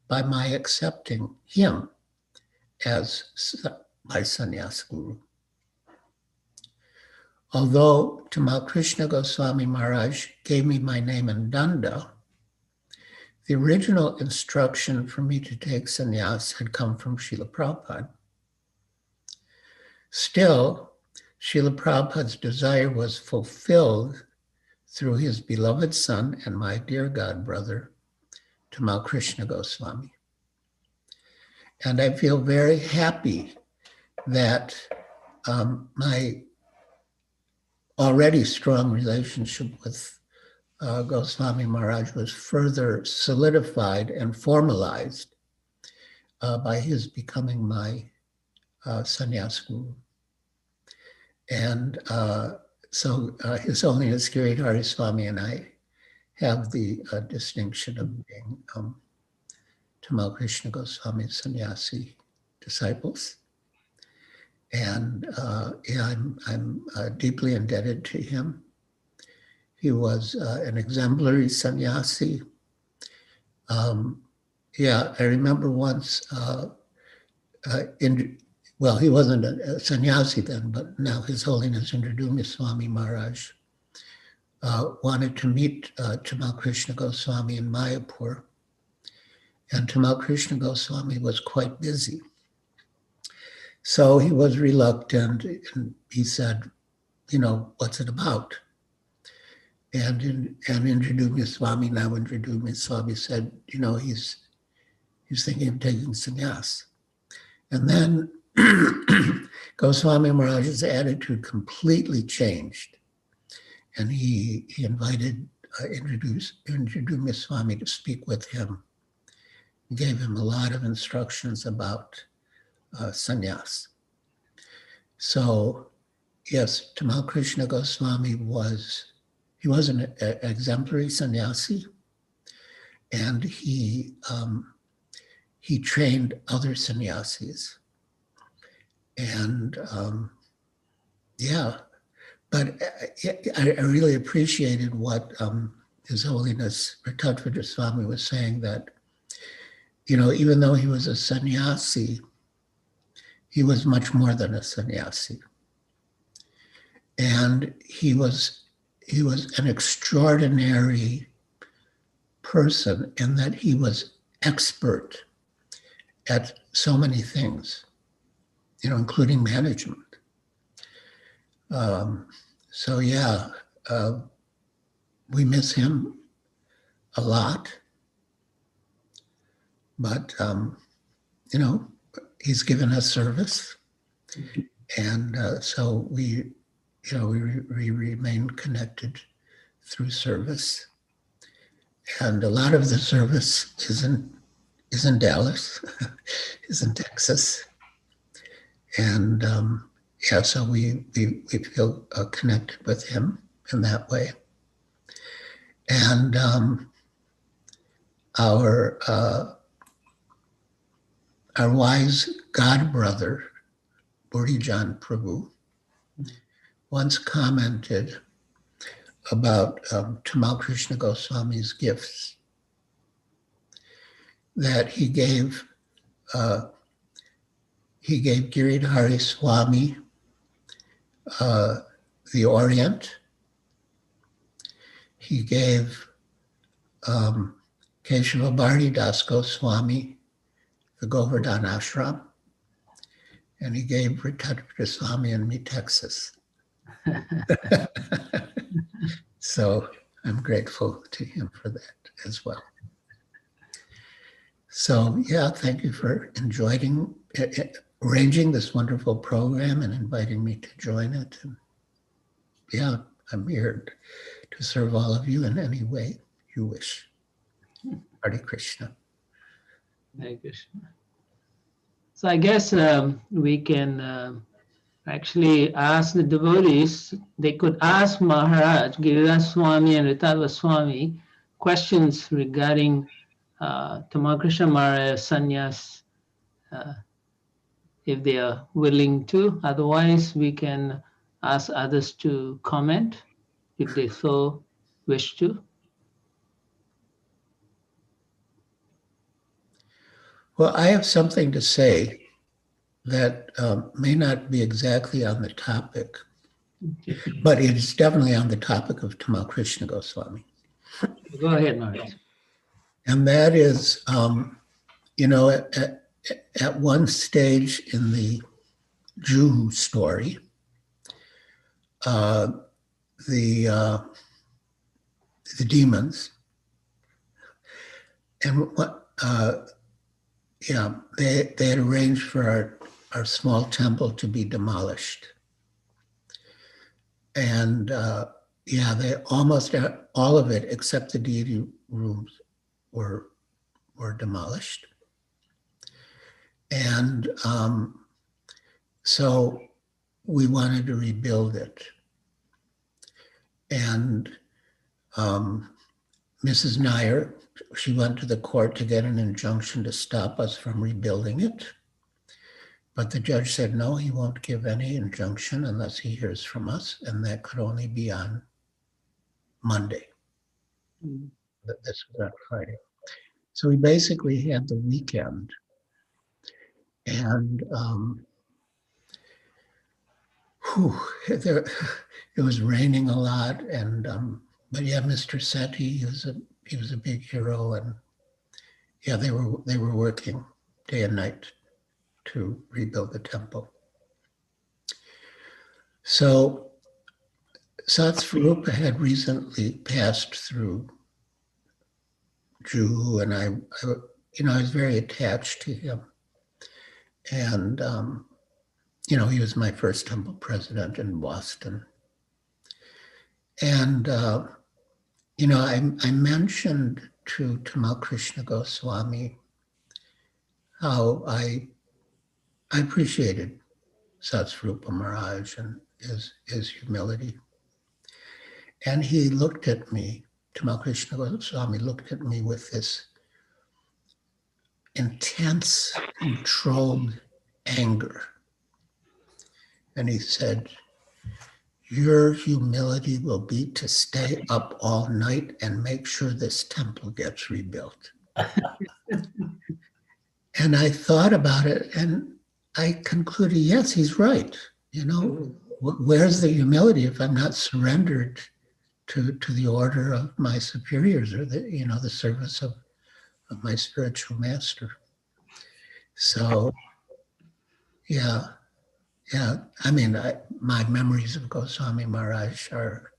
by my accepting him as my sannyas guru. Although Tamal Krishna Goswami Maharaj gave me my name and danda, the original instruction for me to take sannyas had come from Srila Prabhupada. Still, Srila Prabhupada's desire was fulfilled through his beloved son and my dear god brother, Tamal Krishna Goswami. And I feel very happy that my already strong relationship with Goswami Maharaj was further solidified and formalized by his becoming my sannyas guru. And so His Holiness Giridhari Swami and I have the distinction of being Tamal Krishna Goswami sannyasi disciples. And yeah, I'm deeply indebted to him. He was an exemplary sannyasi. Yeah, I remember once, well, he wasn't a sannyasi then, but now His Holiness Indradumya Swami Maharaj wanted to meet Tamal Krishna Goswami in Mayapur. And Tamal Krishna Goswami was quite busy. So he was reluctant, and he said, you know, what's it about? And Indradumya Swami, now Indradumya Swami, said, you know, he's thinking of taking sannyas. And then Goswami Maharaj's attitude completely changed. And he invited Indradumya Swami to speak with him. He gave him a lot of instructions about sannyas. So, yes, Tamal Krishna Goswami was an exemplary sannyasi, and he trained other sannyasis. And yeah, but I really appreciated what His Holiness Ratattvata Swami was saying, that, you know, even though he was a sannyasi, he was much more than a sannyasi. And he was an extraordinary person in that he was expert at so many things, you know, including management. So yeah, we miss him a lot, but you know, he's given us service, and so we remain connected through service. And a lot of the service is in Dallas, is in Texas. And yeah, so we feel connected with him in that way. And our wise god brother, Burijan Prabhu, once commented about Tamal Krishna Goswami's gifts, that he gave Giridhari Swami the Orient, he gave Keshava Bharti Das Goswami the Govardhan Ashram, and he gave Ritatpita Swami and me Texas. So I'm grateful to him for that as well. So yeah, thank you for arranging this wonderful program and inviting me to join it. And yeah, I'm here to serve all of you in any way you wish. Hare Krishna. Hare Krishna. So I guess we can actually ask the devotees, they could ask Maharaj, Giriraj Swami and Ritava Swami questions regarding Tamal Maharaj sannyas, if they are willing to. Otherwise, we can ask others to comment if they so wish to. Well, I have something to say that may not be exactly on the topic, but it is definitely on the topic of Tamal Krishna Goswami. Go ahead, Maharaj. And that is, you know, at one stage in the Juhu story, the demons, and yeah, they had arranged for our small temple to be demolished. And yeah, they almost all of it, except the deity rooms, were demolished. And so we wanted to rebuild it. And Mrs. Nair, she went to the court to get an injunction to stop us from rebuilding it. But the judge said, no, he won't give any injunction unless he hears from us. And that could only be on Monday. This was on Friday. So we basically had the weekend. And it was raining a lot. And but yeah, Mr. Sethi, he was a big hero. And yeah, they were working day and night to rebuild the temple. So Satsvarupa had recently passed through Juhu, and I was very attached to him. And, you know, he was my first temple president in Boston. And, you know, I mentioned to Tamal Krishna Goswami how I appreciated Satsvarupa Maharaj and his humility. And he looked at me, Tamal Krishna Goswami looked at me with this intense, controlled anger. And he said, your humility will be to stay up all night and make sure this temple gets rebuilt. And I thought about it and I concluded, yes, he's right. You know, where's the humility if I'm not surrendered to the order of my superiors or the service of my spiritual master? So, yeah. I mean, my memories of Goswami Maharaj are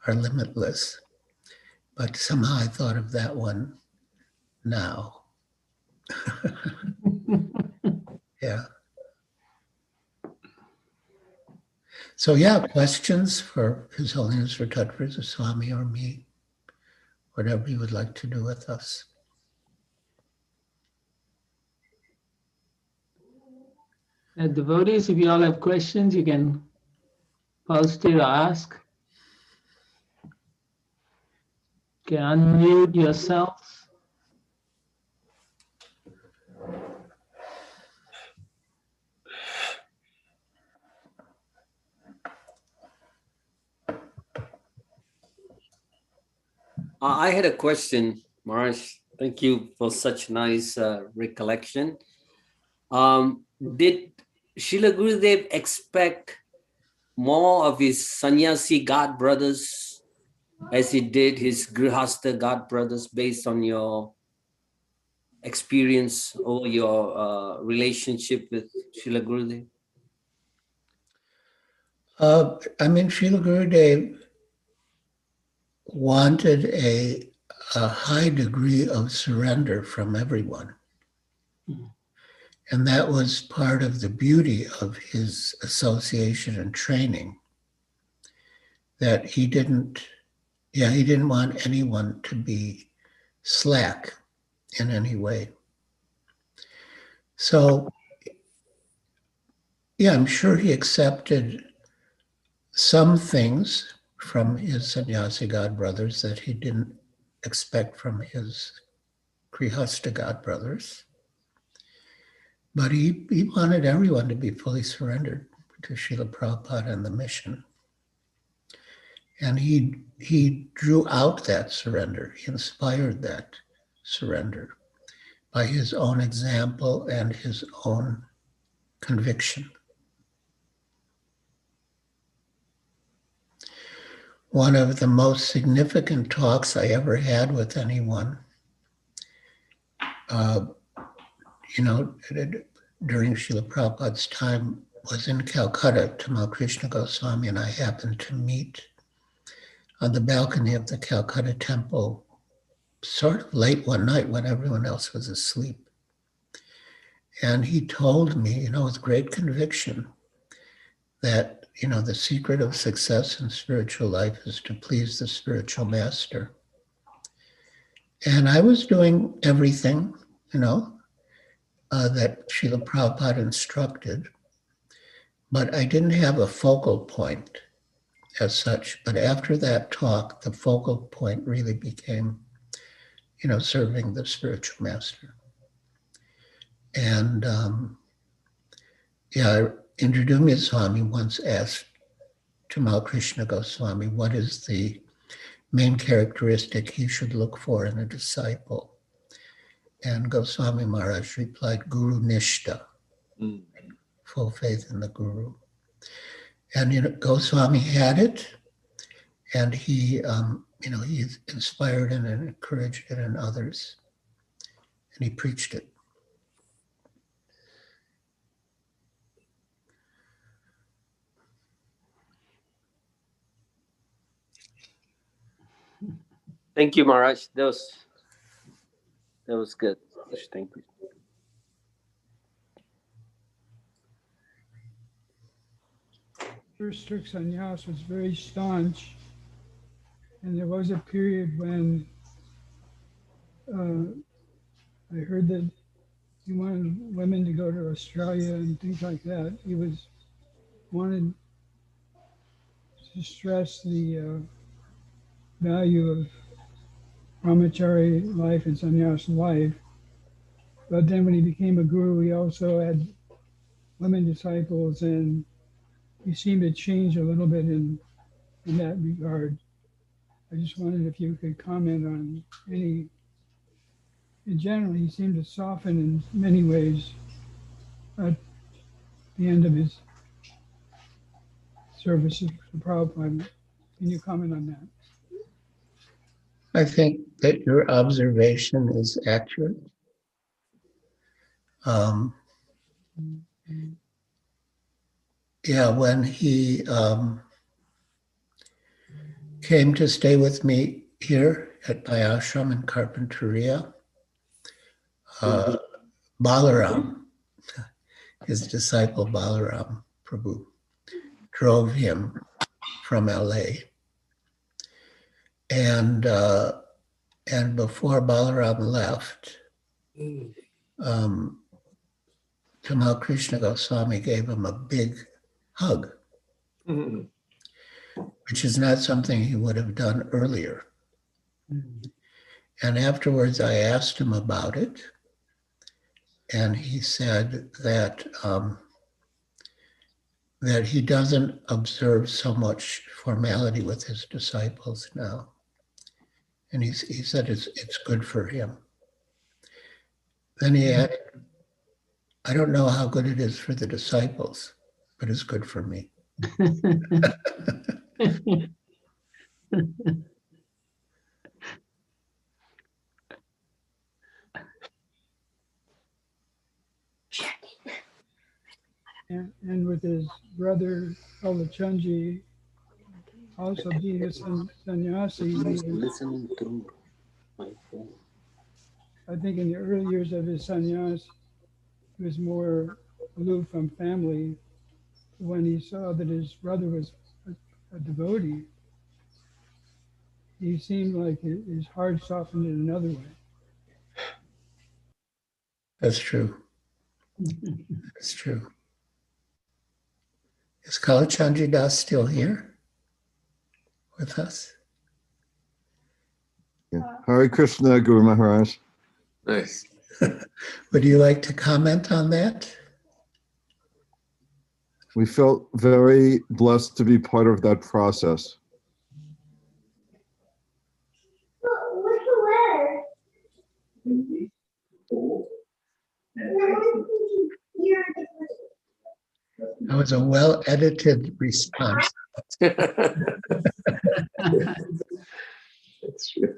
limitless, but somehow I thought of that one now. Yeah. So yeah, questions for His Holiness Ritatpita Swami or me, whatever you would like to do with us. Devotees, if you all have questions, you can post it or ask. You can unmute yourselves. I had a question, Maharaj. Thank you for such nice recollection. Did Srila Gurudev expect more of his sannyasi god brothers as he did his Grihastha God brothers based on your experience or your relationship with Srila Gurudev? I mean, Srila Gurudev wanted a high degree of surrender from everyone. And that was part of the beauty of his association and training, that he didn't want anyone to be slack in any way. So, yeah, I'm sure he accepted some things from his sannyasi god brothers that he didn't expect from his Grihastha god brothers. But he wanted everyone to be fully surrendered to Srila Prabhupada and the mission. And he drew out that surrender. He inspired that surrender by his own example and his own conviction. One of the most significant talks I ever had with anyone, during Srila Prabhupada's time was in Calcutta. Tamal Krishna Goswami and I happened to meet on the balcony of the Calcutta temple sort of late one night when everyone else was asleep. And he told me, with great conviction that, the secret of success in spiritual life is to please the spiritual master. And I was doing everything, that Srila Prabhupada instructed, but I didn't have a focal point as such. But after that talk, the focal point really became, serving the spiritual master. And Indradumya Swami once asked Tamal Krishna Goswami, what is the main characteristic he should look for in a disciple? And Goswami Maharaj replied, Guru Nishta, full faith in the Guru. And Goswami had it, and he he inspired it and encouraged it in others, and he preached it. Thank you, Maharaj. That was good. Thank you. First took sannyas was very staunch, and there was a period when I heard that he wanted women to go to Australia and things like that. He wanted to stress the value of brahmachari life and sannyas life. But then when he became a guru, he also had women disciples, and he seemed to change a little bit in that regard. I just wondered if you could comment on any. In general, he seemed to soften in many ways at the end of his services for Prabhupada. Can you comment on that? I think that your observation is accurate. When he came to stay with me here at my ashram in Carpinteria, Balaram, his disciple Balaram Prabhu, drove him from LA. And before Balaram left, Tamal Krishna Goswami gave him a big hug, which is not something he would have done earlier. And afterwards, I asked him about it, and he said that that he doesn't observe so much formality with his disciples now. And he said it's good for him. Then he added, I don't know how good it is for the disciples, but it's good for me. and with his brother Kalachunji also being a sannyasi, he was, Listening through my phone. I think in the early years of his sannyas, he was more aloof from family. When he saw that his brother was a devotee, he seemed like his heart softened in another way. That's true. That's true. Is Kalachandji Das still here with us? Yeah. Hare Krishna, Guru Maharaj. Nice. Would you like to comment on that? We felt very blessed to be part of that process. That was a well-edited response. That's true.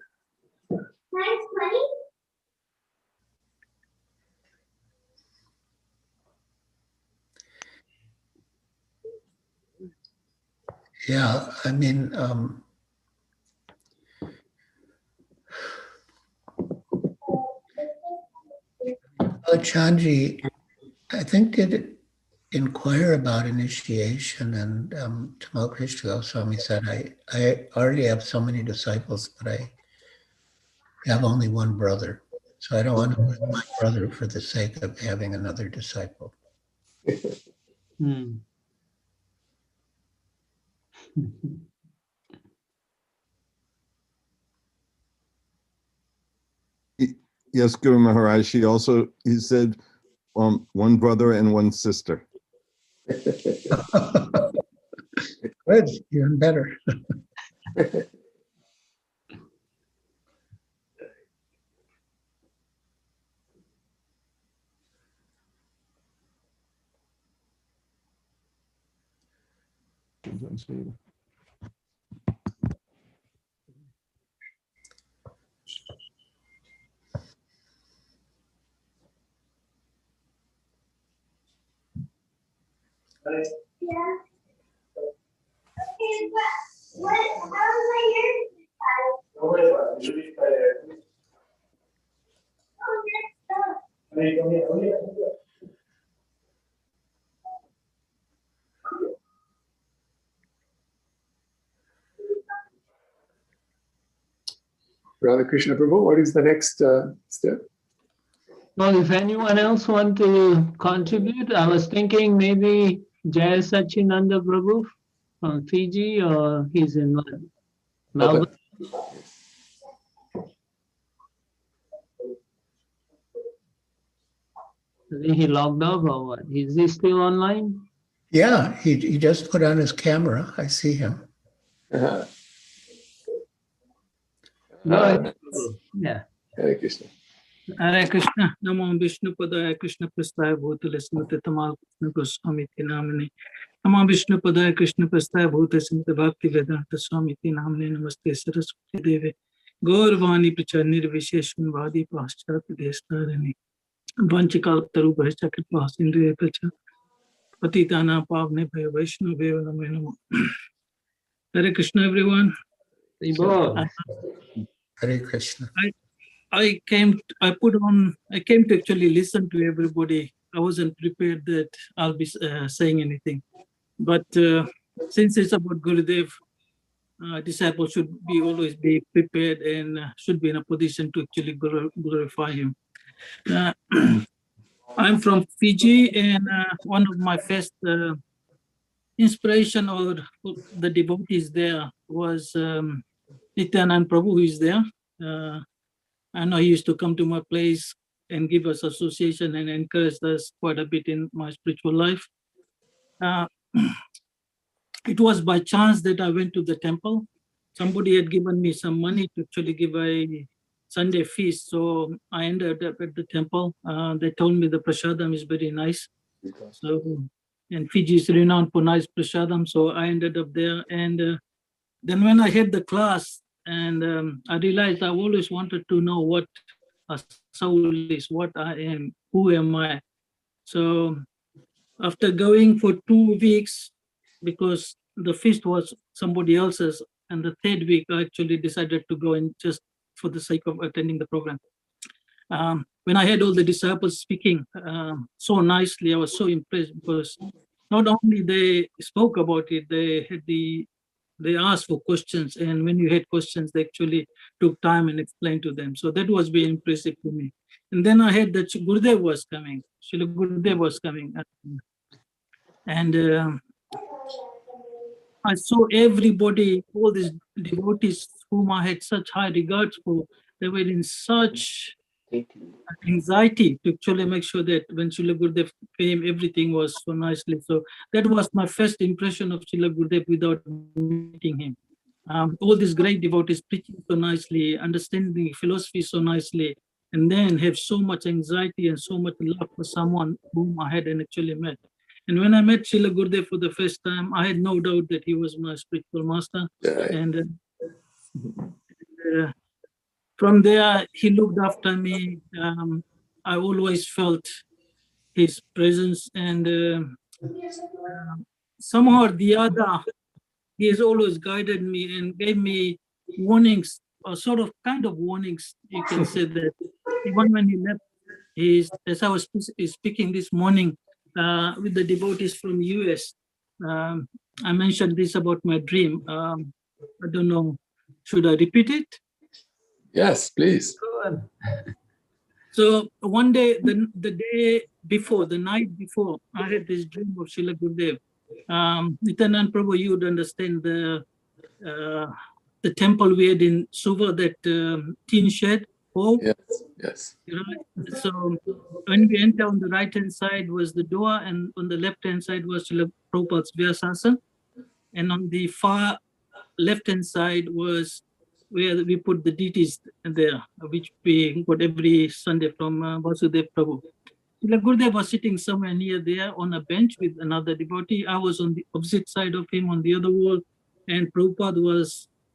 Yeah, I mean, Chanji, I think, did inquire about initiation, and Tamal Krishna Goswami said, I already have so many disciples, but I have only one brother. So I don't want to lose my brother for the sake of having another disciple. Hmm. Yes, Guru Maharaj. He said one brother and one sister. Good, even better. Radha Krishna Prabhu, what is the next step? Well, if anyone else want to contribute, I was thinking maybe Jaya Sachinanda Prabhu from Fiji, or he's in Melbourne. I think he logged off or what? Is he still online? Yeah, he just put on his camera. I see him. Go ahead. Yeah. Hare Krishna. Hare Krishna, Namo Vishnu Padaya Krishna Prastaya Bhutale Smriti Tamal Krishna Goswami Ti Namane. Namo Vishnu Padaya Krishna Prastaya Bhutale Smriti Bhakti Vedanta Swami Ti Namane. Namaste Saraswati Deve Gaurvani Pracharnir Visheshun Vadi Paschat Destarani Vanchikal Taru Bhaisha Kripa Sindhu Pacha Patitana Pavne Bhaya Vaishnu Veva Namo Namo. Hare Krishna, everyone. Hare Krishna. I came to actually listen to everybody. I wasn't prepared that I'll be saying anything. But since it's about Gurudev, disciples should always be prepared and should be in a position to actually glorify him. I'm from Fiji, and one of my first inspiration or the devotees there was Nityanand Prabhu, who is there. I know he used to come to my place and give us association and encouraged us quite a bit in my spiritual life. It was by chance that I went to the temple. Somebody had given me some money to actually give a Sunday feast. So I ended up at the temple. They told me the prasadam is very nice. So, and Fiji is renowned for nice prasadam. So I ended up there. And then when I had the class, and I realized I always wanted to know what a soul is, what I am, who am I. So after going for 2 weeks, because the feast was somebody else's, and the third week I actually decided to go in just for the sake of attending the program. When I had all the disciples speaking so nicely, I was so impressed, because not only they spoke about it, they asked for questions, and when you had questions, they actually took time and explained to them. So that was very impressive to me. And then I heard that Gurudev was coming. Srila Gurudev was coming, and I saw everybody, all these devotees whom I had such high regards for. They were in such anxiety to actually make sure that when Srila Gurudev came, everything was so nicely. So that was my first impression of Srila Gurudev without meeting him. All these great devotees preaching so nicely, understanding philosophy so nicely, and then have so much anxiety and so much love for someone whom I hadn't actually met. And when I met Srila Gurudev for the first time, I had no doubt that he was my spiritual master. And from there, he looked after me. I always felt his presence, and somehow or the other, he has always guided me and gave me warnings, or sort of kind of warnings, you can say that. Even when he left, as I was speaking this morning with the devotees from US, I mentioned this about my dream. I don't know, should I repeat it? Yes, please. So one day, the day before, the night before, I had this dream of Srila Gurudev. Nityanand Prabhu, you would understand the temple we had in Suva, that tin shed hall. Yes. So when we enter, on the right-hand side was the door, and on the left-hand side was Srila Prabhupada's Vyasasana. And on the far left-hand side was where we put the deities there, which we got every Sunday from Vasudev Prabhu. Srila Gurudev was sitting somewhere near there on a bench with another devotee. I was on the opposite side of him on the other wall, and Prabhupada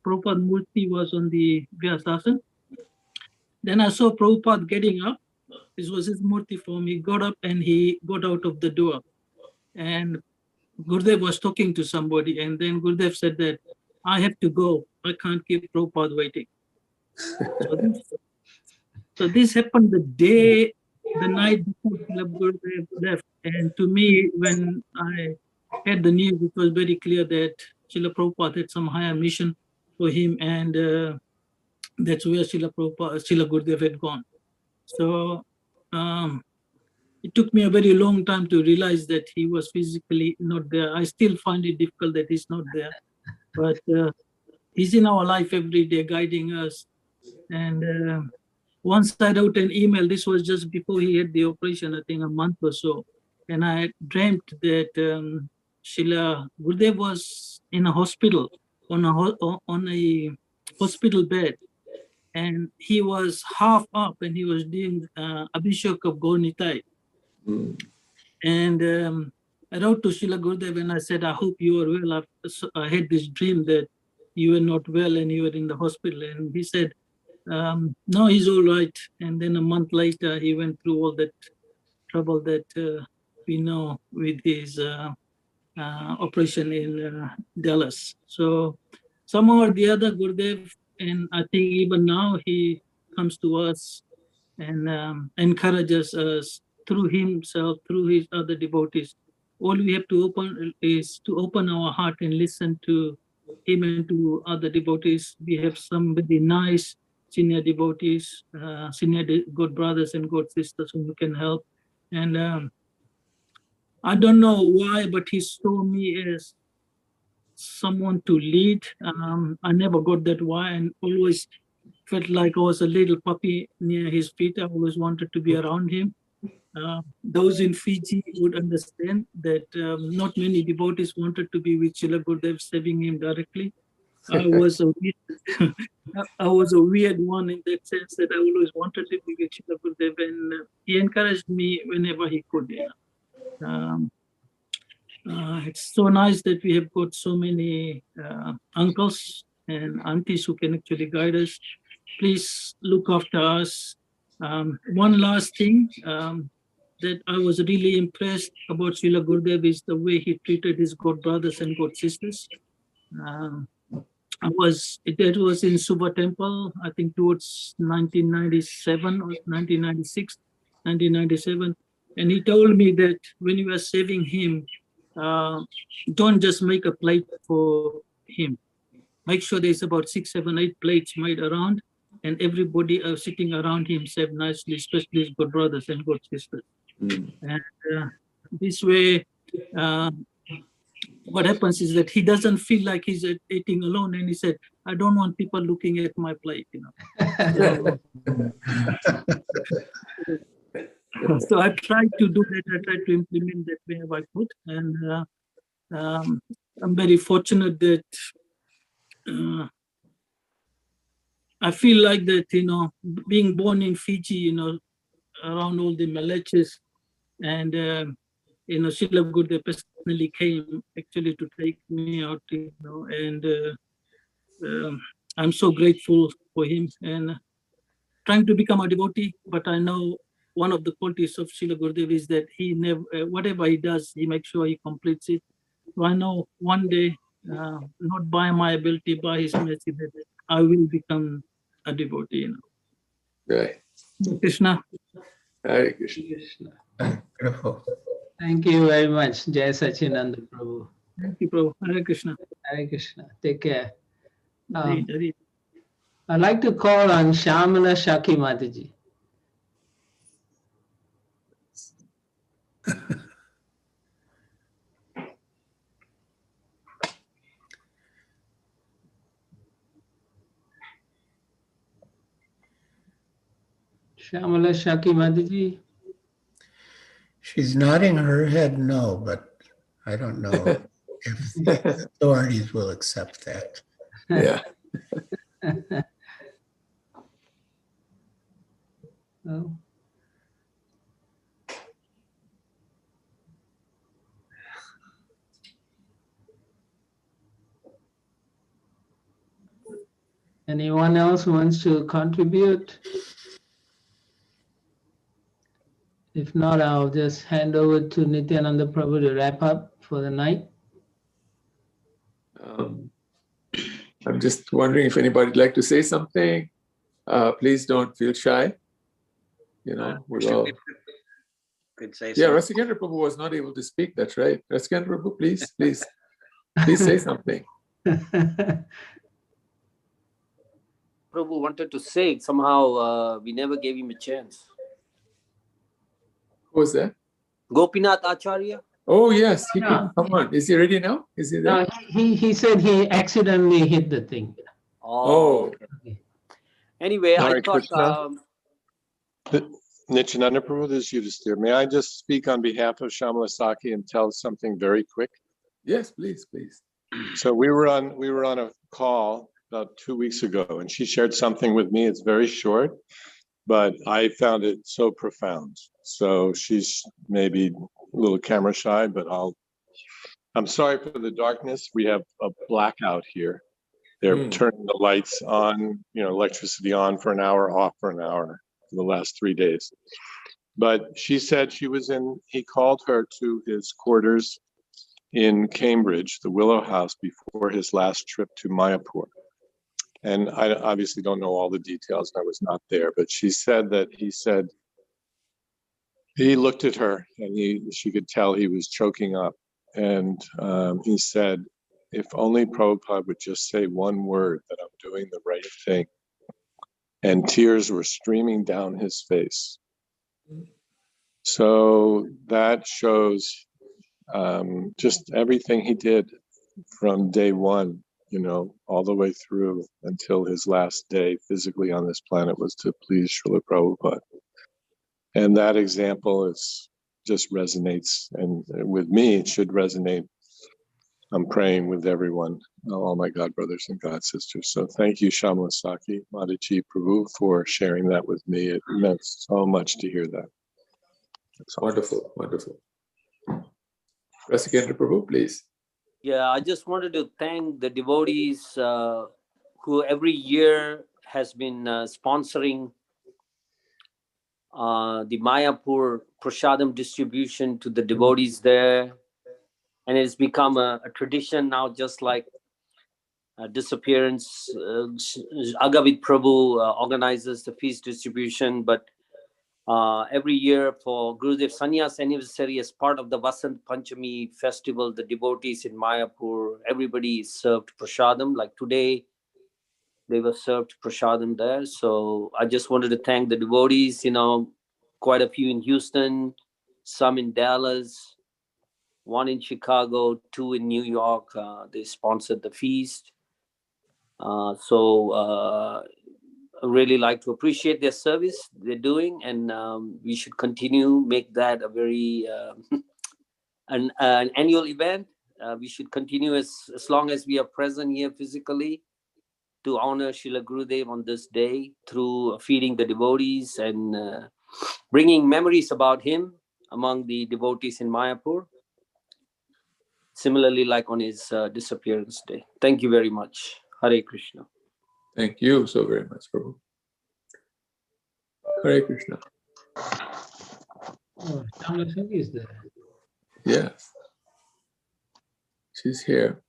Murti was on the Vyasasana. Then I saw Prabhupada getting up. This was his Murti form. He got up and he got out of the door. And Gurudev was talking to somebody, and then Gurudev said that, I have to go. I can't keep Prabhupada waiting. So this happened the night before Gurudev left. And to me, when I had the news, it was very clear that Srila Prabhupada had some higher mission for him, and that's where Srila Gurudev had gone. So it took me a very long time to realize that he was physically not there. I still find it difficult that he's not there, but he's in our life every day, guiding us. And once I wrote an email, this was just before he had the operation, I think a month or so, and I dreamt that Srila Gurudev was in a hospital, on a hospital bed, and he was half up and he was doing Abhishek of Gaurnitai. And I wrote to Srila Gurudev and I said, I hope you are well. I had this dream that you were not well and you were in the hospital. And he said, no, he's all right. And then a month later, he went through all that trouble that we know with his operation in Dallas. So somehow or the other, Gurudev, and I think even now he comes to us and encourages us through himself, through his other devotees. All we have to open our heart and listen to him and to other devotees. We have some very nice senior devotees, God brothers and God sisters whom we can help. And I don't know why, but he saw me as someone to lead. I never got that why, and always felt like I was a little puppy near his feet. I always wanted to be around him. Those in Fiji would understand that not many devotees wanted to be with Srila Gurudev, serving him directly. I was a weird one in that sense, that I always wanted to be with Srila Gurudev, and he encouraged me whenever he could. It's so nice that we have got so many uncles and aunties who can actually guide us. Please look after us. One last thing, that I was really impressed about Srila Gurudev is the way he treated his god brothers and god sisters. That was in Suba Temple, I think towards 1997 or 1996, 1997. And he told me that when you are saving him, don't just make a plate for him. Make sure there's about 6, 7, 8 plates made around, and everybody sitting around him serve nicely, especially his god brothers and god sisters. And this way, what happens is that he doesn't feel like he's eating alone, and he said, I don't want people looking at my plate, you know. So I tried to do that. I tried to implement that wherever I could, and I'm very fortunate that I feel like that, you know, being born in Fiji, you know, around all the Malaches, and you know, Srila Gurudev personally came actually to take me out, you know, and I'm so grateful for him and trying to become a devotee. But I know one of the qualities of Srila Gurudev is that he never, whatever he does, he makes sure he completes it. So I know one day, not by my ability, by his mercy, that I will become a devotee, you know. Right. Krishna. Hare Krishna. Beautiful. Thank you very much, Jai Sachinanda Prabhu. Thank you, Prabhu. Hare Krishna. Hare Krishna. Take care. Hare, Hare. I'd like to call on Shamala Shaki Mataji. Shamala Shaki Mataji. She's nodding her head no, but I don't know if the authorities will accept that. Yeah. Oh. Anyone else who wants to contribute? If not, I'll just hand over to Nityananda Prabhu to wrap up for the night. I'm just wondering if anybody'd like to say something. Please don't feel shy. You know, we're all... Could say Yeah, something. Rasikendra Prabhu was not able to speak. That's right. Rasikendra Prabhu, please say something. Prabhu wanted to say, somehow we never gave him a chance. Who was that? Gopinath Acharya. Oh, yes. He couldn't come on. Is he ready now? Is he there? No, he said he accidentally hit the thing. Oh. Okay. Anyway, I Hare thought... Krishna. Nityananda Prabhu, this is Yudhisthira. May I just speak on behalf of Shamala Saki and tell something very quick? Yes, please, please. So we were on a call about 2 weeks ago, and she shared something with me. It's very short, but I found it so profound. So she's maybe a little camera shy, but I'm sorry for the darkness. We have a blackout here. They're turning the lights on, you know, electricity on for an hour, off for an hour for the last 3 days. But she said he called her to his quarters in Cambridge, the Willow House, before his last trip to Mayapur. And I obviously don't know all the details. I was not there, but she said that he looked at her and she could tell he was choking up. And he said, if only Prabhupada would just say one word that I'm doing the right thing. And tears were streaming down his face. So that shows just everything he did from day one, you know, all the way through until his last day physically on this planet was to please Srila Prabhupada. And that example just resonates, and with me, it should resonate. I'm praying with everyone, all my God brothers and God sisters. So thank you, Shamala Saki, Mataji Prabhu, for sharing that with me. It meant so much to hear that. That's wonderful, wonderful. Rasikendra Prabhu, please. Yeah, I just wanted to thank the devotees who every year has been sponsoring the Mayapur prasadam distribution to the devotees there. And it's become a tradition now, just like disappearance. Agavit Prabhu organizes the feast distribution, but every year for Gurudev Sannyasa anniversary, as part of the Vasant Panchami festival, the devotees in Mayapur, everybody is served prasadam. Like today, they were served prasadam there. So I just wanted to thank the devotees, quite a few in Houston, some in Dallas, one in Chicago, two in New York. They sponsored the feast. So I really like to appreciate their service they're doing, and we should continue, make that a very an annual event. We should continue as long as we are present here physically to honor Srila Gurudev on this day through feeding the devotees and bringing memories about him among the devotees in Mayapur. Similarly, like on his disappearance day. Thank you very much. Hare Krishna. Thank you so very much, Prabhu. Hare Krishna. Oh, Shamla is there. Yes. She's here.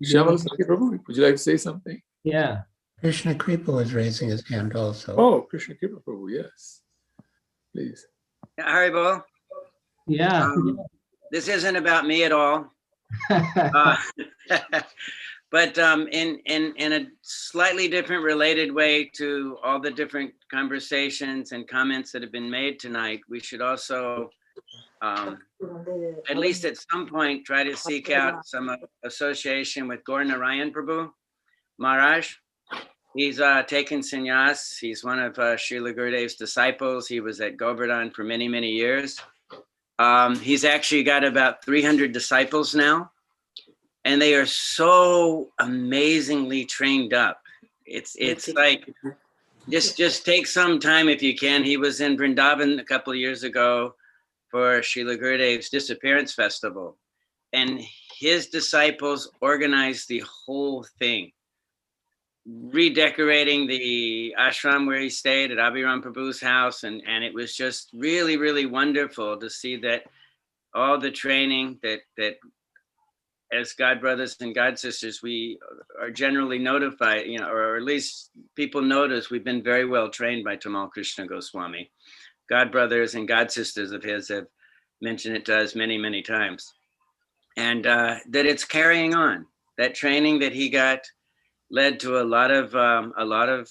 Shyamala Saki Prabhu, would you like to say something? Yeah. Krishna Kripa was raising his hand also. Oh, Krishna Kripa Prabhu, yes. Please. Haribol. Yeah. This isn't about me at all. But in a slightly different related way to all the different conversations and comments that have been made tonight, we should also, at least at some point, try to seek out some association with Gaur Narayan Prabhu Maharaj. He's taken sannyas. He's one of Srila Gurudev's disciples. He was at Govardhan for many, many years. He's actually got about 300 disciples now, and they are so amazingly trained up. It's like, just take some time if you can. He was in Vrindavan a couple of years ago for Srila Gurudev's disappearance festival, and his disciples organized the whole thing, redecorating the ashram where he stayed at Abhiram Prabhu's house. And it was just really, really wonderful to see that all the training that as God brothers and God sisters, we are generally notified, or at least people notice we've been very well trained by Tamal Krishna Goswami. God brothers and God sisters of his have mentioned it to us many, many times. And that it's carrying on. That training that he got led to a lot of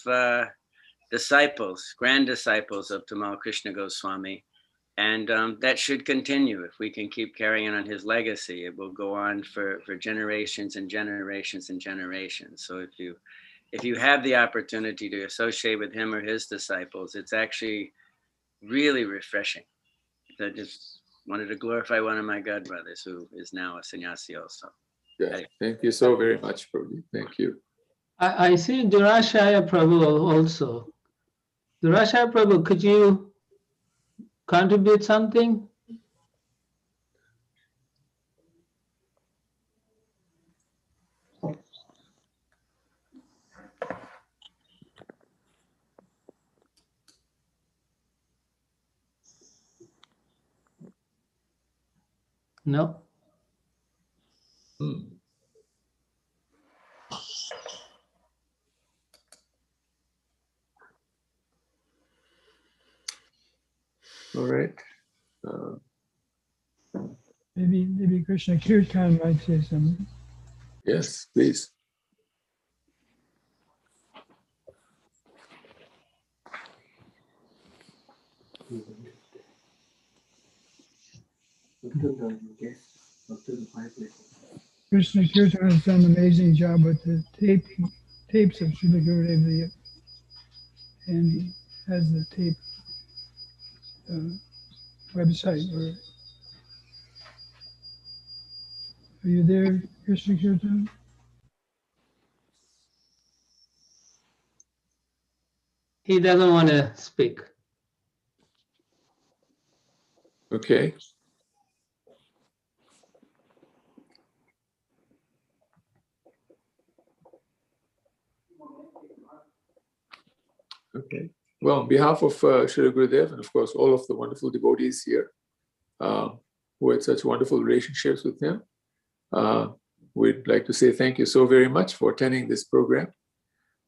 disciples, grand disciples of Tamal Krishna Goswami. And that should continue. If we can keep carrying on his legacy, it will go on for generations and generations and generations. So if you have the opportunity to associate with him or his disciples, it's actually really refreshing. I just wanted to glorify one of my God brothers who is now a sannyasi also. Yeah, thank you so very much, Prabhu. Thank you. I see Durashaya Prabhu also. Durashaya Prabhu, could you contribute something? No. All right. Maybe Krishna Kirtan might say something. Yes, please. Krishna Kirtan has done an amazing job with the tapes of Srila Gurudev, and he has the tape website. Are you there, Krishna Kirtan? He doesn't want to speak. Okay. Okay. Well, on behalf of Srila Gurudev and of course all of the wonderful devotees here who had such wonderful relationships with him, we'd like to say thank you so very much for attending this program.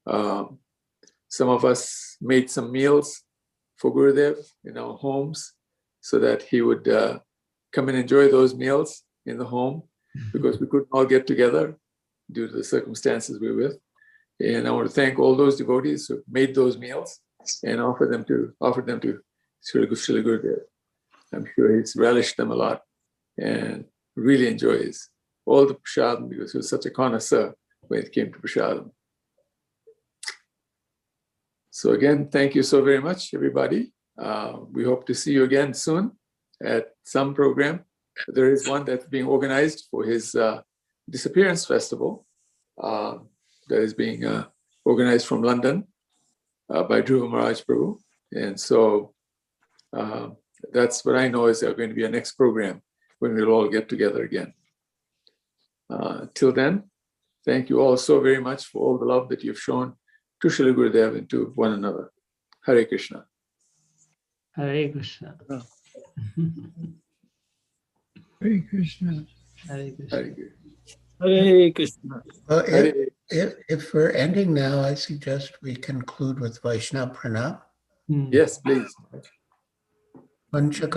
Some of us made some meals for Gurudev in our homes so that he would come and enjoy those meals in the home because we couldn't all get together due to the circumstances we were with. And I want to thank all those devotees who made those meals and offered them to Srila Gurudev. I'm sure he's relished them a lot and really enjoys all the prasadam because he was such a connoisseur when it came to prasadam. So again, thank you so very much, everybody. We hope to see you again soon at some program. There is one that's being organized for his disappearance festival that is being organized from London by Dhruva Maharaj Prabhu. And so that's what I know is going to be a next program when we'll all get together again. Till then, thank you all so very much for all the love that you've shown to Srila Gurudev and to one another. Hare Krishna. Hare Krishna. Hare Krishna. Hare Krishna. Hare Krishna. Well, if we're ending now, I suggest we conclude with Vaishnava Pranam. Yes, please. पतितनां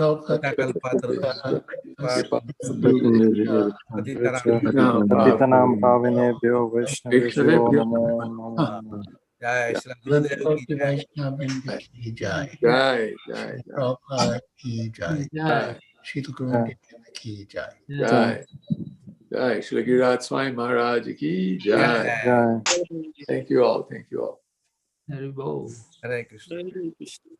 पावनेभ्यो वैष्णवेभ्यो नमो नमः। Jai Vaishnava ki jai. Jai, jai, Prabhupada ki jai. Jai. Srila Gurudev ki jai. Jai. Jai. Srila Giriraj Swami Maharaj ki jai. Jai. Thank you all. Thank you all. Hare Bo. Hare Krishna. Hare Krishna.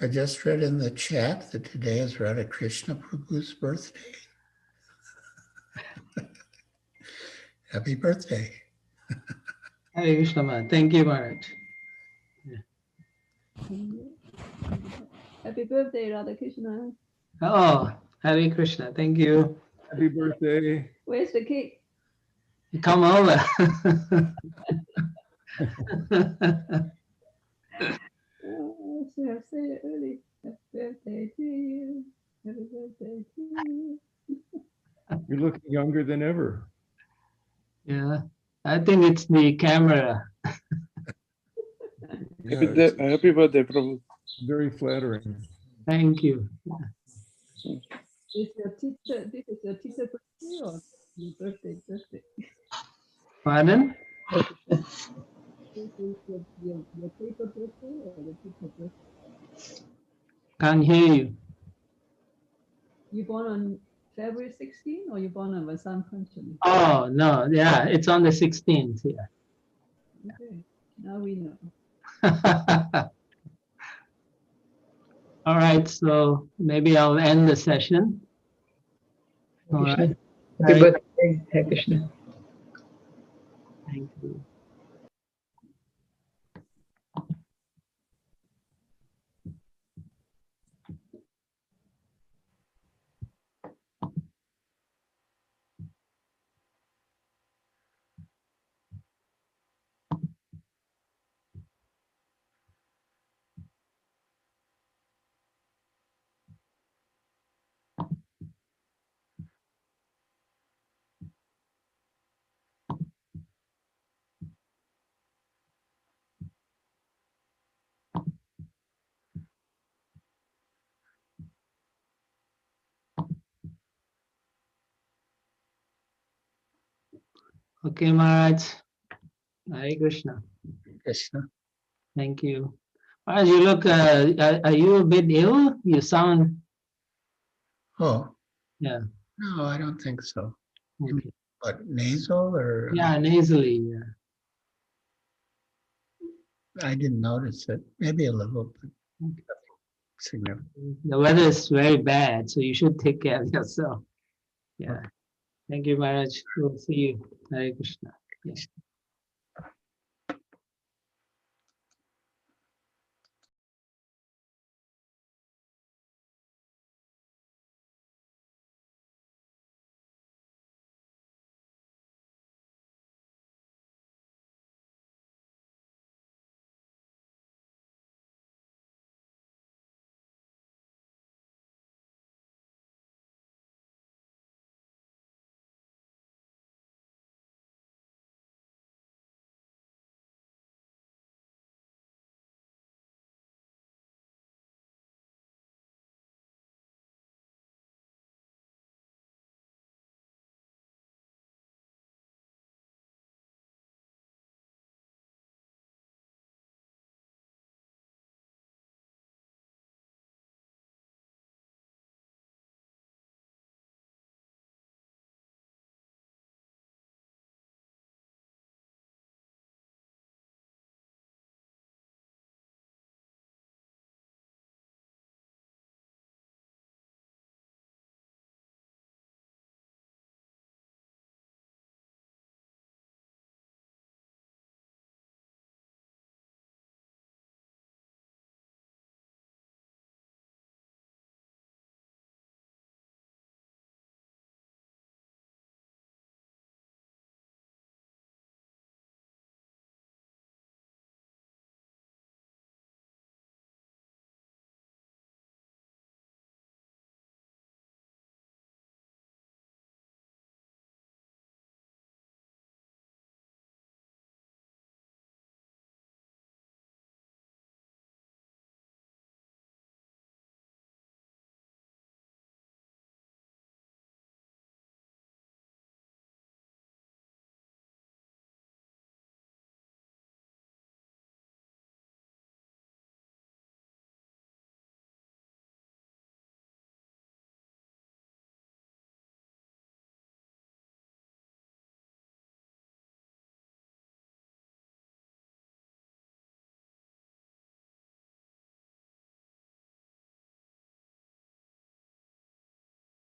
I just read in the chat that today is Radha Krishna Prabhu's birthday. Happy birthday. Hare Krishna, man. Thank you, Maharaj. Happy birthday, Radha Krishna. Oh, Hare Krishna. Thank you. Happy birthday. Where's the cake? Come over. Oh, I should have said it early. Happy birthday to you. Happy birthday to you. You're looking younger than ever. Yeah, I think it's the camera. Happy birthday, Prabhu. Very flattering. Thank you. Is your teacher, this is your teacher birthday or your birthday? Pardon? This is your paper birthday or the teacher birthday? Can't hear you. You born on February 16 or you born on Vasant Panchami? Oh, no. Yeah, it's on the 16th. Yeah. Okay, now we know. All right, so maybe I'll end the session. All right. Happy birthday, Hare Krishna. Thank you. Okay, Maharaj. Hare Krishna. Krishna. Thank you. Maharaj, you look, are you a bit ill? You sound, Oh, yeah. no, I don't think so. Okay. But nasal or? Yeah, nasally. Yeah. I didn't notice it. Maybe a little, but nothing significant. The weather is very bad, so you should take care of yourself. Yeah. Thank you, Maharaj. We'll see you. Hare Krishna. Yeah.